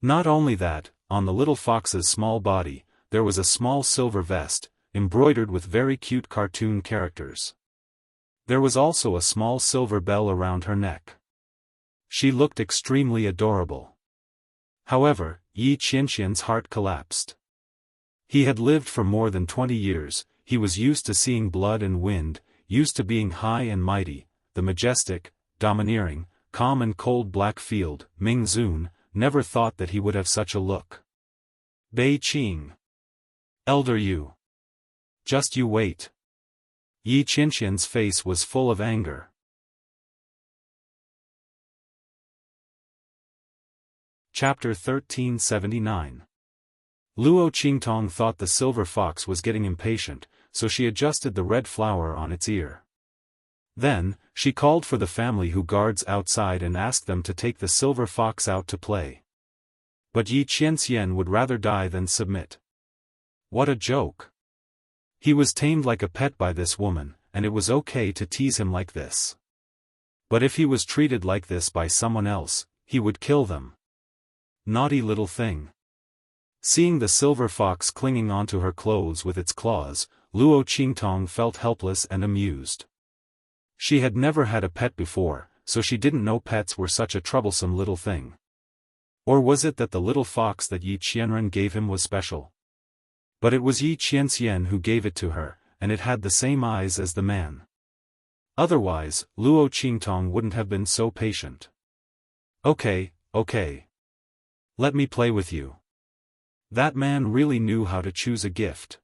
Not only that, on the little fox's small body, there was a small silver vest, embroidered with very cute cartoon characters. There was also a small silver bell around her neck. She looked extremely adorable. However, Yi Qianxian's heart collapsed. He had lived for more than 20 years, he was used to seeing blood and wind, used to being high and mighty, the majestic, domineering, calm and cold black field. Ming Zun never thought that he would have such a look. Bei Qing. Elder Yu. Just you wait. Yi Qianxian's face was full of anger. Chapter 1379. Luo Qingtong thought the silver fox was getting impatient, so she adjusted the red flower on its ear. Then, she called for the family who guards outside and asked them to take the silver fox out to play. But Yi Qianxian would rather die than submit. What a joke! He was tamed like a pet by this woman, and it was okay to tease him like this. But if he was treated like this by someone else, he would kill them. Naughty little thing. Seeing the silver fox clinging onto her clothes with its claws, Luo Qingtong felt helpless and amused. She had never had a pet before, so she didn't know pets were such a troublesome little thing. Or was it that the little fox that Yi Qianren gave him was special? But it was Yi Qianxian who gave it to her, and it had the same eyes as the man. Otherwise, Luo Qingtong wouldn't have been so patient. Okay. Let me play with you. That man really knew how to choose a gift.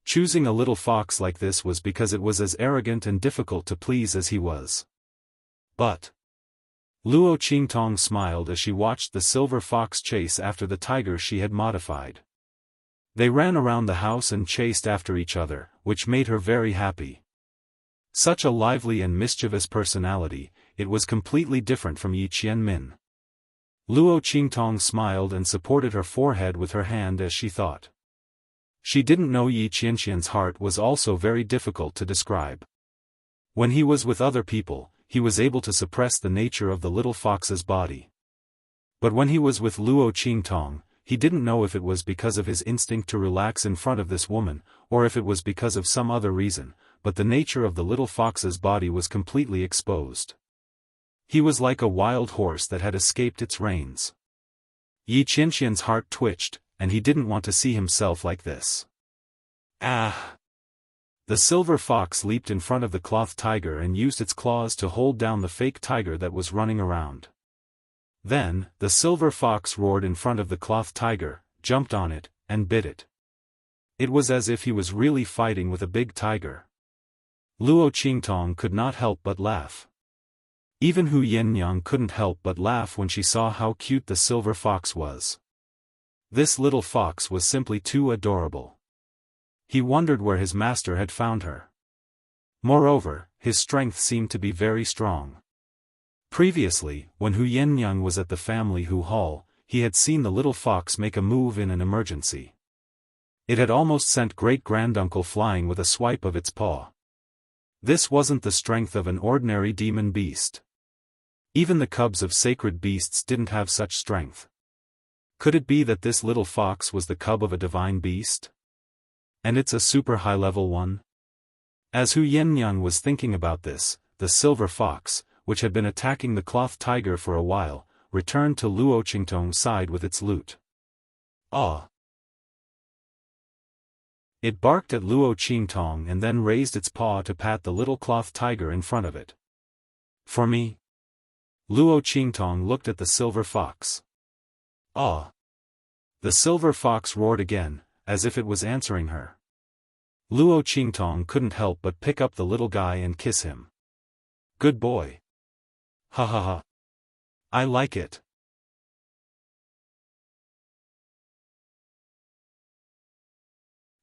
Choosing a little fox like this was because it was as arrogant and difficult to please as he was. But Luo Qingtong smiled as she watched the silver fox chase after the tiger she had modified. They ran around the house and chased after each other, which made her very happy. Such a lively and mischievous personality, it was completely different from Yi Qianmin. Luo Qingtong smiled and supported her forehead with her hand as she thought. She didn't know Yi Qianxian's heart was also very difficult to describe. When he was with other people, he was able to suppress the nature of the little fox's body. But when he was with Luo Qingtong, he didn't know if it was because of his instinct to relax in front of this woman, or if it was because of some other reason, but the nature of the little fox's body was completely exposed. He was like a wild horse that had escaped its reins. Yi Qianxian's heart twitched, and he didn't want to see himself like this. Ah! The silver fox leaped in front of the cloth tiger and used its claws to hold down the fake tiger that was running around. Then, the silver fox roared in front of the cloth tiger, jumped on it, and bit it. It was as if he was really fighting with a big tiger. Luo Qingtong could not help but laugh. Even Hu Yannyang couldn't help but laugh when she saw how cute the silver fox was. This little fox was simply too adorable. He wondered where his master had found her. Moreover, his strength seemed to be very strong. Previously, when Hu Yannyang was at the family Hu Hall, he had seen the little fox make a move in an emergency. It had almost sent great-granduncle flying with a swipe of its paw. This wasn't the strength of an ordinary demon beast. Even the cubs of sacred beasts didn't have such strength. Could it be that this little fox was the cub of a divine beast? And it's a super high-level one? As Hu Yannyang was thinking about this, the silver fox, which had been attacking the cloth tiger for a while, returned to Luo Qingtong's side with its loot. Ah! It barked at Luo Qingtong and then raised its paw to pat the little cloth tiger in front of it. For me? Luo Qingtong looked at the silver fox. Ah! The silver fox roared again, as if it was answering her. Luo Qingtong couldn't help but pick up the little guy and kiss him. Good boy. Ha ha ha. I like it.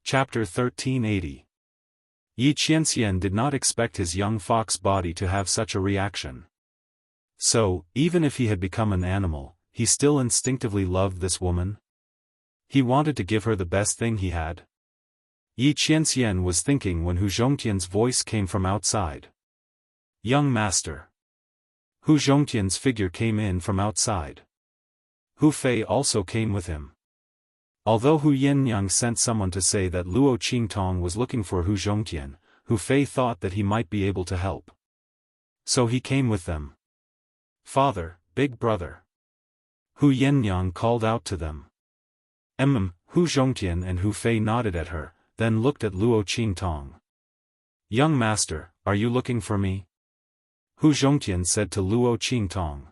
Chapter 1380. Yi Qianxian did not expect his young fox body to have such a reaction. So, even if he had become an animal, he still instinctively loved this woman. He wanted to give her the best thing he had. Yi Qianxian was thinking when Hu Zhongtian's voice came from outside. Young master. Hu Zhongtian's figure came in from outside. Hu Fei also came with him. Although Hu Yannyang sent someone to say that Luo Qingtong was looking for Hu Zhongtian, Hu Fei thought that he might be able to help. So he came with them. Father, big brother. Hu Yannyang called out to them. Hu Zhongtian and Hu Fei nodded at her, then looked at Luo Qingtong. Young master, are you looking for me? Hu Zhongtian said to Luo Qingtong.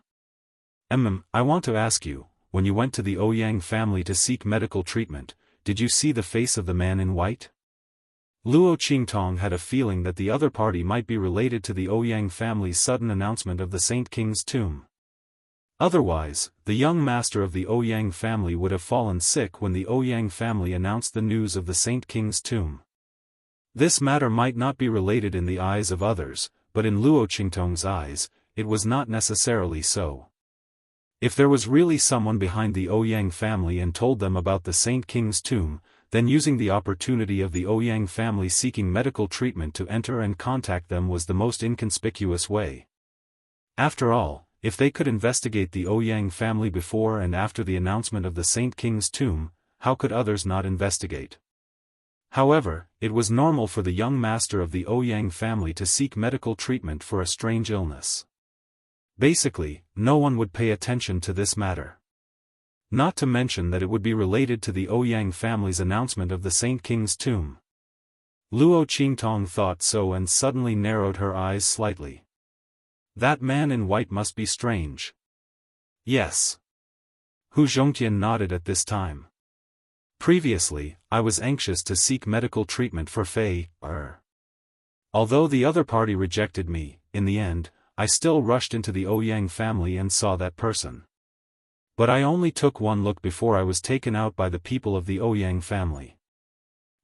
I want to ask you, when you went to the Ouyang family to seek medical treatment, did you see the face of the man in white? Luo Qingtong had a feeling that the other party might be related to the Ouyang family's sudden announcement of the Saint King's tomb. Otherwise, the young master of the Ouyang family would have fallen sick when the Ouyang family announced the news of the Saint King's tomb. This matter might not be related in the eyes of others, but in Luo Qingtong's eyes, it was not necessarily so. If there was really someone behind the Ouyang family and told them about the Saint King's tomb, then using the opportunity of the Ouyang family seeking medical treatment to enter and contact them was the most inconspicuous way. After all, if they could investigate the Ouyang family before and after the announcement of the Saint King's tomb, how could others not investigate? However, it was normal for the young master of the Ouyang family to seek medical treatment for a strange illness. Basically, no one would pay attention to this matter. Not to mention that it would be related to the Ouyang family's announcement of the Saint King's tomb. Luo Qingtong thought so and suddenly narrowed her eyes slightly. That man in white must be strange. Yes. Hu Zhongtian nodded at this time. Previously, I was anxious to seek medical treatment for Fei. Although the other party rejected me, in the end, I still rushed into the Ouyang family and saw that person. But I only took one look before I was taken out by the people of the Ouyang family.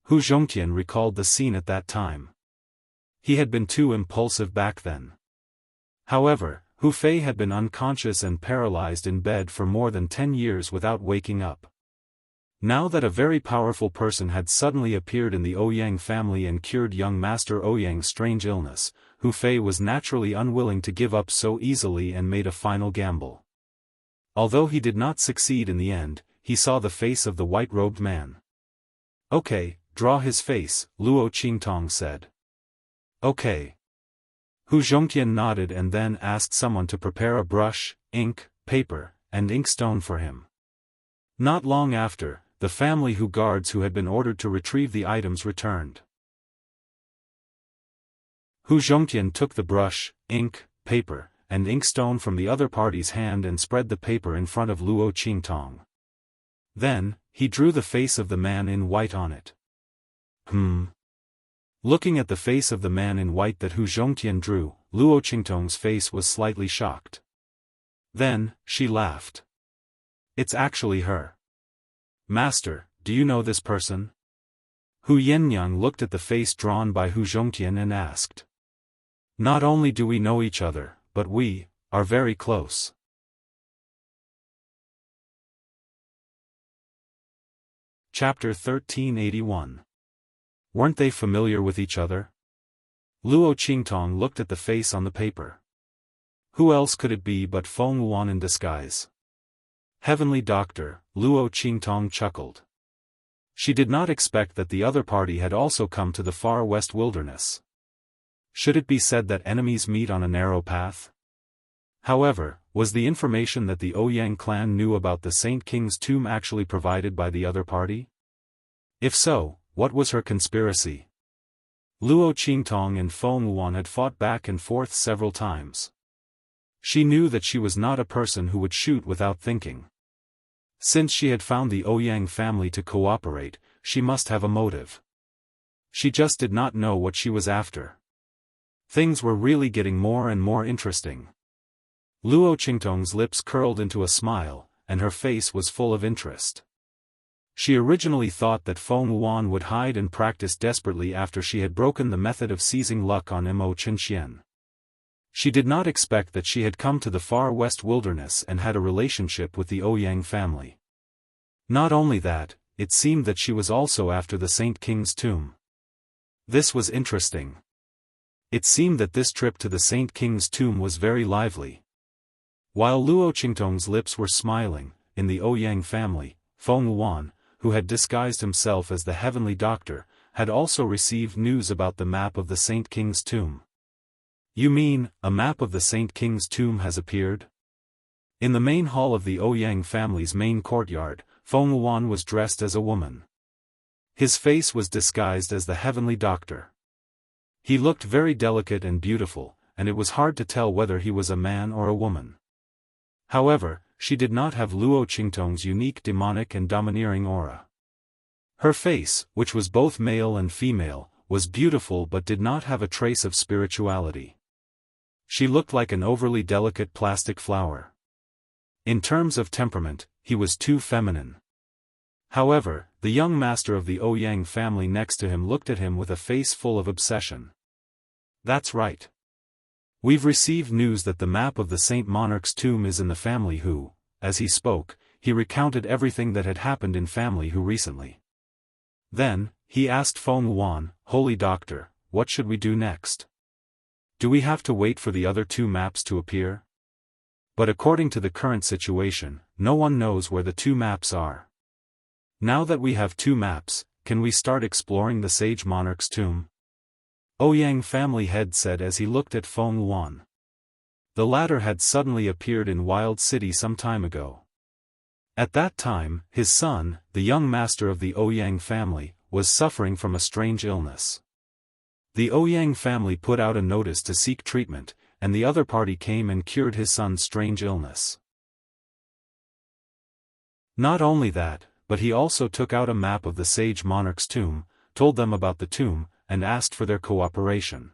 Hu Zhongtian recalled the scene at that time. He had been too impulsive back then. However, Hu Fei had been unconscious and paralyzed in bed for more than 10 years without waking up. Now that a very powerful person had suddenly appeared in the Ouyang family and cured young Master Ouyang's strange illness, Hu Fei was naturally unwilling to give up so easily and made a final gamble. Although he did not succeed in the end, he saw the face of the white-robed man. "Okay, draw his face," Luo Qingtong said. "Okay." Hu Zhongtian nodded and then asked someone to prepare a brush, ink, paper, and inkstone for him. Not long after, the family guards who had been ordered to retrieve the items returned. Hu Zhongtian took the brush, ink, paper, and inkstone from the other party's hand and spread the paper in front of Luo Qingtong. Then, he drew the face of the man in white on it. Looking at the face of the man in white that Hu Zhongtian drew, Luo Qingtong's face was slightly shocked. Then, she laughed. "It's actually her." "Master, do you know this person?" Hu Yannyang looked at the face drawn by Hu Zhongtian and asked. "Not only do we know each other, but we are very close." Chapter 1381. Weren't they familiar with each other? Luo Qingtong looked at the face on the paper. Who else could it be but Feng Wuan in disguise? Heavenly Doctor, Luo Qingtong chuckled. She did not expect that the other party had also come to the far west wilderness. Should it be said that enemies meet on a narrow path? However, was the information that the Ouyang clan knew about the Saint King's tomb actually provided by the other party? If so, what was her conspiracy? Luo Qingtong and Feng Wuan had fought back and forth several times. She knew that she was not a person who would shoot without thinking. Since she had found the Ouyang family to cooperate, she must have a motive. She just did not know what she was after. Things were really getting more and more interesting. Luo Qingtong's lips curled into a smile, and her face was full of interest. She originally thought that Feng Wuan would hide and practice desperately after she had broken the method of seizing luck on Mo Chenxian. She did not expect that she had come to the far west wilderness and had a relationship with the Ouyang family. Not only that, it seemed that she was also after the Saint King's tomb. This was interesting. It seemed that this trip to the Saint King's tomb was very lively. While Luo Qingtong's lips were smiling, in the Ouyang family, Feng Wuan, who had disguised himself as the Heavenly Doctor, had also received news about the map of the Saint King's tomb. "You mean, a map of the Saint King's tomb has appeared?" In the main hall of the Ouyang family's main courtyard, Feng Wuan was dressed as a woman. His face was disguised as the Heavenly Doctor. He looked very delicate and beautiful, and it was hard to tell whether he was a man or a woman. However, she did not have Luo Qingtong's unique demonic and domineering aura. Her face, which was both male and female, was beautiful but did not have a trace of spirituality. She looked like an overly delicate plastic flower. In terms of temperament, he was too feminine. However, the young master of the Ouyang family next to him looked at him with a face full of obsession. "That's right. We've received news that the map of the Saint Monarch's tomb is in the family Hu." As he spoke, he recounted everything that had happened in family Hu recently. Then, he asked Feng Wuan, "Holy Doctor, what should we do next? Do we have to wait for the other two maps to appear?" But according to the current situation, no one knows where the two maps are. Now that we have two maps, can we start exploring the Sage Monarch's tomb? Ouyang family head said as he looked at Feng Wuan. The latter had suddenly appeared in Wild City some time ago. At that time, his son, the young master of the Ouyang family, was suffering from a strange illness. The Ouyang family put out a notice to seek treatment, and the other party came and cured his son's strange illness. Not only that, but he also took out a map of the sage monarch's tomb, told them about the tomb, and asked for their cooperation.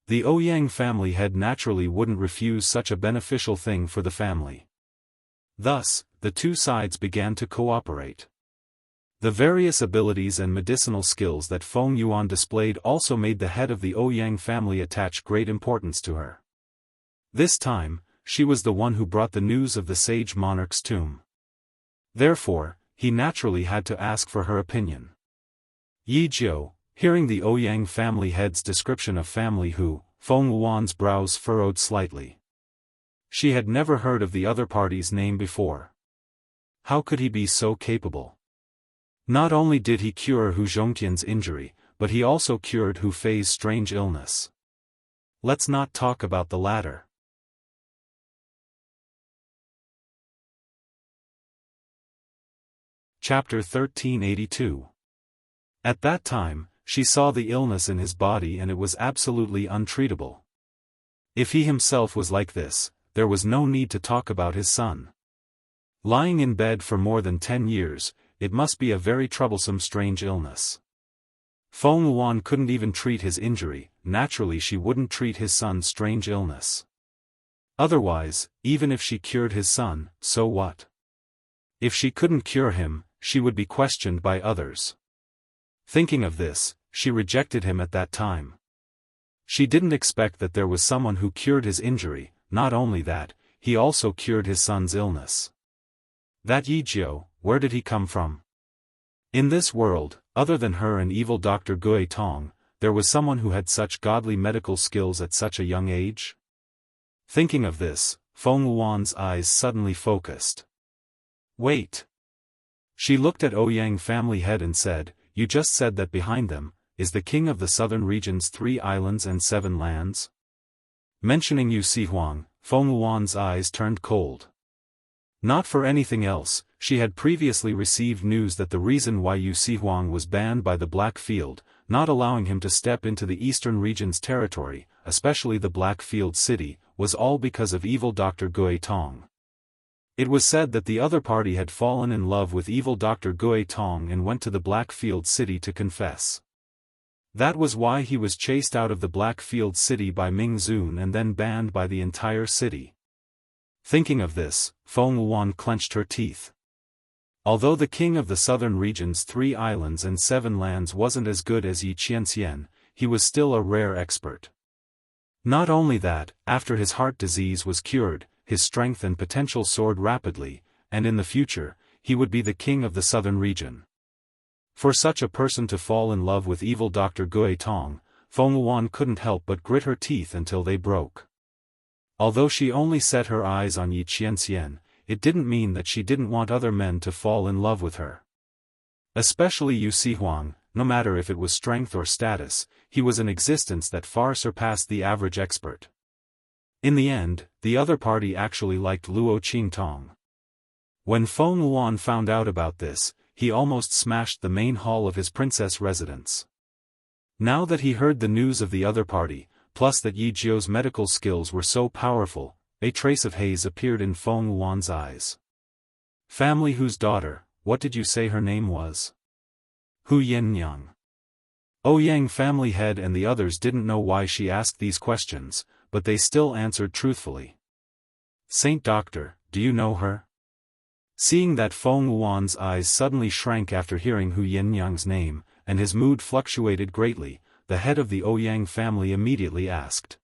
The Ouyang family head naturally wouldn't refuse such a beneficial thing for the family. Thus, the two sides began to cooperate. The various abilities and medicinal skills that Feng Yuan displayed also made the head of the Ouyang family attach great importance to her. This time, she was the one who brought the news of the sage monarch's tomb. Therefore, he naturally had to ask for her opinion. Yi Jiu, hearing the Ouyang family head's description of family who, Feng Yuan's brows furrowed slightly. She had never heard of the other party's name before. How could he be so capable? Not only did he cure Hu Zhongtian's injury, but he also cured Hu Fei's strange illness. Let's not talk about the latter. Chapter 1382. At that time, she saw the illness in his body and it was absolutely untreatable. If he himself was like this, there was no need to talk about his son. Lying in bed for more than 10 years, it must be a very troublesome strange illness. Feng Yuan couldn't even treat his injury, naturally she wouldn't treat his son's strange illness. Otherwise, even if she cured his son, so what? If she couldn't cure him, she would be questioned by others. Thinking of this, she rejected him at that time. She didn't expect that there was someone who cured his injury, not only that, he also cured his son's illness. That Yi Jiu, where did he come from? In this world, other than her and evil Dr. Gui Tong, there was someone who had such godly medical skills at such a young age? Thinking of this, Feng Yuan's eyes suddenly focused. Wait. She looked at Ouyang family head and said, "You just said that behind them, is the king of the southern region's 3 islands and 7 lands?" Mentioning Yu Sihuang, Feng Yuan's eyes turned cold. Not for anything else, she had previously received news that the reason why Yu Sihuang was banned by the Black Field, not allowing him to step into the eastern region's territory, especially the Black Field city, was all because of evil Dr. Gui Tong. It was said that the other party had fallen in love with evil Dr. Gui Tong and went to the Black Field city to confess. That was why he was chased out of the Black Field city by Ming Zun and then banned by the entire city. Thinking of this, Feng Yuan clenched her teeth. Although the king of the southern region's 3 islands and 7 lands wasn't as good as Yi Qianxian, he was still a rare expert. Not only that, after his heart disease was cured, his strength and potential soared rapidly, and in the future, he would be the king of the southern region. For such a person to fall in love with evil Dr. Gui Tong, Feng Yuan couldn't help but grit her teeth until they broke. Although she only set her eyes on Yi Qianxian, it didn't mean that she didn't want other men to fall in love with her. Especially Yu Sihuang, no matter if it was strength or status, he was an existence that far surpassed the average expert. In the end, the other party actually liked Luo Qingtong. When Feng Yuan found out about this, he almost smashed the main hall of his princess residence. Now that he heard the news of the other party, plus that Yi Jiu's medical skills were so powerful, a trace of haze appeared in Feng Yuan's eyes. Family whose daughter, what did you say her name was? Hu Yinyang. Ouyang family head and the others didn't know why she asked these questions, but they still answered truthfully. Saint Doctor, do you know her? Seeing that Feng Yuan's eyes suddenly shrank after hearing Hu Yinyang's name, and his mood fluctuated greatly, the head of the Ouyang family immediately asked.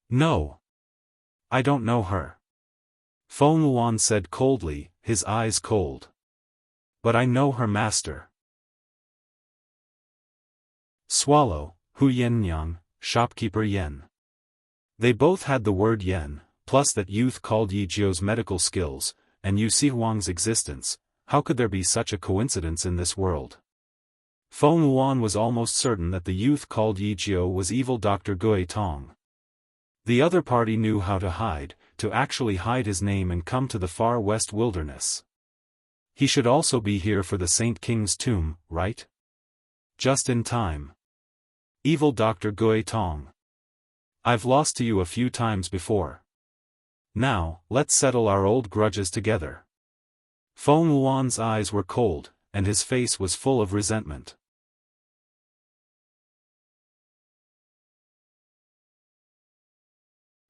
No. I don't know her. Feng Yuan said coldly, his eyes cold. But I know her master. Swallow, Hu Yinyang, shopkeeper Yen. They both had the word Yen, plus that youth called Yi Jiu's medical skills, and Yu Sihuang's existence. How could there be such a coincidence in this world? Feng Yuan was almost certain that the youth called Yi Jiu was evil Dr. Gui Tong. The other party knew how to actually hide his name and come to the far west wilderness. He should also be here for the Saint King's tomb, right? Just in time. Evil Dr. Gui Tong. I've lost to you a few times before. Now, let's settle our old grudges together. Feng Wuan's eyes were cold, and his face was full of resentment.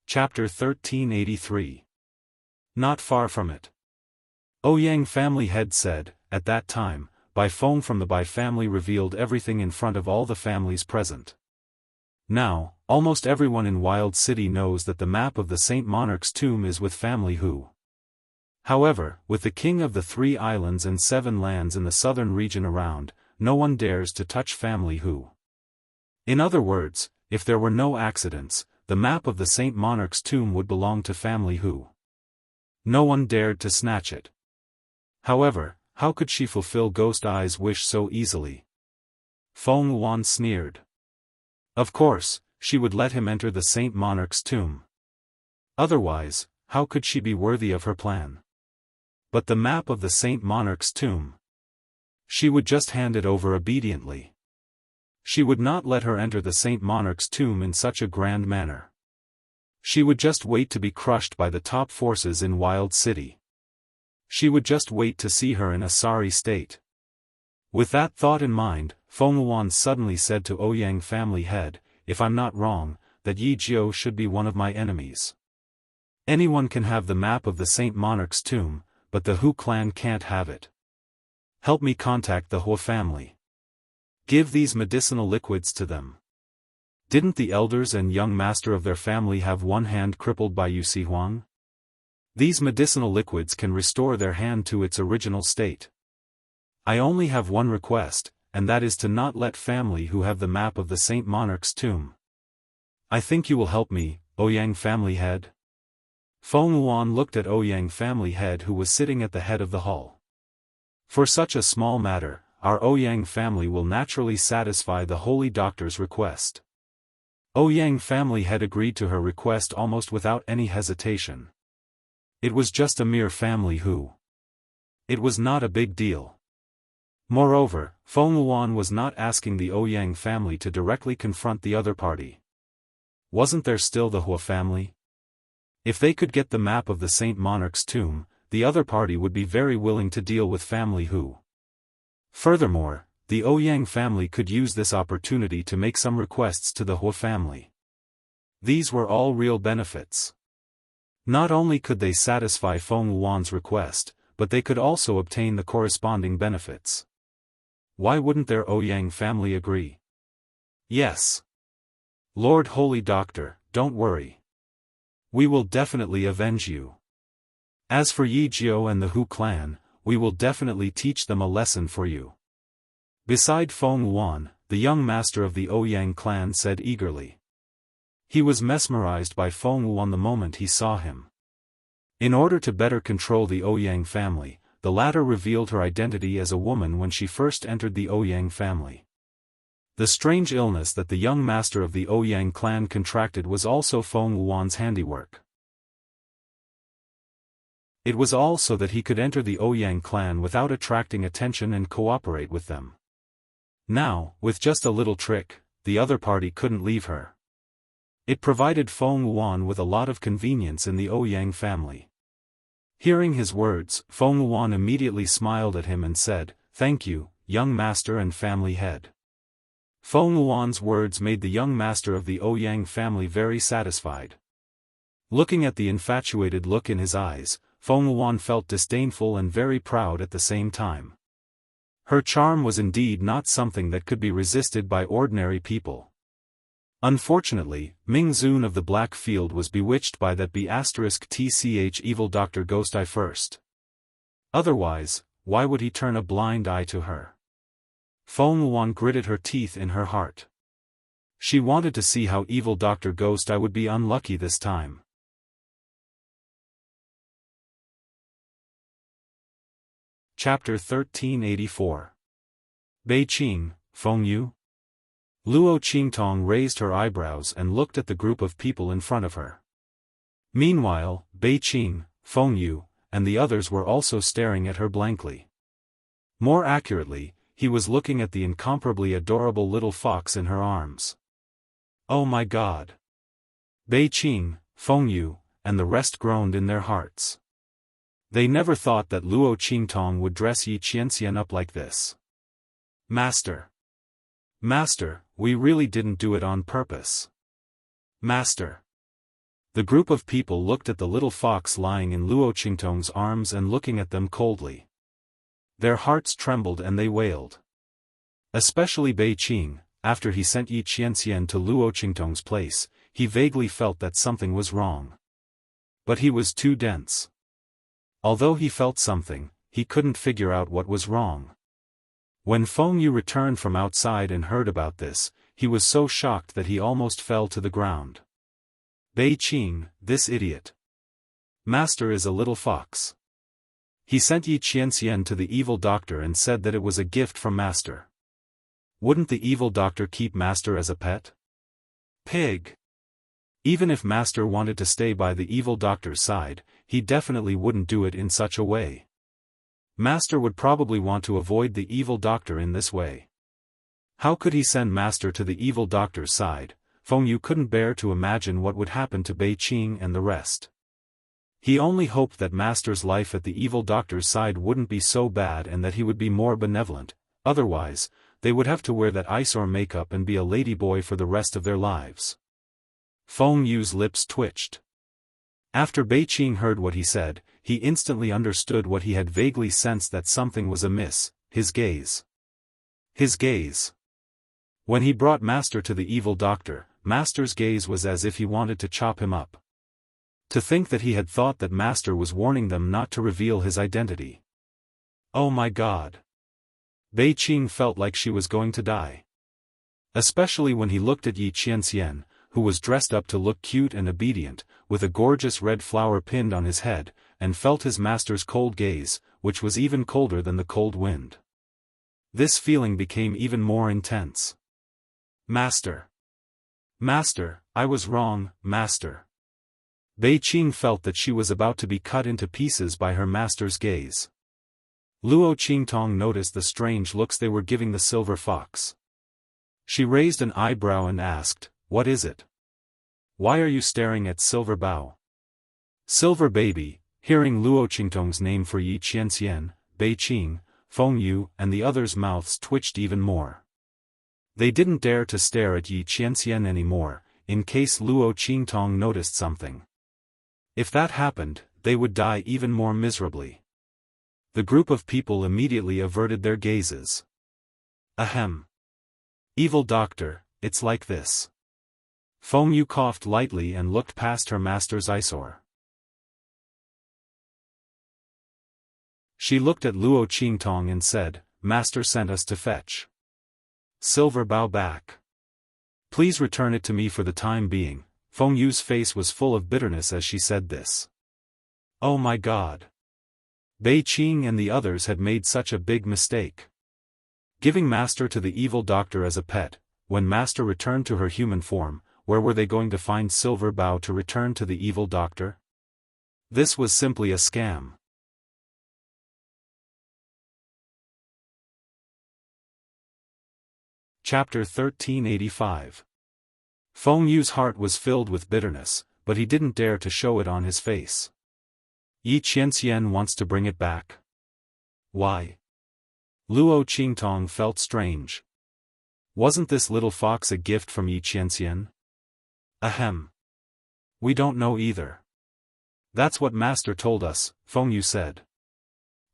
Chapter 1383. Not far from it. Ouyang family head said, at that time, Bai Feng from the Bai family revealed everything in front of all the families present. Now, almost everyone in Wild City knows that the map of the Saint Monarch's tomb is with family Hu. However, with the king of the 3 islands and 7 lands in the southern region around, no one dares to touch family Hu. In other words, if there were no accidents, the map of the Saint Monarch's tomb would belong to family Hu. No one dared to snatch it. However, how could she fulfill Ghost Eye's wish so easily? Feng Wuan sneered. Of course, she would let him enter the Saint Monarch's tomb. Otherwise, how could she be worthy of her plan? But the map of the Saint Monarch's tomb. She would just hand it over obediently. She would not let her enter the Saint Monarch's tomb in such a grand manner. She would just wait to be crushed by the top forces in Wild City. She would just wait to see her in a sorry state. With that thought in mind, Feng Wuan suddenly said to Ouyang family head, if I'm not wrong, that Yi Jiu should be one of my enemies. Anyone can have the map of the Saint Monarch's tomb, but the Hu clan can't have it. Help me contact the Hu family. Give these medicinal liquids to them. Didn't the elders and young master of their family have one hand crippled by Yu Huang? These medicinal liquids can restore their hand to its original state. I only have one request, and that is to not let family Hu have the map of the Saint Monarch's tomb. I think you will help me, Ouyang family head. Feng Wuan looked at Ouyang family head who was sitting at the head of the hall. For such a small matter, our Ouyang family will naturally satisfy the holy doctor's request. Ouyang family head agreed to her request almost without any hesitation. It was just a mere family Hu. It was not a big deal. Moreover, Feng Wuan was not asking the Ouyang family to directly confront the other party. Wasn't there still the Hu family? If they could get the map of the Saint Monarch's tomb, the other party would be very willing to deal with family Hu. Furthermore, the Ouyang family could use this opportunity to make some requests to the Hu family. These were all real benefits. Not only could they satisfy Feng Wuan's request, but they could also obtain the corresponding benefits. Why wouldn't their Ouyang family agree? Yes. Lord Holy Doctor, don't worry. We will definitely avenge you. As for Yi Jiu and the Hu clan, we will definitely teach them a lesson for you. Beside Feng Wuan, the young master of the Ouyang clan said eagerly. He was mesmerized by Feng Wuan the moment he saw him. In order to better control the Ouyang family, the latter revealed her identity as a woman when she first entered the Ouyang family. The strange illness that the young master of the Ouyang clan contracted was also Feng Wuan's handiwork. It was all so that he could enter the Ouyang clan without attracting attention and cooperate with them. Now, with just a little trick, the other party couldn't leave her. It provided Feng Wuan with a lot of convenience in the Ouyang family. Hearing his words, Feng Wuan immediately smiled at him and said, "Thank you, young master and family head." Feng Wuan's words made the young master of the Ouyang family very satisfied. Looking at the infatuated look in his eyes, Feng Wuan felt disdainful and very proud at the same time. Her charm was indeed not something that could be resisted by ordinary people. Unfortunately, Ming Zun of the Black Field was bewitched by that B***tch evil Dr. Ghost Eye first. Otherwise, why would he turn a blind eye to her? Feng Wuan gritted her teeth in her heart. She wanted to see how evil Dr. Ghost Eye would be unlucky this time. Chapter 1384. Beiqing, Feng Yu? Luo Qingtong raised her eyebrows and looked at the group of people in front of her. Meanwhile, Beiqing, Feng Yu, and the others were also staring at her blankly. More accurately, he was looking at the incomparably adorable little fox in her arms. Oh my God! Bei Qing, Feng Yu, and the rest groaned in their hearts. They never thought that Luo Qingtong would dress Yi Qianxian up like this. Master! Master, we really didn't do it on purpose. Master! The group of people looked at the little fox lying in Luo Qingtong's arms and looking at them coldly. Their hearts trembled and they wailed. Especially Bei Qing, after he sent Yi Qianxian to Luo Qingtong's place, he vaguely felt that something was wrong. But he was too dense. Although he felt something, he couldn't figure out what was wrong. When Feng Yu returned from outside and heard about this, he was so shocked that he almost fell to the ground. Bei Qing, this idiot. Master is a little fox. He sent Yi Qianxian to the evil doctor and said that it was a gift from Master. Wouldn't the evil doctor keep Master as a pet? Pig! Even if Master wanted to stay by the evil doctor's side, he definitely wouldn't do it in such a way. Master would probably want to avoid the evil doctor in this way. How could he send Master to the evil doctor's side? Feng Yu couldn't bear to imagine what would happen to Bei Qing and the rest. He only hoped that Master's life at the evil doctor's side wouldn't be so bad and that he would be more benevolent, otherwise, they would have to wear that eyesore makeup and be a ladyboy for the rest of their lives. Feng Yu's lips twitched. After Bei Qing heard what he said, he instantly understood what he had vaguely sensed, that something was amiss: his gaze. His gaze. When he brought Master to the evil doctor, Master's gaze was as if he wanted to chop him up. To think that he had thought that Master was warning them not to reveal his identity. Oh my God! Bei Qing felt like she was going to die. Especially when he looked at Yi Qianxian, who was dressed up to look cute and obedient, with a gorgeous red flower pinned on his head, and felt his master's cold gaze, which was even colder than the cold wind. This feeling became even more intense. Master! Master, I was wrong, Master. Bei Qing felt that she was about to be cut into pieces by her master's gaze. Luo Qingtong noticed the strange looks they were giving the silver fox. She raised an eyebrow and asked, "What is it? Why are you staring at Silver Bao?" Silver Baby, hearing Luo Qingtong's name for Yi Qianxian, Bei Qing, Feng Yu, and the others' mouths twitched even more. They didn't dare to stare at Yi Qianxian anymore, in case Luo Qingtong noticed something. If that happened, they would die even more miserably. The group of people immediately averted their gazes. Ahem. Evil doctor, it's like this. Feng Yu coughed lightly and looked past her master's eyesore. She looked at Luo Qingtong and said, "Master sent us to fetch Silver Bao back. Please return it to me for the time being." Feng Yu's face was full of bitterness as she said this. Oh my God! Bei Qing and the others had made such a big mistake. Giving Master to the evil doctor as a pet, when Master returned to her human form, where were they going to find Silver Bao to return to the evil doctor? This was simply a scam. Chapter 1385. Feng Yu's heart was filled with bitterness, but he didn't dare to show it on his face. Yi Qianxian wants to bring it back. Why? Luo Qingtong felt strange. Wasn't this little fox a gift from Yi Qianxian? Ahem. We don't know either. That's what Master told us, Feng Yu said.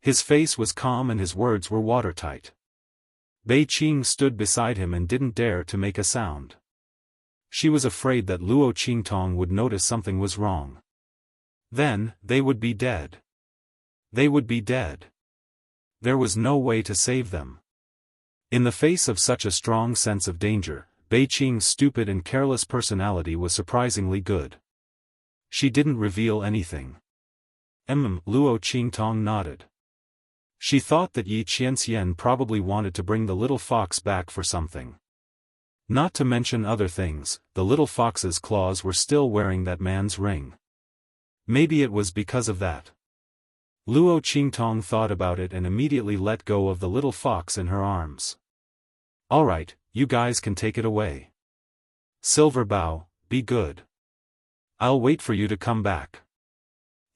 His face was calm and his words were watertight. Bei Qing stood beside him and didn't dare to make a sound. She was afraid that Luo Qingtong would notice something was wrong. Then, they would be dead. They would be dead. There was no way to save them. In the face of such a strong sense of danger, Bei Qing's stupid and careless personality was surprisingly good. She didn't reveal anything. Luo Qingtong nodded. She thought that Yi Qianxian probably wanted to bring the little fox back for something. Not to mention other things, the little fox's claws were still wearing that man's ring. Maybe it was because of that. Luo Qingtong thought about it and immediately let go of the little fox in her arms. Alright, you guys can take it away. Silver Bow, be good. I'll wait for you to come back.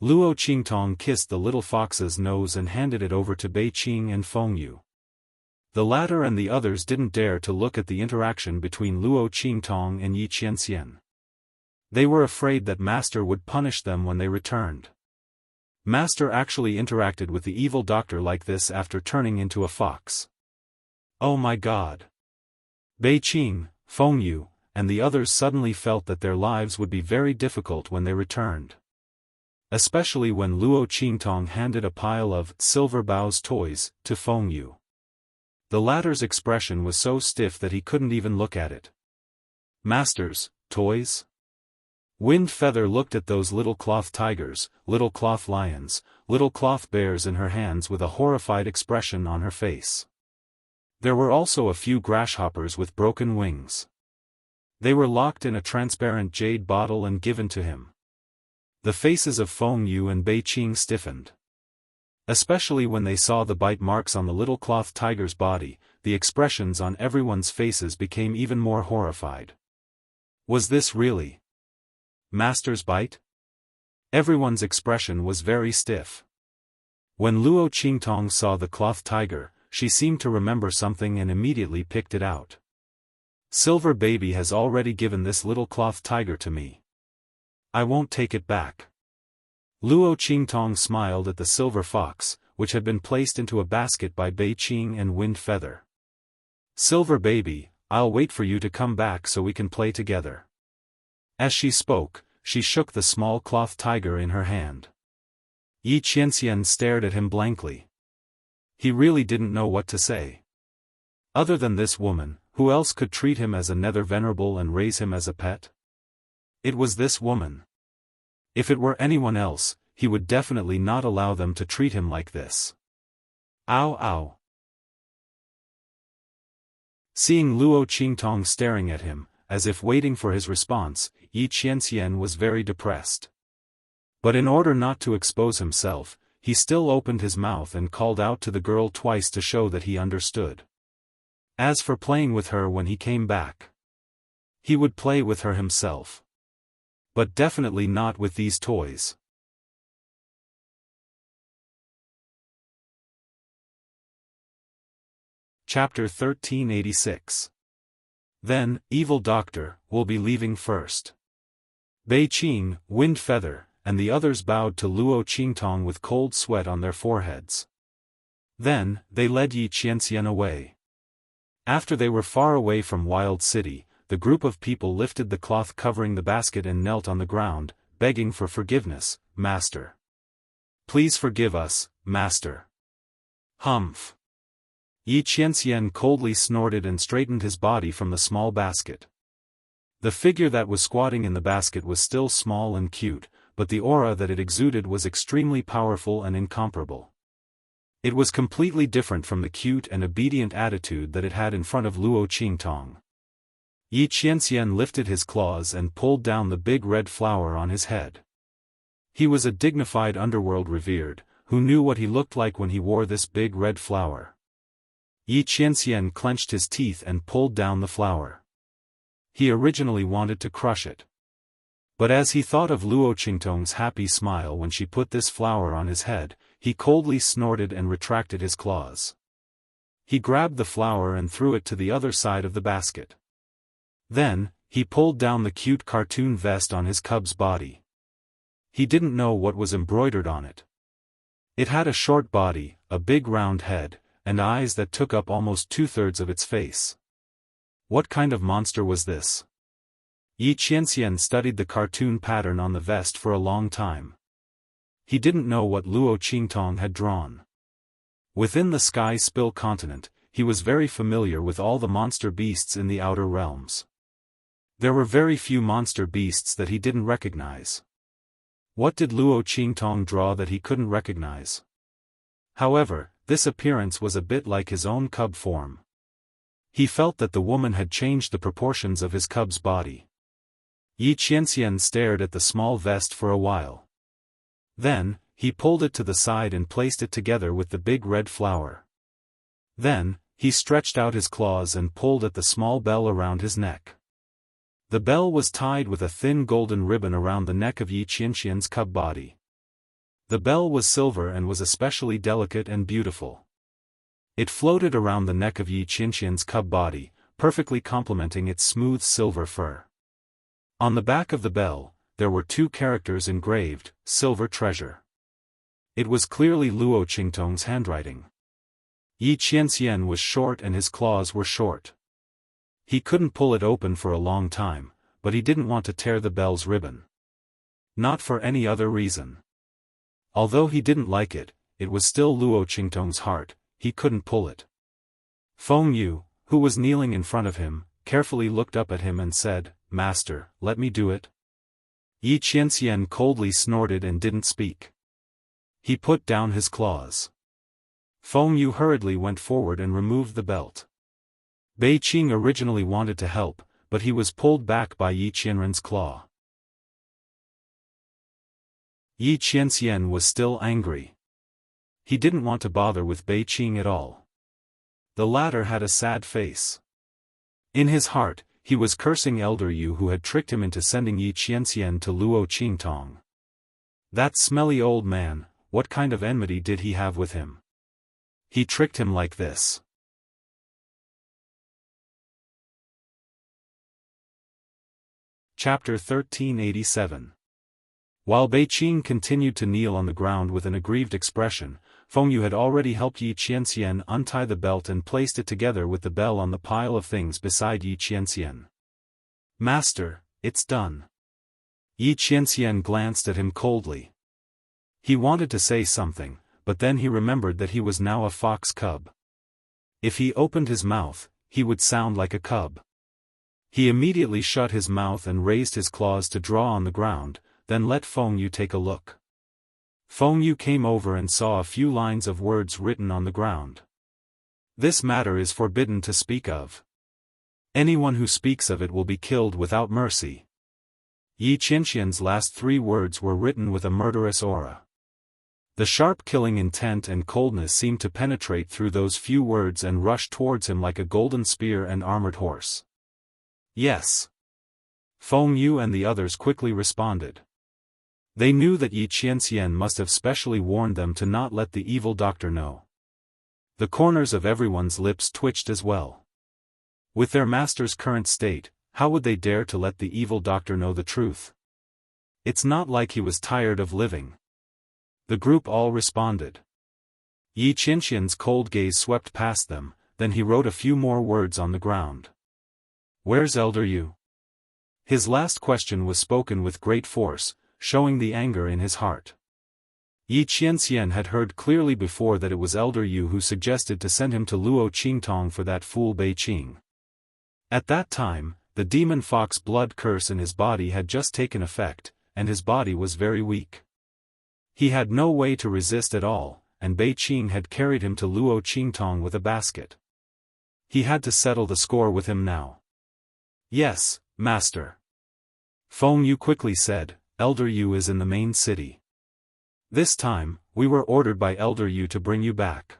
Luo Qingtong kissed the little fox's nose and handed it over to Bei Qing and Feng Yu. The latter and the others didn't dare to look at the interaction between Luo Qingtong and Yi Qianxian. They were afraid that Master would punish them when they returned. Master actually interacted with the evil doctor like this after turning into a fox. Oh my god! Bei Qing, Feng Yu, and the others suddenly felt that their lives would be very difficult when they returned. Especially when Luo Qingtong handed a pile of Silver Bow's toys to Feng Yu. The latter's expression was so stiff that he couldn't even look at it. Master's toys? Wind Feather looked at those little cloth tigers, little cloth lions, little cloth bears in her hands with a horrified expression on her face. There were also a few grasshoppers with broken wings. They were locked in a transparent jade bottle and given to him. The faces of Feng Yu and Bei Qing stiffened. Especially when they saw the bite marks on the little cloth tiger's body, the expressions on everyone's faces became even more horrified. Was this really Master's bite? Everyone's expression was very stiff. When Luo Qingtong saw the cloth tiger, she seemed to remember something and immediately picked it out. Silver Baby has already given this little cloth tiger to me. I won't take it back. Luo Qingtong smiled at the silver fox, which had been placed into a basket by Bei Qing and Wind Feather. Silver Baby, I'll wait for you to come back so we can play together. As she spoke, she shook the small cloth tiger in her hand. Yi Qianxian stared at him blankly. He really didn't know what to say. Other than this woman, who else could treat him as a nether venerable and raise him as a pet? It was this woman. If it were anyone else, he would definitely not allow them to treat him like this. Ow ow. Seeing Luo Qingtong staring at him, as if waiting for his response, Yi Qianxian was very depressed. But in order not to expose himself, he still opened his mouth and called out to the girl twice to show that he understood. As for playing with her when he came back, he would play with her himself. But definitely not with these toys. Chapter 1386. Then, Evil Doctor, will be leaving first. Bei Qing, Wind Feather, and the others bowed to Luo Qingtong with cold sweat on their foreheads. Then, they led Yi Qianxian away. After they were far away from Wild City, the group of people lifted the cloth covering the basket and knelt on the ground, begging for forgiveness, Master. Please forgive us, Master. Humph. Yi Qianxian coldly snorted and straightened his body from the small basket. The figure that was squatting in the basket was still small and cute, but the aura that it exuded was extremely powerful and incomparable. It was completely different from the cute and obedient attitude that it had in front of Luo Qingtong. Yi Qianxian lifted his claws and pulled down the big red flower on his head. He was a dignified underworld revered, who knew what he looked like when he wore this big red flower. Yi Qianxian clenched his teeth and pulled down the flower. He originally wanted to crush it. But as he thought of Luo Qingtong's happy smile when she put this flower on his head, he coldly snorted and retracted his claws. He grabbed the flower and threw it to the other side of the basket. Then, he pulled down the cute cartoon vest on his cub's body. He didn't know what was embroidered on it. It had a short body, a big round head, and eyes that took up almost 2/3 of its face. What kind of monster was this? Yi Qianxian studied the cartoon pattern on the vest for a long time. He didn't know what Luo Qingtong had drawn. Within the Sky Spill continent, he was very familiar with all the monster beasts in the outer realms. There were very few monster beasts that he didn't recognize. What did Luo Qingtong draw that he couldn't recognize? However, this appearance was a bit like his own cub form. He felt that the woman had changed the proportions of his cub's body. Yi Qianxian stared at the small vest for a while. Then, he pulled it to the side and placed it together with the big red flower. Then, he stretched out his claws and pulled at the small bell around his neck. The bell was tied with a thin golden ribbon around the neck of Yi Qianxian's cub body. The bell was silver and was especially delicate and beautiful. It floated around the neck of Yi Qianxian's cub body, perfectly complementing its smooth silver fur. On the back of the bell, there were 2 characters engraved, "Silver Treasure." It was clearly Luo Qingtong's handwriting. Yi Qianxian was short and his claws were short. He couldn't pull it open for a long time, but he didn't want to tear the bell's ribbon. Not for any other reason. Although he didn't like it, it was still Luo Qingtong's heart, he couldn't pull it. Feng Yu, who was kneeling in front of him, carefully looked up at him and said, "Master, let me do it." Yi Qianxian coldly snorted and didn't speak. He put down his claws. Feng Yu hurriedly went forward and removed the belt. Bei Qing originally wanted to help, but he was pulled back by Yi Qianren's claw. Yi Qianxian was still angry. He didn't want to bother with Bei Qing at all. The latter had a sad face. In his heart, he was cursing Elder Yu who had tricked him into sending Yi Qianxian to Luo Qingtong. That smelly old man, what kind of enmity did he have with him? He tricked him like this. Chapter 1387. While Bei Qing continued to kneel on the ground with an aggrieved expression, Feng Yu had already helped Yi Qianxian untie the belt and placed it together with the bell on the pile of things beside Yi Qianxian. "Master, it's done." Yi Qianxian glanced at him coldly. He wanted to say something, but then he remembered that he was now a fox cub. If he opened his mouth, he would sound like a cub. He immediately shut his mouth and raised his claws to draw on the ground, then let Feng Yu take a look. Feng Yu came over and saw a few lines of words written on the ground. "This matter is forbidden to speak of. Anyone who speaks of it will be killed without mercy." Yi Qianxian's last 3 words were written with a murderous aura. The sharp killing intent and coldness seemed to penetrate through those few words and rush towards him like a golden spear and armored horse. "Yes." Feng Yu and the others quickly responded. They knew that Yi Qianxian must have specially warned them to not let the evil doctor know. The corners of everyone's lips twitched as well. With their master's current state, how would they dare to let the evil doctor know the truth? It's not like he was tired of living. The group all responded. Yi Qianxian's cold gaze swept past them, then he wrote a few more words on the ground. "Where's Elder Yu?" His last question was spoken with great force, showing the anger in his heart. Yi Qianxian had heard clearly before that it was Elder Yu who suggested to send him to Luo Qingtong for that fool Bei Qing. At that time, the demon fox blood curse in his body had just taken effect, and his body was very weak. He had no way to resist at all, and Bei Qing had carried him to Luo Qingtong with a basket. He had to settle the score with him now. "Yes, master." Feng Yu quickly said, "Elder Yu is in the main city. This time, we were ordered by Elder Yu to bring you back.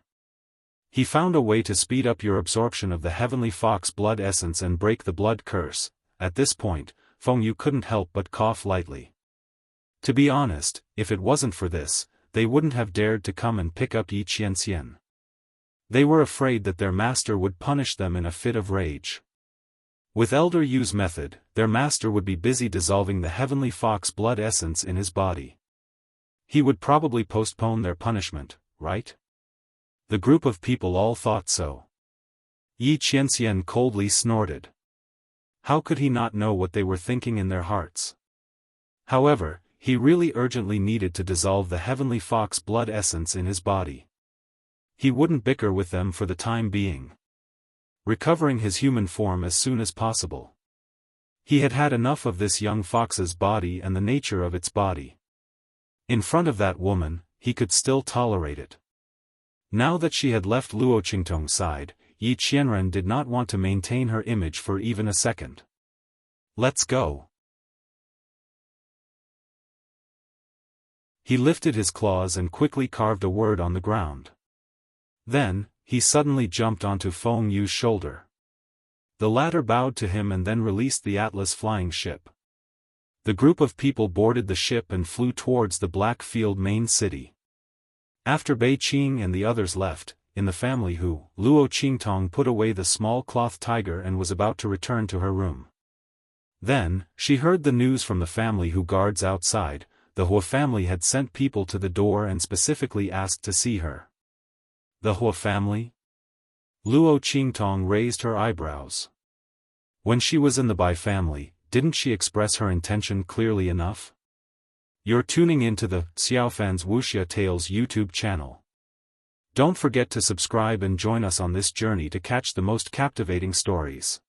He found a way to speed up your absorption of the heavenly fox blood essence and break the blood curse." At this point, Feng Yu couldn't help but cough lightly. To be honest, if it wasn't for this, they wouldn't have dared to come and pick up Yi Qianxian. They were afraid that their master would punish them in a fit of rage. With Elder Yu's method, their master would be busy dissolving the heavenly fox blood essence in his body. He would probably postpone their punishment, right? The group of people all thought so. Yi Qianxian coldly snorted. How could he not know what they were thinking in their hearts? However, he really urgently needed to dissolve the heavenly fox blood essence in his body. He wouldn't bicker with them for the time being. Recovering his human form as soon as possible. He had had enough of this young fox's body and the nature of its body. In front of that woman, he could still tolerate it. Now that she had left Luo Qingtong's side, Yi Qianren did not want to maintain her image for even a second. "Let's go." He lifted his claws and quickly carved a word on the ground. Then, he suddenly jumped onto Feng Yu's shoulder. The latter bowed to him and then released the Atlas flying ship. The group of people boarded the ship and flew towards the Black Field main city. After Bei Qing and the others left, in the family Hu, Luo Qingtong put away the small cloth tiger and was about to return to her room. Then, she heard the news from the family Hu guards outside. The Hua family had sent people to the door and specifically asked to see her. The Hua family? Luo Qingtong raised her eyebrows. When she was in the Bai family, didn't she express her intention clearly enough? You're tuning into the Xiaofan's Wuxia Tales YouTube channel. Don't forget to subscribe and join us on this journey to catch the most captivating stories.